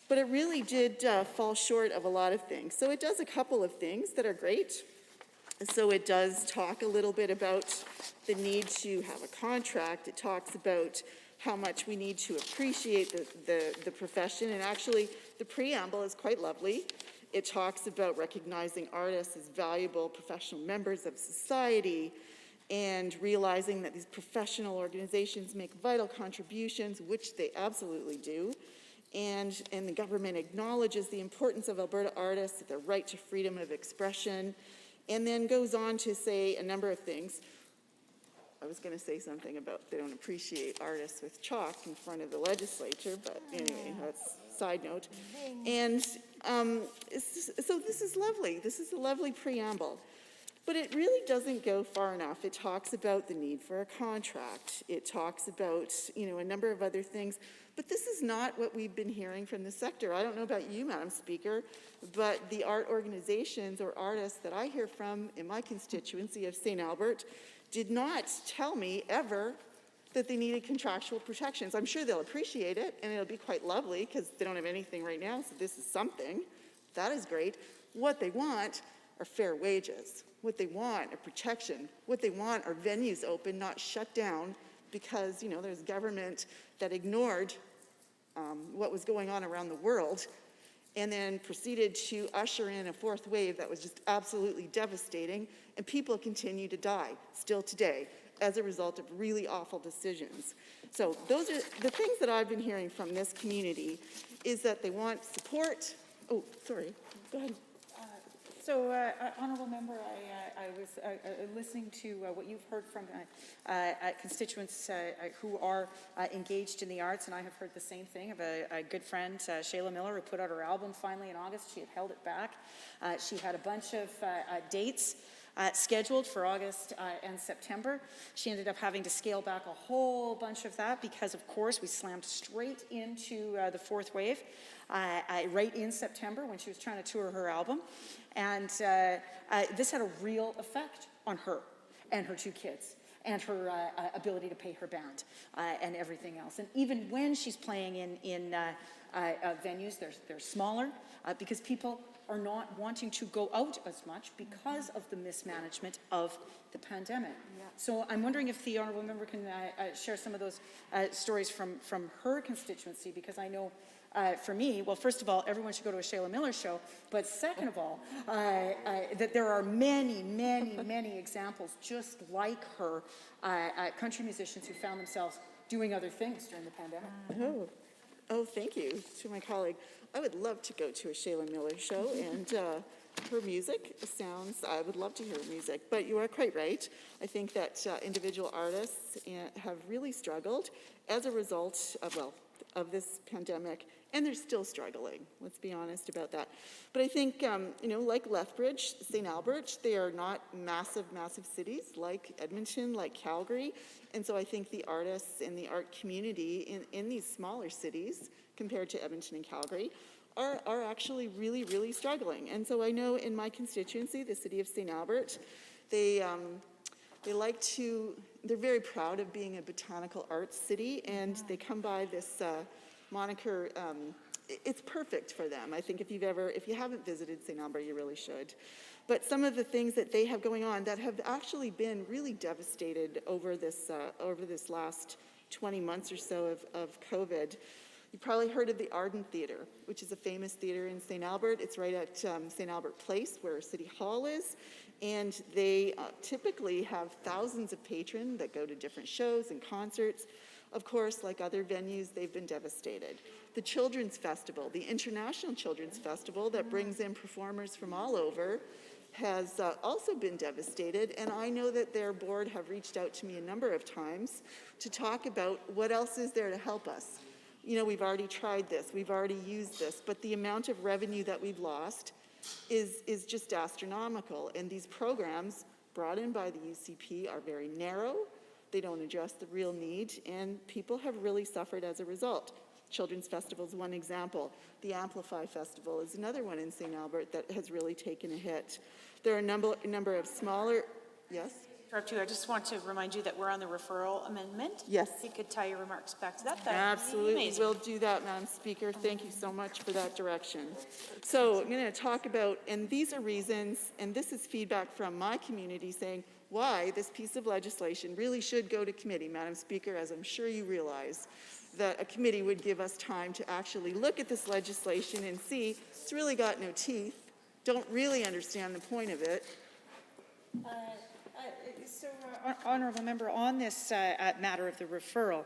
but it really did fall short of a lot of things. So it does a couple of things that are great. So it does talk a little bit about the need to have a contract. It talks about how much we need to appreciate the profession, and actually the preamble is quite lovely. It talks about recognizing artists as valuable professional members of society and realizing that these professional organizations make vital contributions, which they absolutely do. And the government acknowledges the importance of Alberta artists, their right to freedom of expression, and then goes on to say a number of things. I was going to say something about they don't appreciate artists with chalk in front of the legislature, but anyway, that's a side note. And so this is lovely. This is a lovely preamble. But it really doesn't go far enough. It talks about the need for a contract. It talks about, a number of other things. But this is not what we've been hearing from the sector. I don't know about you, Madam Speaker, but the art organizations or artists that I hear from in my constituency of St. Albert did not tell me ever that they needed contractual protections. I'm sure they'll appreciate it, and it'll be quite lovely because they don't have anything right now, so this is something. That is great. What they want are fair wages. What they want are protection. What they want are venues open, not shut down, because, there's government that ignored what was going on around the world and then proceeded to usher in a fourth wave that was just absolutely devastating, and people continue to die still today as a result of really awful decisions. So those are the things that I've been hearing from this community, is that they want support. Oh, sorry, go ahead. So, Honourable Member, I was listening to what you've heard from constituents who are engaged in the arts, and I have heard the same thing of a good friend, Shayla Miller, who put out her album finally in August. She had held it back. She had a bunch of dates scheduled for August and September. She ended up having to scale back a whole bunch of that because, of course, we slammed straight into the fourth wave right in September when she was trying to tour her album. And this had a real effect on her and her two kids and her ability to pay her band and everything else. And even when she's playing in venues, they're smaller because people are not wanting to go out as much because of the mismanagement of the pandemic. Yeah. So I'm wondering if the Honourable Member can share some of those stories from her constituency, because I know for me, well, first of all, everyone should go to a Shayla Miller show, but second of all, that there are many, many, many examples just like her, country musicians who found themselves doing other things during the pandemic. Oh, thank you to my colleague. I would love to go to a Shayla Miller show, and her music sounds, I would love to hear her music, but you are quite right. I think that individual artists have really struggled as a result of this pandemic, and they're still struggling. Let's be honest about that. But I think, like Lethbridge, St. Albert, they are not massive, massive cities like Edmonton, like Calgary. And so I think the artists and the art community in these smaller cities compared to Edmonton and Calgary are actually really, really struggling. And so I know in my constituency, the city of St. Albert, they're very proud of being a botanical arts city, and they come by this moniker it's perfect for them. I think if you haven't visited St. Albert, you really should. But some of the things that they have going on that have actually been really devastated over this last 20 months or so of COVID. You probably heard of the Arden Theatre, which is a famous theater in St. Albert. It's right at St. Albert Place, where City Hall is. And they typically have thousands of patrons that go to different shows and concerts. Of course, like other venues, they've been devastated. The Children's Festival, the International Children's Festival that brings in performers from all over, has also been devastated, and I know that their board have reached out to me a number of times to talk about what else is there to help us. You know, we've already tried this, we've already used this, but the amount of revenue that we've lost is just astronomical, and these programs brought in by the UCP are very narrow, they don't address the real need, and people have really suffered as a result. Children's Festival is one example. The Amplify Festival is another one in St. Albert that has really taken a hit. There are a number of smaller, yes? I just want to remind you that we're on the referral amendment. Yes. If you could tie your remarks back to that. Absolutely, we'll do that, Madam Speaker. Thank you so much for that direction. So I'm going to talk about, and these are reasons, and this is feedback from my community saying why this piece of legislation really should go to committee, Madam Speaker, as I'm sure you realize, that a committee would give us time to actually look at this legislation and see it's really got no teeth, don't really understand the point of it. Honourable Member, on this matter of the referral,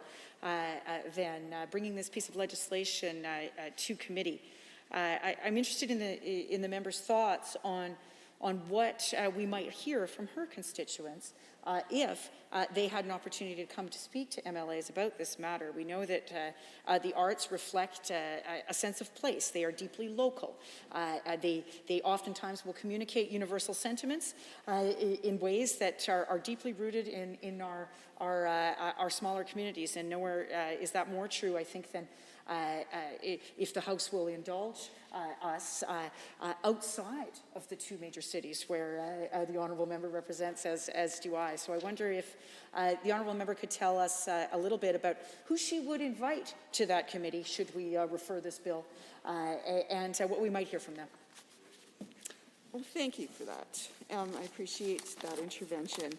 bringing this piece of legislation to committee, I'm interested in the member's thoughts on what we might hear from her constituents if they had an opportunity to come to speak to MLAs about this matter. We know that the arts reflect a sense of place. They are deeply local. They oftentimes will communicate universal sentiments in ways that are deeply rooted in our smaller communities. And nowhere is that more true, I think, than if the House will indulge us outside of the two major cities where the Honourable Member represents, as do I. So I wonder if the Honourable Member could tell us a little bit about who she would invite to that committee should we refer this bill, and what we might hear from them. Well, thank you for that. I appreciate that intervention.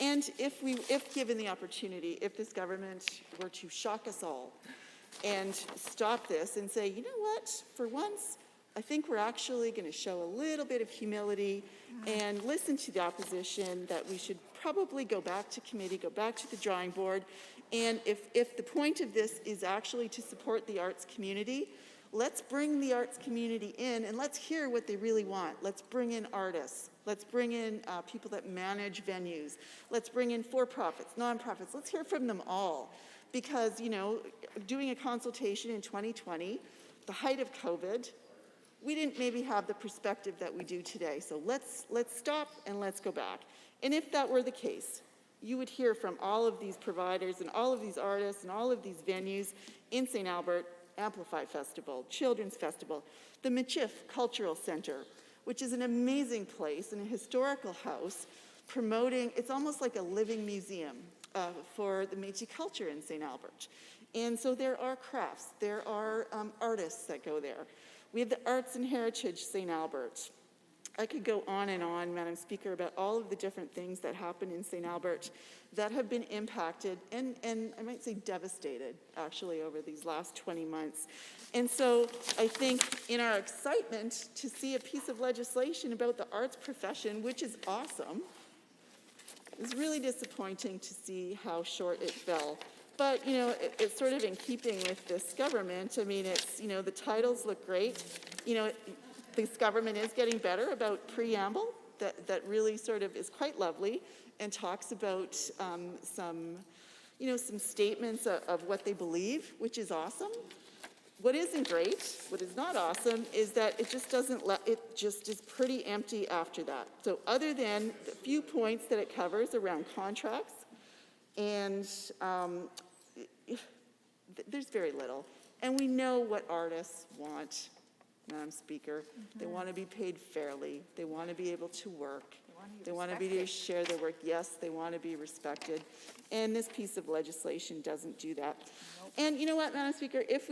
And if given the opportunity, if this government were to shock us all and stop this and say, you know what, for once, I think we're actually going to show a little bit of humility and listen to the opposition, that we should probably go back to committee, go back to the drawing board, and if the point of this is actually to support the arts community, let's bring the arts community in and let's hear what they really want. Let's bring in artists. Let's bring in people that manage venues. Let's bring in for-profits, nonprofits. Let's hear from them all. Because, you know, doing a consultation in 2020, the height of COVID, we didn't maybe have the perspective that we do today. So let's stop and let's go back. And if that were the case, you would hear from all of these providers and all of these artists and all of these venues in St. Albert, Amplify Festival, Children's Festival, the Michif Cultural Center, which is an amazing place and a historical house promoting, it's almost like a living museum for the Métis culture in St. Albert. And so there are crafts, there are artists that go there. We have the Arts and Heritage St. Albert. I could go on and on, Madam Speaker, about all of the different things that happen in St. Albert that have been impacted and I might say devastated, actually, over these last 20 months. And so I think in our excitement to see a piece of legislation about the arts profession, which is awesome, it's really disappointing to see how short it fell. But, you know, it's sort of in keeping with this government. I mean, it's, you know, the titles look great. You know, this government is getting better about preamble that really sort of is quite lovely and talks about some statements of what they believe, which is awesome. What isn't great, what is not awesome, is that it just doesn't it just is pretty empty after that. So other than the few points that it covers around contracts, and there's very little. And we know what artists want, Madam Speaker. They want to be paid fairly. They want to be able to work. They want to be able to share their work. Yes, they want to be respected. And this piece of legislation doesn't do that. And you know what, Madam Speaker, if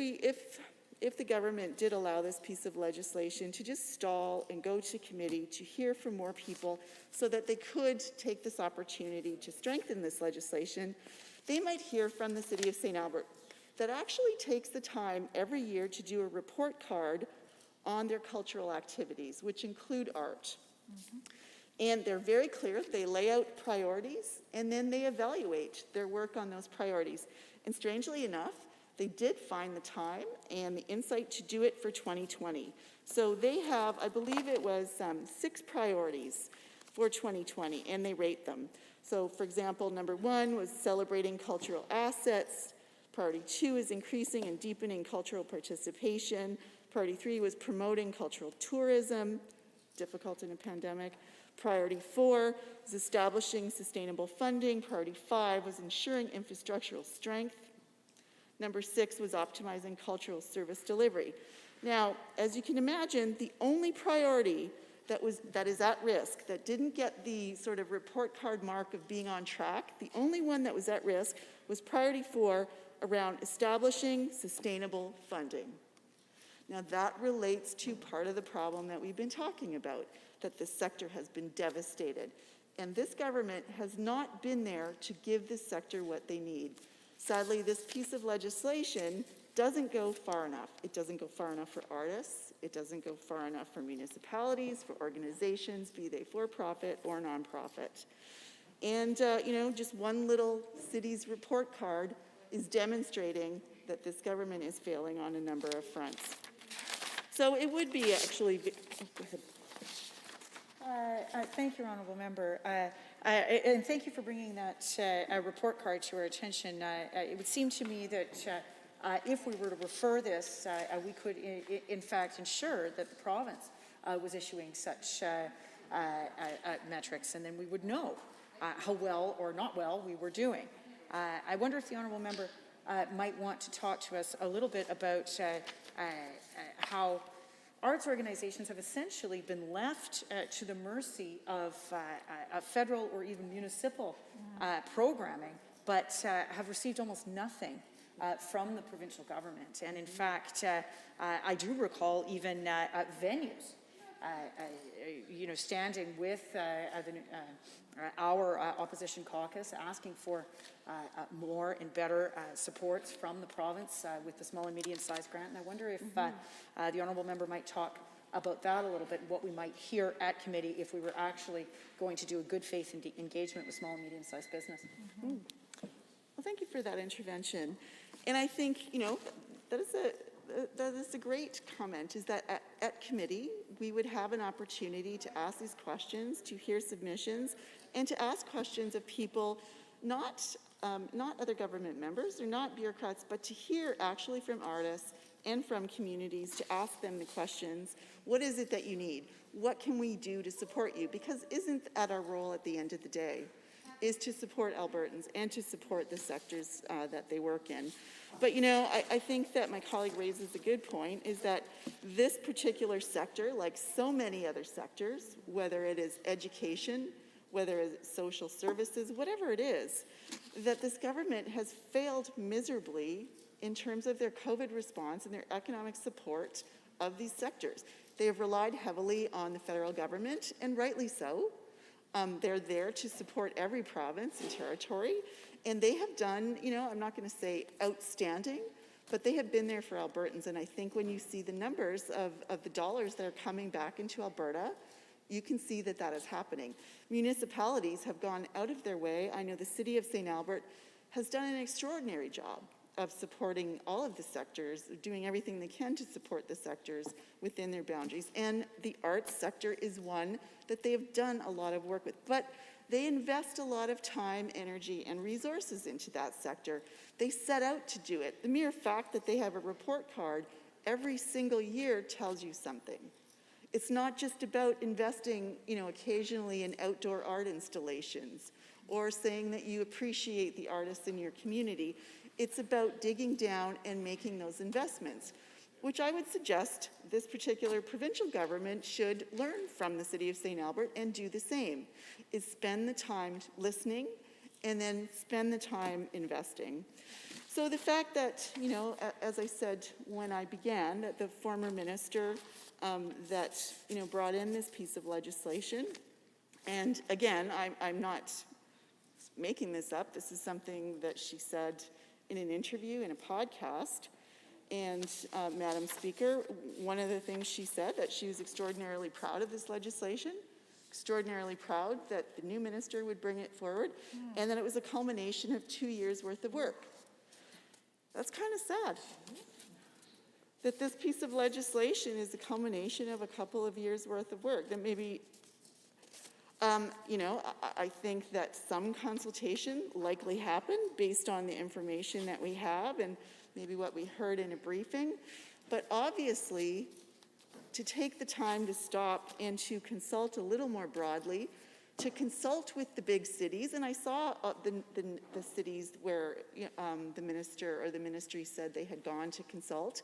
if the government did allow this piece of legislation to just stall and go to committee to hear from more people so that they could take this opportunity to strengthen this legislation, they might hear from the City of St. Albert that actually takes the time every year to do a report card on their cultural activities, which include art. And they're very clear. They lay out priorities, and then they evaluate their work on those priorities. And strangely enough, they did find the time and the insight to do it for 2020. So they have, I believe it was 6 priorities for 2020, and they rate them. So for example, number 1 was celebrating cultural assets. Priority 2 is increasing and deepening cultural participation. Priority 3 was promoting cultural tourism, difficult in a pandemic. Priority 4 was establishing sustainable funding. Priority 5 was ensuring infrastructural strength. Number 6 was optimizing cultural service delivery. Now, as you can imagine, the only priority that is at risk, that didn't get the sort of report card mark of being on track, the only one that was at risk was priority 4 around establishing sustainable funding. Now that relates to part of the problem that we've been talking about, that this sector has been devastated. And this government has not been there to give this sector what they need. Sadly, this piece of legislation doesn't go far enough. It doesn't go far enough for artists. It doesn't go far enough for municipalities, for organizations, be they for-profit or nonprofit. And, just one little city's report card is demonstrating that this government is failing on a number of fronts. So it would be actually, go ahead. Thank you, Honourable Member. And thank you for bringing that report card to our attention. It would seem to me that if we were to refer this, we could in fact ensure that the province was issuing such metrics, and then we would know how well or not well we were doing. I wonder if the Honourable Member might want to talk to us a little bit about how arts organizations have essentially been left to the mercy of federal or even municipal programming, but have received almost nothing from the provincial government. And in fact, I do recall even venues, standing with our opposition caucus, asking for more and better supports from the province with the small and medium-sized grant. And I wonder if the Honourable Member might talk about that a little bit, and what we might hear at committee if we were actually going to do a good faith engagement with small and medium-sized business. Well, thank you for that intervention. And I think, that is a great comment, is that at committee, we would have an opportunity to ask these questions, to hear submissions, and to ask questions of people, not other government members or not bureaucrats, but to hear actually from artists and from communities, to ask them the questions. What is it that you need? What can we do to support you? Because isn't that our role at the end of the day? Is to support Albertans and to support the sectors that they work in. But I think that my colleague raises a good point, is that this particular sector, like so many other sectors, whether it is education, whether it's social services, whatever it is, that this government has failed miserably in terms of their COVID response and their economic support of these sectors. They have relied heavily on the federal government, and rightly so. They're there to support every province and territory, and they have done, I'm not going to say outstanding, but they have been there for Albertans. And I think when you see the numbers of the dollars that are coming back into Alberta, you can see that that is happening. Municipalities have gone out of their way. I know the City of St. Albert has done an extraordinary job of supporting all of the sectors, doing everything they can to support the sectors within their boundaries. And the arts sector is one that they have done a lot of work with. But they invest a lot of time, energy, and resources into that sector. They set out to do it. The mere fact that they have a report card every single year tells you something. It's not just about investing, occasionally in outdoor art installations or saying that you appreciate the artists in your community. It's about digging down and making those investments, which I would suggest this particular provincial government should learn from the City of St. Albert and do the same, is spend the time listening and then spend the time investing. So the fact that, as I said when I began, that the former minister that, brought in this piece of legislation, and again, I'm not making this up, this is something that she said in an interview, in a podcast, and Madam Speaker, one of the things she said, that she was extraordinarily proud of this legislation, extraordinarily proud that the new minister would bring it forward, and that it was a culmination of 2 years' worth of work. That's kind of sad, that this piece of legislation is a culmination of a couple of years' worth of work. That maybe, I think that some consultation likely happened based on the information that we have and maybe what we heard in a briefing. But obviously, to take the time to stop and to consult a little more broadly, to consult with the big cities, and I saw the cities where the minister or the ministry said they had gone to consult,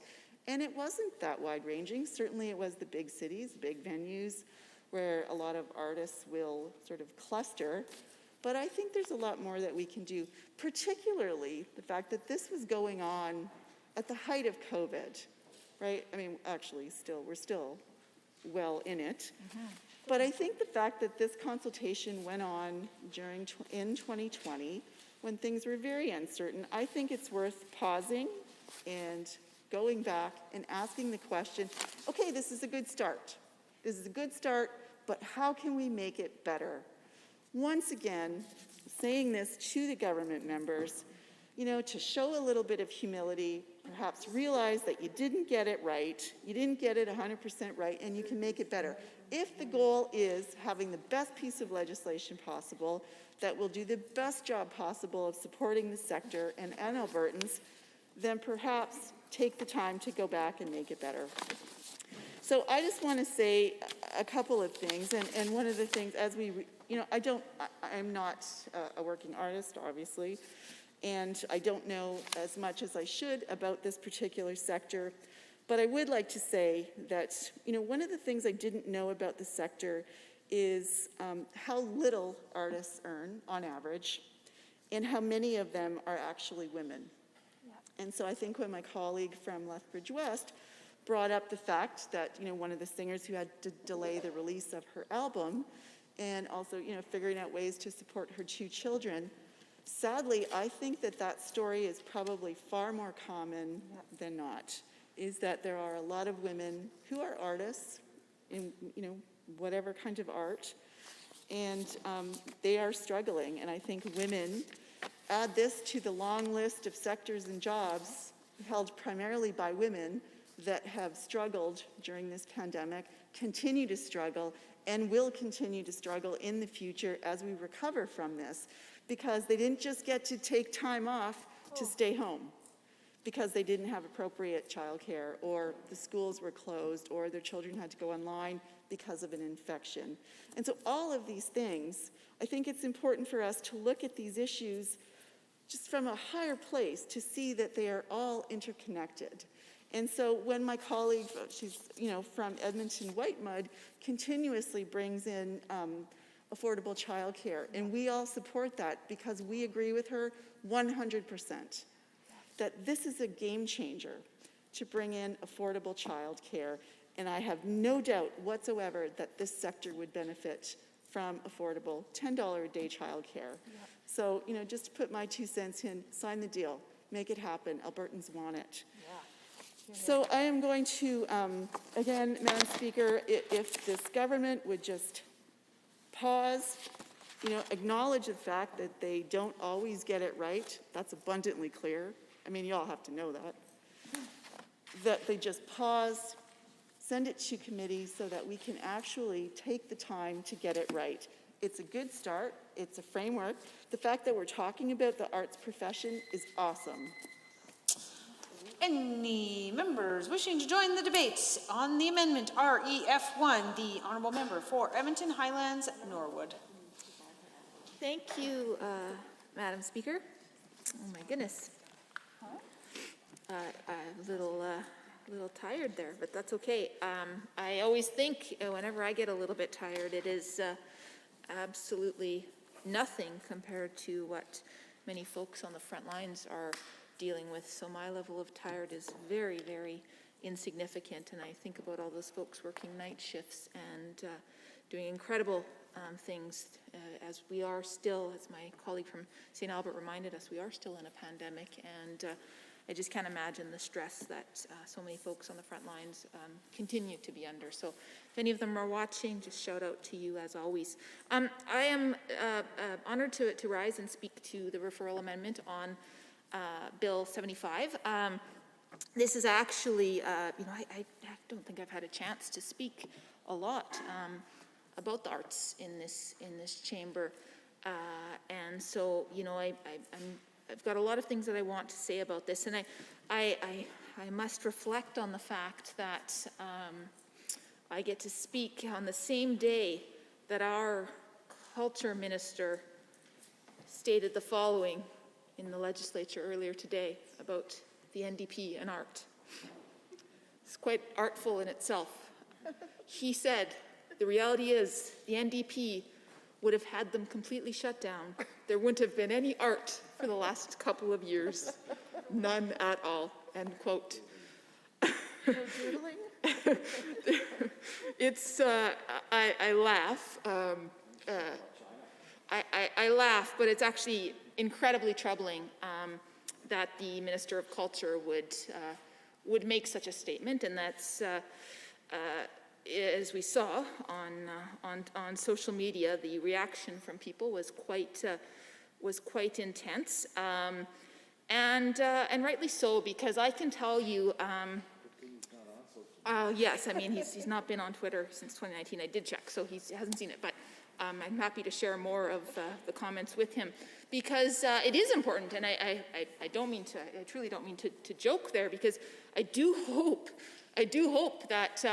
and it wasn't that wide-ranging. Certainly it was the big cities, big venues, where a lot of artists will sort of cluster, but I think there's a lot more that we can do, particularly the fact that this was going on at the height of COVID, right? I mean, actually, we're still well in it. But I think the fact that this consultation went on in 2020, when things were very uncertain, I think it's worth pausing and going back and asking the question, okay, this is a good start. This is a good start, but how can we make it better? Once again, saying this to the government members, to show a little bit of humility, perhaps realize that you didn't get it right, you didn't get it 100% right, and you can make it better. If the goal is having the best piece of legislation possible that will do the best job possible of supporting the sector and Albertans, then perhaps take the time to go back and make it better. So I just want to say a couple of things, and one of the things, as we, I'm not a working artist, obviously, and I don't know as much as I should about this particular sector, but I would like to say that, one of the things I didn't know about the sector is how little artists earn on average, and how many of them are actually women. And so I think when my colleague from Lethbridge West brought up the fact that, one of the singers who had to delay the release of her album, and also, figuring out ways to support her 2 children, sadly, I think that story is probably far more common than not, is that there are a lot of women who are artists in, whatever kind of art, and they are struggling. And I think women, add this to the long list of sectors and jobs held primarily by women that have struggled during this pandemic, continue to struggle, and will continue to struggle in the future as we recover from this, because they didn't just get to take time off to stay home because they didn't have appropriate childcare, or the schools were closed, or their children had to go online because of an infection. And so all of these things, I think it's important for us to look at these issues just from a higher place, to see that they are all interconnected. And so when my colleague, she's from Edmonton Whitemud, continuously brings in affordable childcare, and we all support that because we agree with her 100%, that this is a game changer to bring in affordable childcare, and I have no doubt whatsoever that this sector would benefit from affordable $10 a day childcare. So, just to put my 2 cents in, sign the deal, make it happen. Albertans want it. So I am going to, again, Madam Speaker, if this government would just pause, acknowledge the fact that they don't always get it right. That's abundantly clear. I mean, you all have to know that. That they just pause, send it to committee so that we can actually take the time to get it right. It's a good start. It's a framework. The fact that we're talking about the arts profession is awesome. Any members wishing to join the debate on the amendment REF1, the honourable member for Edmonton Highlands, Norwood. Thank you, Madam Speaker. Oh my goodness. I'm a little tired there, but that's okay. I always think whenever I get a little bit tired, it is absolutely nothing compared to what many folks on the front lines are dealing with. So my level of tired is very, very insignificant, and I think about all those folks working night shifts and doing incredible things as we are still, as my colleague from St. Albert reminded us, we are still in a pandemic, and I just can't imagine the stress that so many folks on the front lines continue to be under. So if any of them are watching, just shout out to you as always. I am honored to rise and speak to the referral amendment on Bill 75. This is actually, I don't think I've had a chance to speak a lot about the arts in this chamber, and so I've got a lot of things that I want to say about this, and I must reflect on the fact that I get to speak on the same day that our culture minister stated the following in the legislature earlier today about the NDP and art. It's quite artful in itself. He said, the reality is the NDP would have had them completely shut down. There wouldn't have been any art for the last couple of years. None at all, end quote. It's, I laugh. I laugh, but it's actually incredibly troubling that the Minister of Culture would make such a statement, and that's, as we saw on social media, the reaction from people was quite intense, and rightly so, because I can tell you. Yes, I mean he's not been on Twitter since 2019. I did check, so he hasn't seen it, but I'm happy to share more of the comments with him, because it is important, and I truly don't mean to joke there, because I do hope that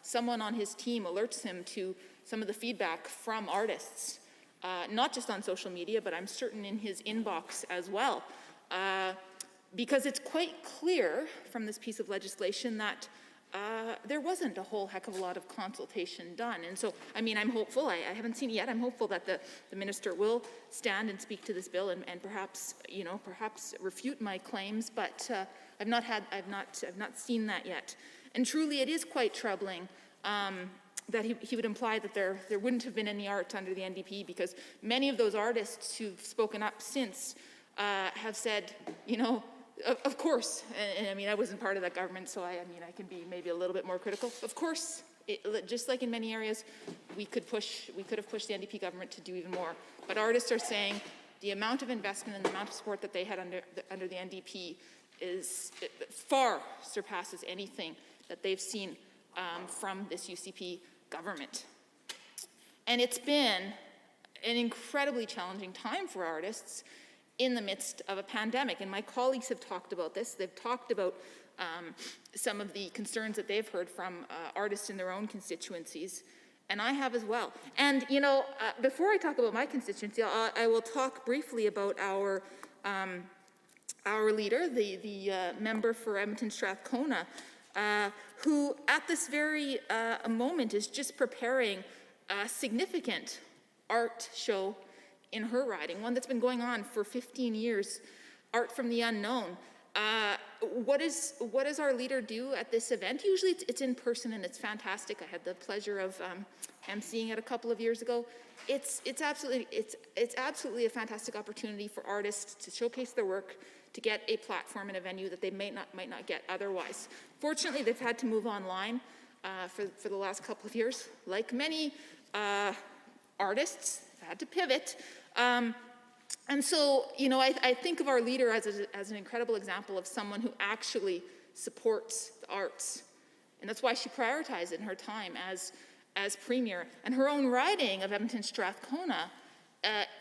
someone on his team alerts him to some of the feedback from artists, not just on social media, but I'm certain in his inbox as well, because it's quite clear from this piece of legislation that there wasn't a whole heck of a lot of consultation done. And so, I mean, I'm hopeful, I haven't seen it yet, I'm hopeful that the minister will stand and speak to this bill and perhaps, perhaps refute my claims, but I've not seen that yet. And truly, it is quite troubling that he would imply that there wouldn't have been any art under the NDP, because many of those artists who've spoken up since have said, of course, and I mean, I wasn't part of that government, so I can be maybe a little bit more critical. Of course, just like in many areas, we could have pushed the NDP government to do even more. But artists are saying the amount of investment and the amount of support that they had under the NDP far surpasses anything that they've seen from this UCP government. And it's been an incredibly challenging time for artists in the midst of a pandemic. And my colleagues have talked about this. They've talked about some of the concerns that they've heard from artists in their own constituencies, and I have as well. And, before I talk about my constituency, I will talk briefly about our leader, the member for Edmonton Strathcona, who at this very moment is just preparing a significant art show in her riding, one that's been going on for 15 years, Art from the Unknown. What does our leader do at this event? Usually it's in person and it's fantastic. I had the pleasure of emceeing it a couple of years ago. It's absolutely a fantastic opportunity for artists to showcase their work, to get a platform in a venue that they might not get otherwise. Fortunately, they've had to move online for the last couple of years. Like many artists, had to pivot. And so, I think of our leader as an incredible example of someone who actually supports the arts. And that's why she prioritized it in her time as premier. And her own riding of Edmonton Strathcona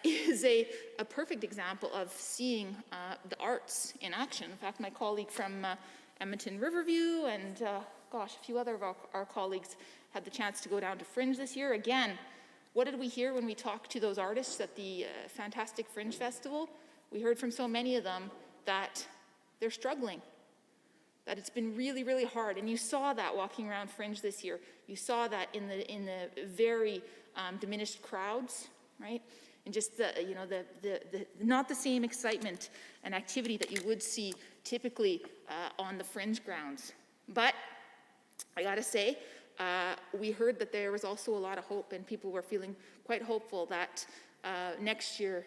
is a perfect example of seeing the arts in action. In fact, my colleague from Edmonton Riverview and, a few other of our colleagues had the chance to go down to Fringe this year. Again, what did we hear when we talked to those artists at the fantastic Fringe Festival? We heard from so many of them that they're struggling, that it's been really, really hard. And you saw that walking around Fringe this year. You saw that in the very diminished crowds, right? and just the, you know, the not the same excitement and activity that you would see typically on the fringe grounds. But I gotta say, we heard that there was also a lot of hope, and people were feeling quite hopeful that next year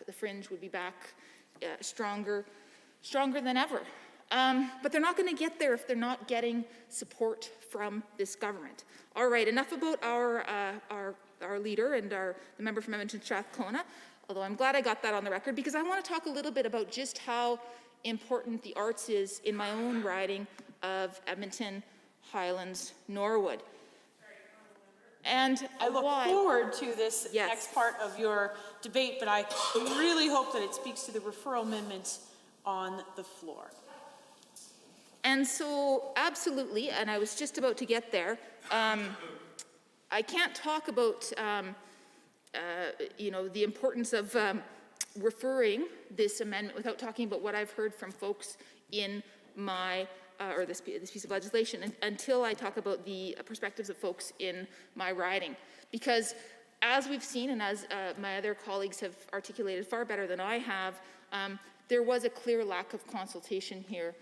the fringe would be back stronger than ever. But they're not going to get there if they're not getting support from this government. All right, enough about our leader and the member from Edmonton Strathcona, although I'm glad I got that on the record, because I want to talk a little bit about just how important the arts is in my own riding of Edmonton, Highlands, Norwood. And I look forward to this next part of your debate, but I really hope that it speaks to the referral amendment on the floor. And so, absolutely, and I was just about to get there, I can't talk about, you know, the importance of referring this amendment without talking about what I've heard from folks in my, or this piece of legislation, until I talk about the perspectives of folks in my riding. Because as we've seen, and as my other colleagues have articulated far better than I have, there was a clear lack of consultation here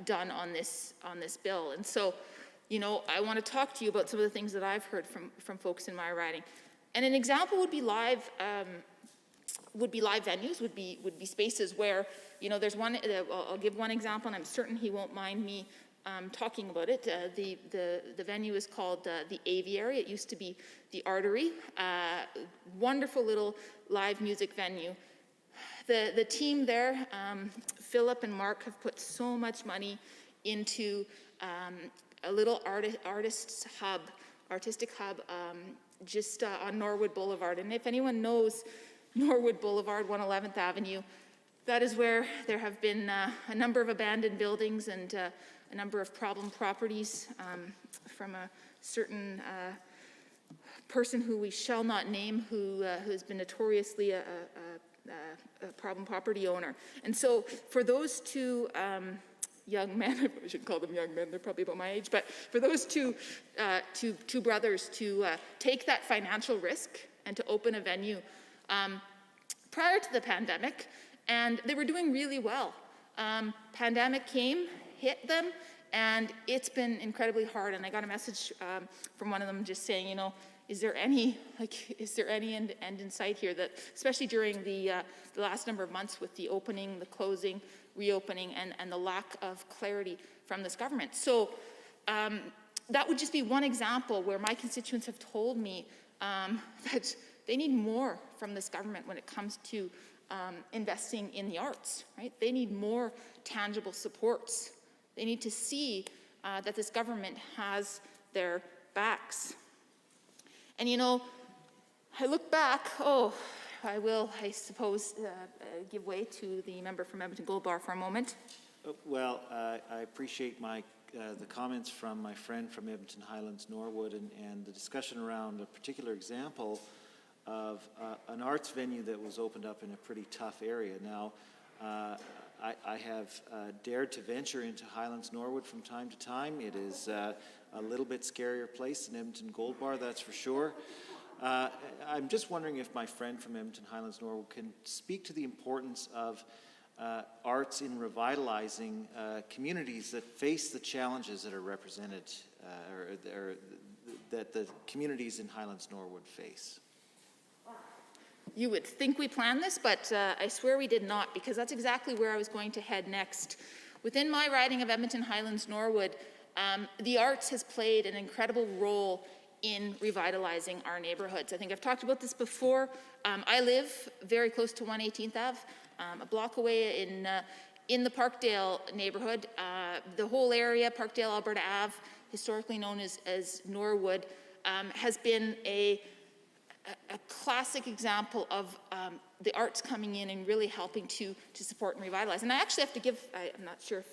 done on this bill. And so, you know, I want to talk to you about some of the things that I've heard from folks in my riding. And an example would be live venues, would be spaces where, you know, there's one, I'll give one example, and I'm certain he won't mind me talking about it. The venue is called the Aviary. It used to be the Artery. Wonderful little live music venue. The team there, Philip and Mark, have put so much money into a little artistic hub just on Norwood Boulevard. And if anyone knows Norwood Boulevard, 111th Avenue, that is where there have been a number of abandoned buildings and a number of problem properties from a certain person who we shall not name, who has been notoriously a problem property owner. And so for those two young men, I shouldn't call them young men, they're probably about my age, but for those two brothers to take that financial risk and to open a venue prior to the pandemic, and they were doing really well. Pandemic came, hit them, and it's been incredibly hard. And I got a message from one of them just saying, you know, is there any end in sight here? That especially during the last number of months with the opening, the closing, reopening, and the lack of clarity from this government. So that would just be one example where my constituents have told me that they need more from this government when it comes to investing in the arts, right? They need more tangible supports. They need to see that this government has their backs. And you know, I look back, I will, I suppose, give way to the member from Edmonton Gold Bar for a moment. Well, I appreciate the comments from my friend from Edmonton Highlands Norwood and the discussion around a particular example of an arts venue that was opened up in a pretty tough area. Now, I have dared to venture into Highlands Norwood from time to time. It is a little bit scarier place than Edmonton Gold Bar, that's for sure. I'm just wondering if my friend from Edmonton Highlands Norwood can speak to the importance of arts in revitalizing communities that face the challenges that are represented, or that the communities in Highlands Norwood face. You would think we planned this, but I swear we did not, because that's exactly where I was going to head next. Within my riding of Edmonton Highlands Norwood, the arts has played an incredible role in revitalizing our neighborhoods. I think I've talked about this before. I live very close to 118th Ave, a block away in the Parkdale neighborhood. The whole area, Parkdale, Alberta Ave, historically known as Norwood, has been a classic example of the arts coming in and really helping to support and revitalize. And I actually have to give, I'm not sure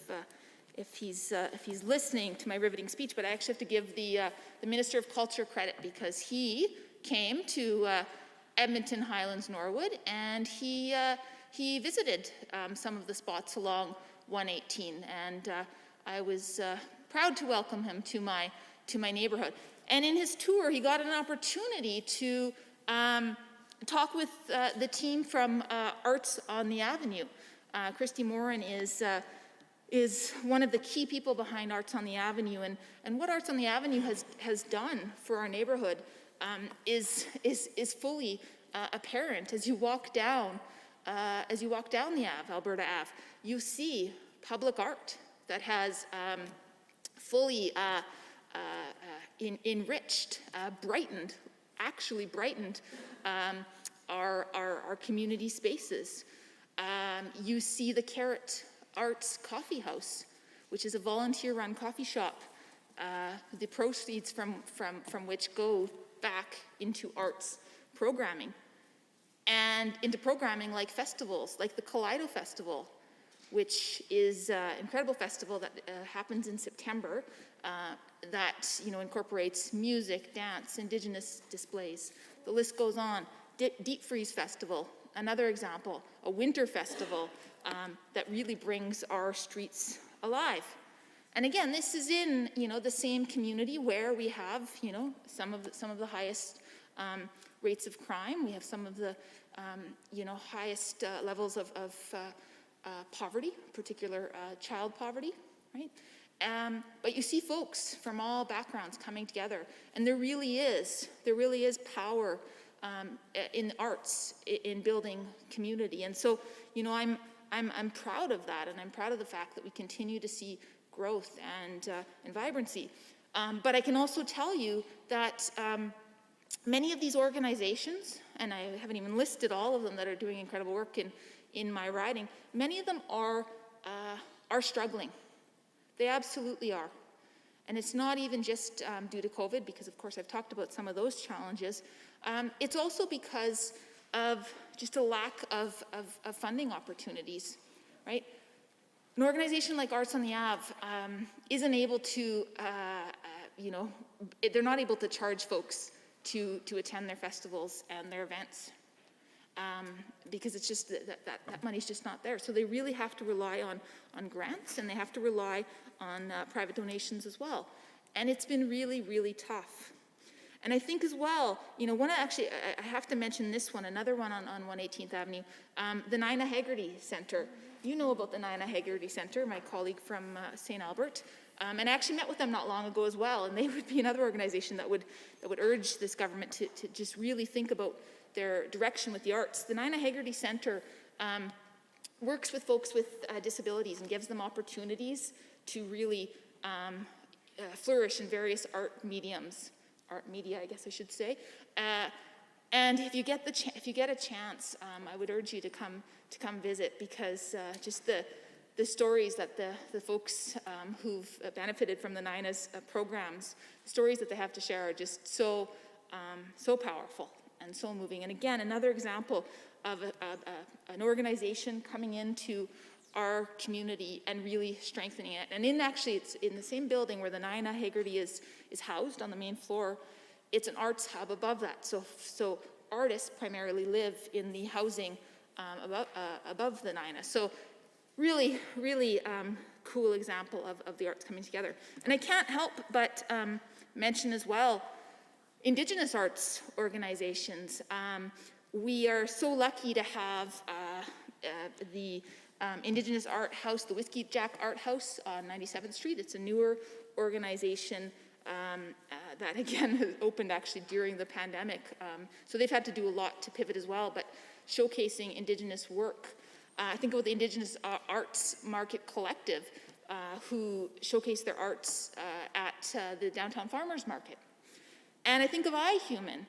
if he's listening to my riveting speech, but I actually have to give the Minister of Culture credit, because he came to Edmonton Highlands Norwood and he visited some of the spots along 118, and I was proud to welcome him to my neighborhood. And in his tour, he got an opportunity to talk with the team from Arts on the Avenue. Christy Moran is one of the key people behind Arts on the Avenue, and what Arts on the Avenue has done for our neighborhood is fully apparent as you walk down the Ave, Alberta Ave. You see public art that has fully enriched, brightened our community spaces. You see the Carrot Arts Coffee House, which is a volunteer-run coffee shop, the proceeds from which go back into arts programming, and into programming like festivals, like the Kaleido Festival, which is an incredible festival that happens in September, that incorporates music, dance, Indigenous displays. The list goes on. Deep Freeze Festival, another example, a winter festival that really brings our streets alive. And again, this is in the same community where we have some of the highest rates of crime. We have some of the highest levels of poverty, particular child poverty, right? But you see folks from all backgrounds coming together, and there really is power in arts in building community. And so, I'm proud of that, and I'm proud of the fact that we continue to see growth and vibrancy. But I can also tell you that many of these organizations, and I haven't even listed all of them that are doing incredible work in my riding, many of them are struggling. They absolutely are. And it's not even just due to COVID, because of course I've talked about some of those challenges. It's also because of just a lack of funding opportunities, right? An organization like Arts on the Ave isn't able to, they're not able to charge folks to attend their festivals and their events, because it's just that money's just not there. So they really have to rely on grants, and they have to rely on private donations as well. And it's been really, really tough. And I think as well, I have to mention this one, another one on 118th Avenue, the Nina Haggerty Center. You know about the Nina Haggerty Center, my colleague from St. Albert. And I actually met with them not long ago as well, and they would be another organization that would urge this government to just really think about their direction with the arts. The Nina Haggerty Center works with folks with disabilities and gives them opportunities to really flourish in various art media, I guess I should say. And if you get a chance, I would urge you to come visit, because just the stories that the folks who've benefited from the Nina's programs, stories that they have to share are just so powerful and so moving. And again, another example of an organization coming into our community and really strengthening it. And it's in the same building where the Nina Haggerty is housed on the main floor. It's an arts hub above that. So artists primarily live in the housing above the Nina. So really, really cool example of the arts coming together. And I can't help but mention as well Indigenous arts organizations. We are so lucky to have the Indigenous Art House, the Whiskey Jack Art House on 97th Street. It's a newer organization that again has opened actually during the pandemic. So they've had to do a lot to pivot as well, but showcasing Indigenous work. I think about the Indigenous Arts Market Collective, who showcase their arts at the Downtown Farmers Market. And I think of iHuman.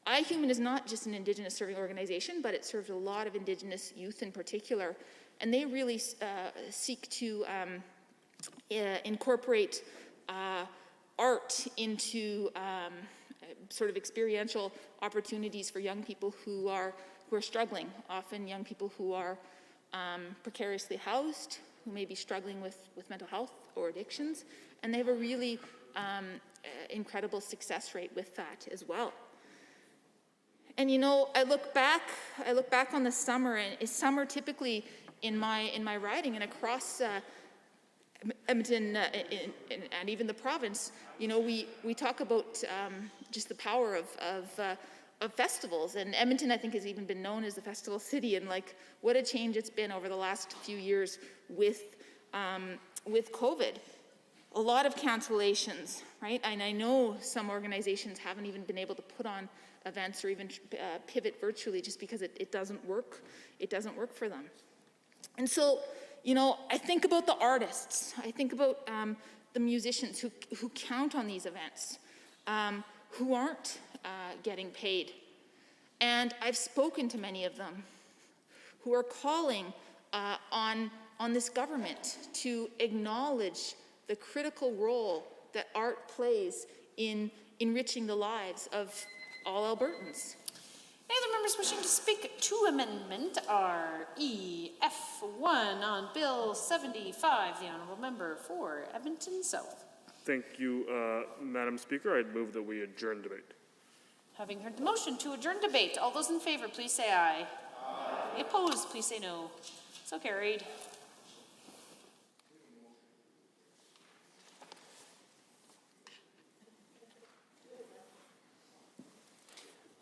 iHuman is not just an Indigenous serving organization, but it serves a lot of Indigenous youth in particular. And they really seek to incorporate art into sort of experiential opportunities for young people who are struggling, often young people who are precariously housed, who may be struggling with mental health or addictions, and they have a really incredible success rate with that as well. And I look back on the summer, and it's summer typically in my riding and across Edmonton and even the province. We talk about just the power festivals. And Edmonton, I think, has even been known as the festival city, and like what a change it's been over the last few years with COVID. A lot of cancellations, right? And I know some organizations haven't even been able to put on events or even pivot virtually just because it doesn't work. It doesn't work for them. And so, I think about the artists. I think about the musicians who count on these events, who aren't getting paid. And I've spoken to many of them who are calling on this government to acknowledge the critical role that art plays in enriching the lives of all Albertans. Any other members wishing to speak to amendment are EF1 on Bill 75, the Honourable Member for Edmonton South. Thank you, Madam Speaker. I'd move that we adjourn debate. Having heard the motion to adjourn debate, all those in favour, please say aye. Aye. Opposed, please say no. So carried.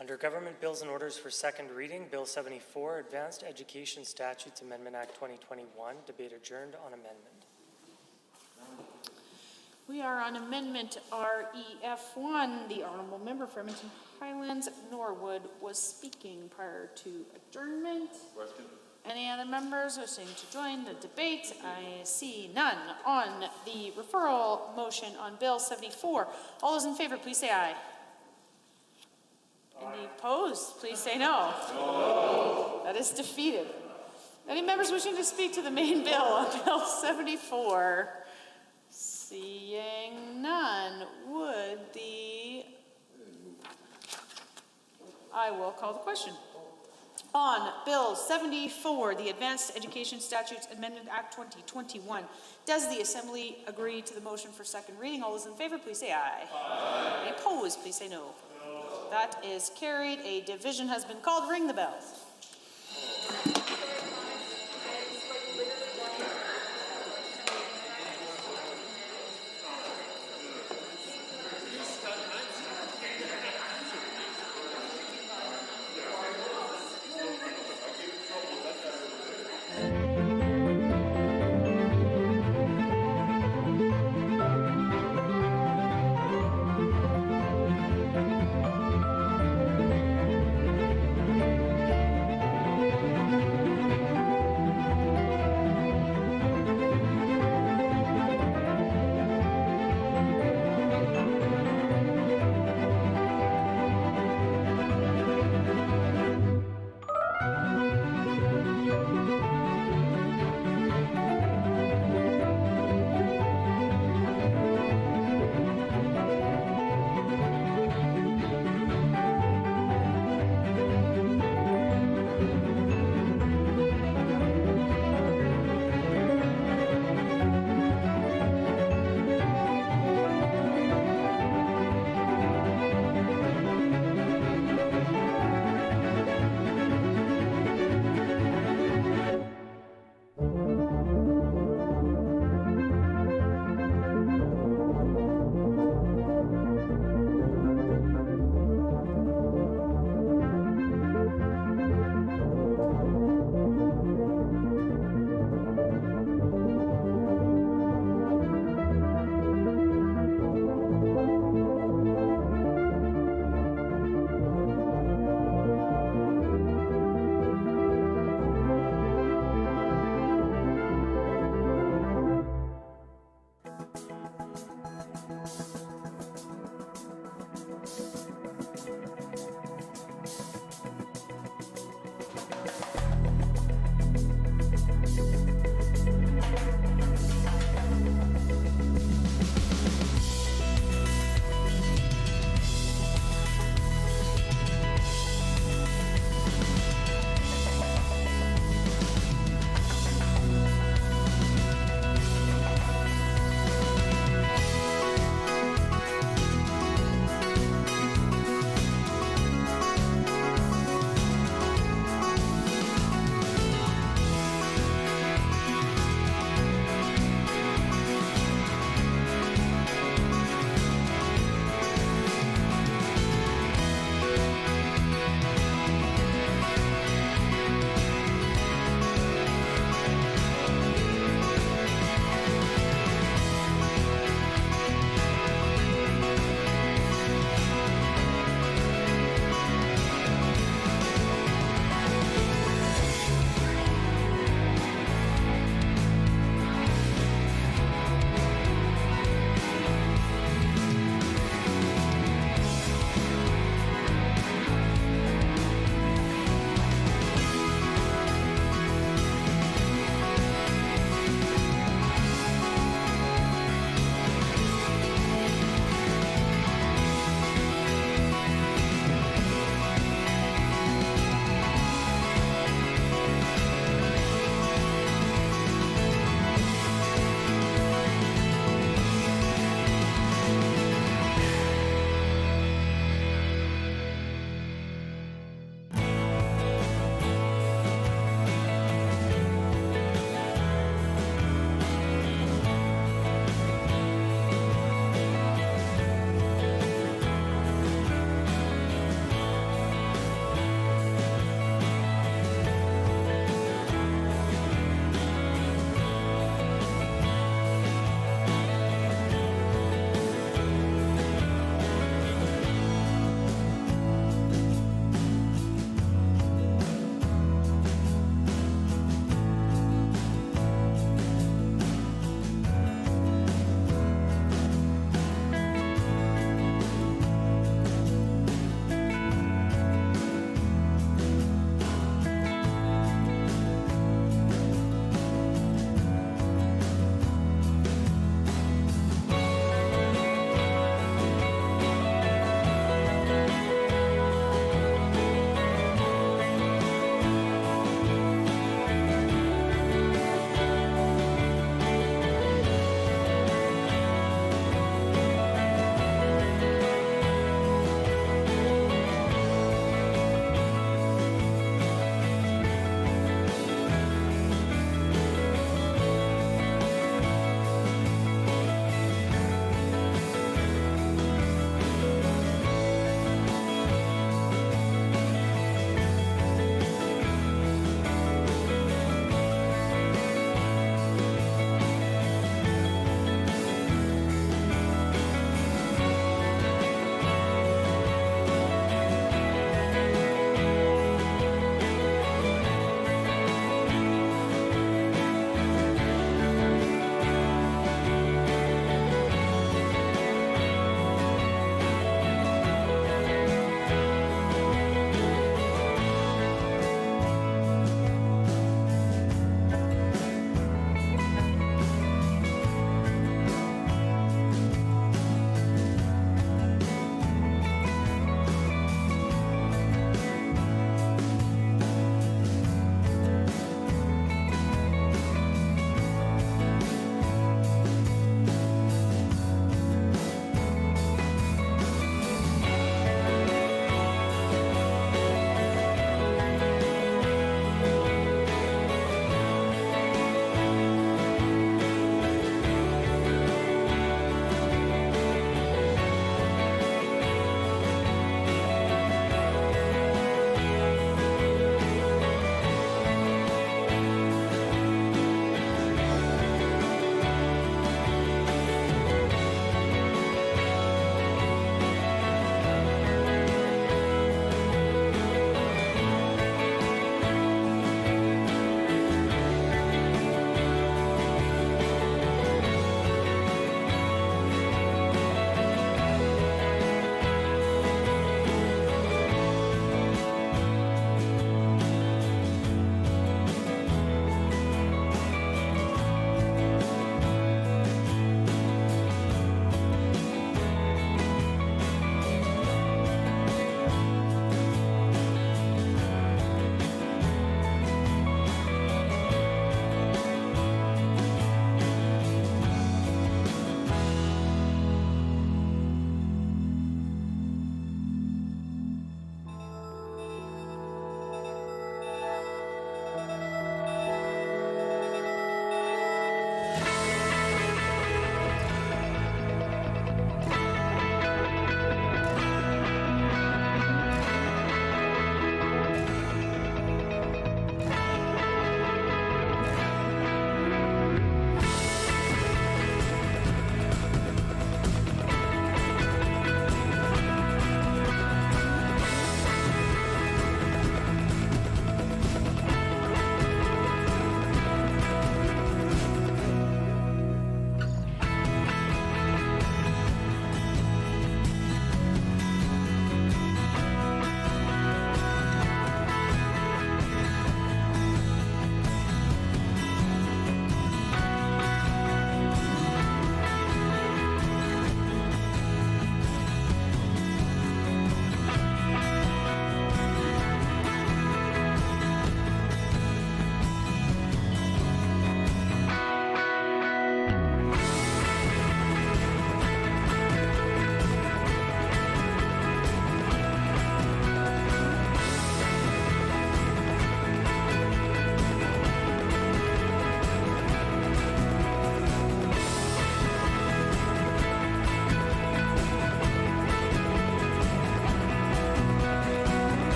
Under Government Bills and Orders for second reading, Bill 74, Advanced Education Statutes Amendment Act 2021, debate adjourned on amendment. We are on Amendment REF1. The Honourable Member for Edmonton Highlands Norwood was speaking prior to adjournment. Question? Any other members wishing to join the debate? I see none. On the referral motion on Bill 74, all those in favour, please say aye. Any opposed, please say no. No. That is defeated. Any members wishing to speak to the main bill on Bill 74? Seeing none, I will call the question. On Bill 74, the Advanced Education Statutes Amendment Act 2021, does the Assembly agree to the motion for second reading? All those in favour, please say aye. Aye. Any opposed, please say no. No. That is carried. A division has been called. Ring the bells.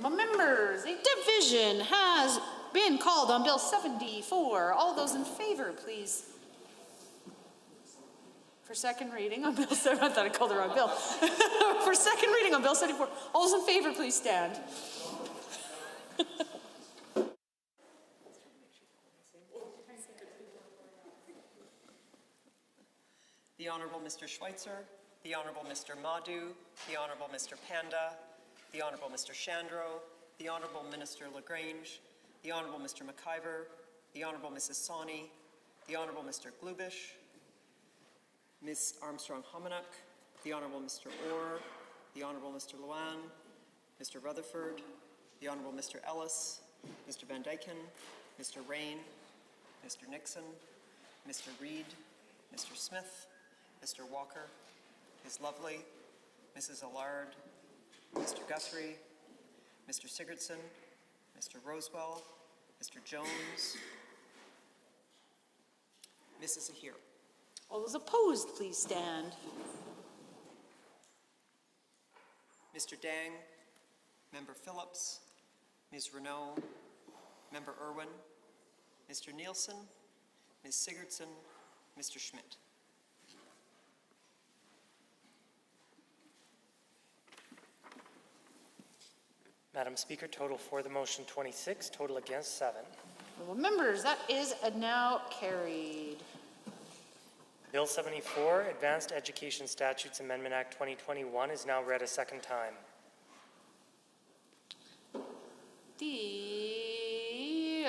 Members, a division has been called on Bill 74. All those in favor, please. For second reading on Bill 7, I thought I called the wrong bill. For second reading on Bill 74, all those in favor, please stand. The Honorable Mr. Schweitzer, the Honorable Mr. Madhu, the Honorable Mr. Panda, the Honorable Mr. Shandro, the Honorable Minister LaGrange, the Honorable Mr. McIver, the Honorable Mrs. Sawney, the Honorable Mr. Glubish, Ms. Armstrong-Homenuk, the Honorable Mr. Orr, the Honorable Mr. Luan, Mr. Rutherford, the Honorable Mr. Ellis, Mr. Van Dyken, Mr. Rain, Mr. Nixon, Mr. Reed, Mr. Smith, Mr. Walker, Ms. Lovely, Mrs. Allard, Mr. Guthrie, Mr. Sigurdsson, Mr. Rosewell, Mr. Jones, Mrs. Ahir. All those opposed, please stand. Mr. Dang, Member Phillips, Ms. Renault, Member Irwin, Mr. Nielsen, Ms. Sigurdsson, Mr. Schmidt. Madam Speaker, total for the motion 26, total against 7. Well, members, that is now carried. Bill 74, Advanced Education Statutes Amendment Act 2021 is now read a second time. The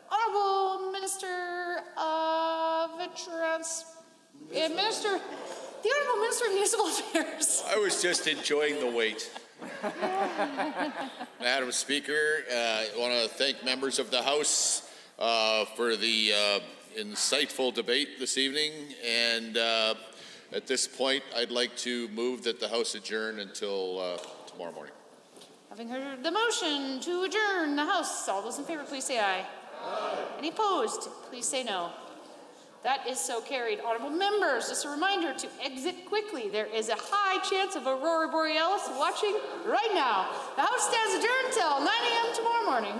Honorable Minister of the Honorable Minister of Municipal Affairs. I was just enjoying the wait. Madam Speaker, I want to thank members of the House for the insightful debate this evening, and at this point I'd like to move that the House adjourn until tomorrow morning. Having heard the motion to adjourn the House, all those in favor, please say aye. Aye. Any opposed, please say no. That is so carried. Honorable members, just a reminder to exit quickly. There is a high chance of Aurora Borealis watching right now. The House stands adjourned till 9 a.m. tomorrow morning.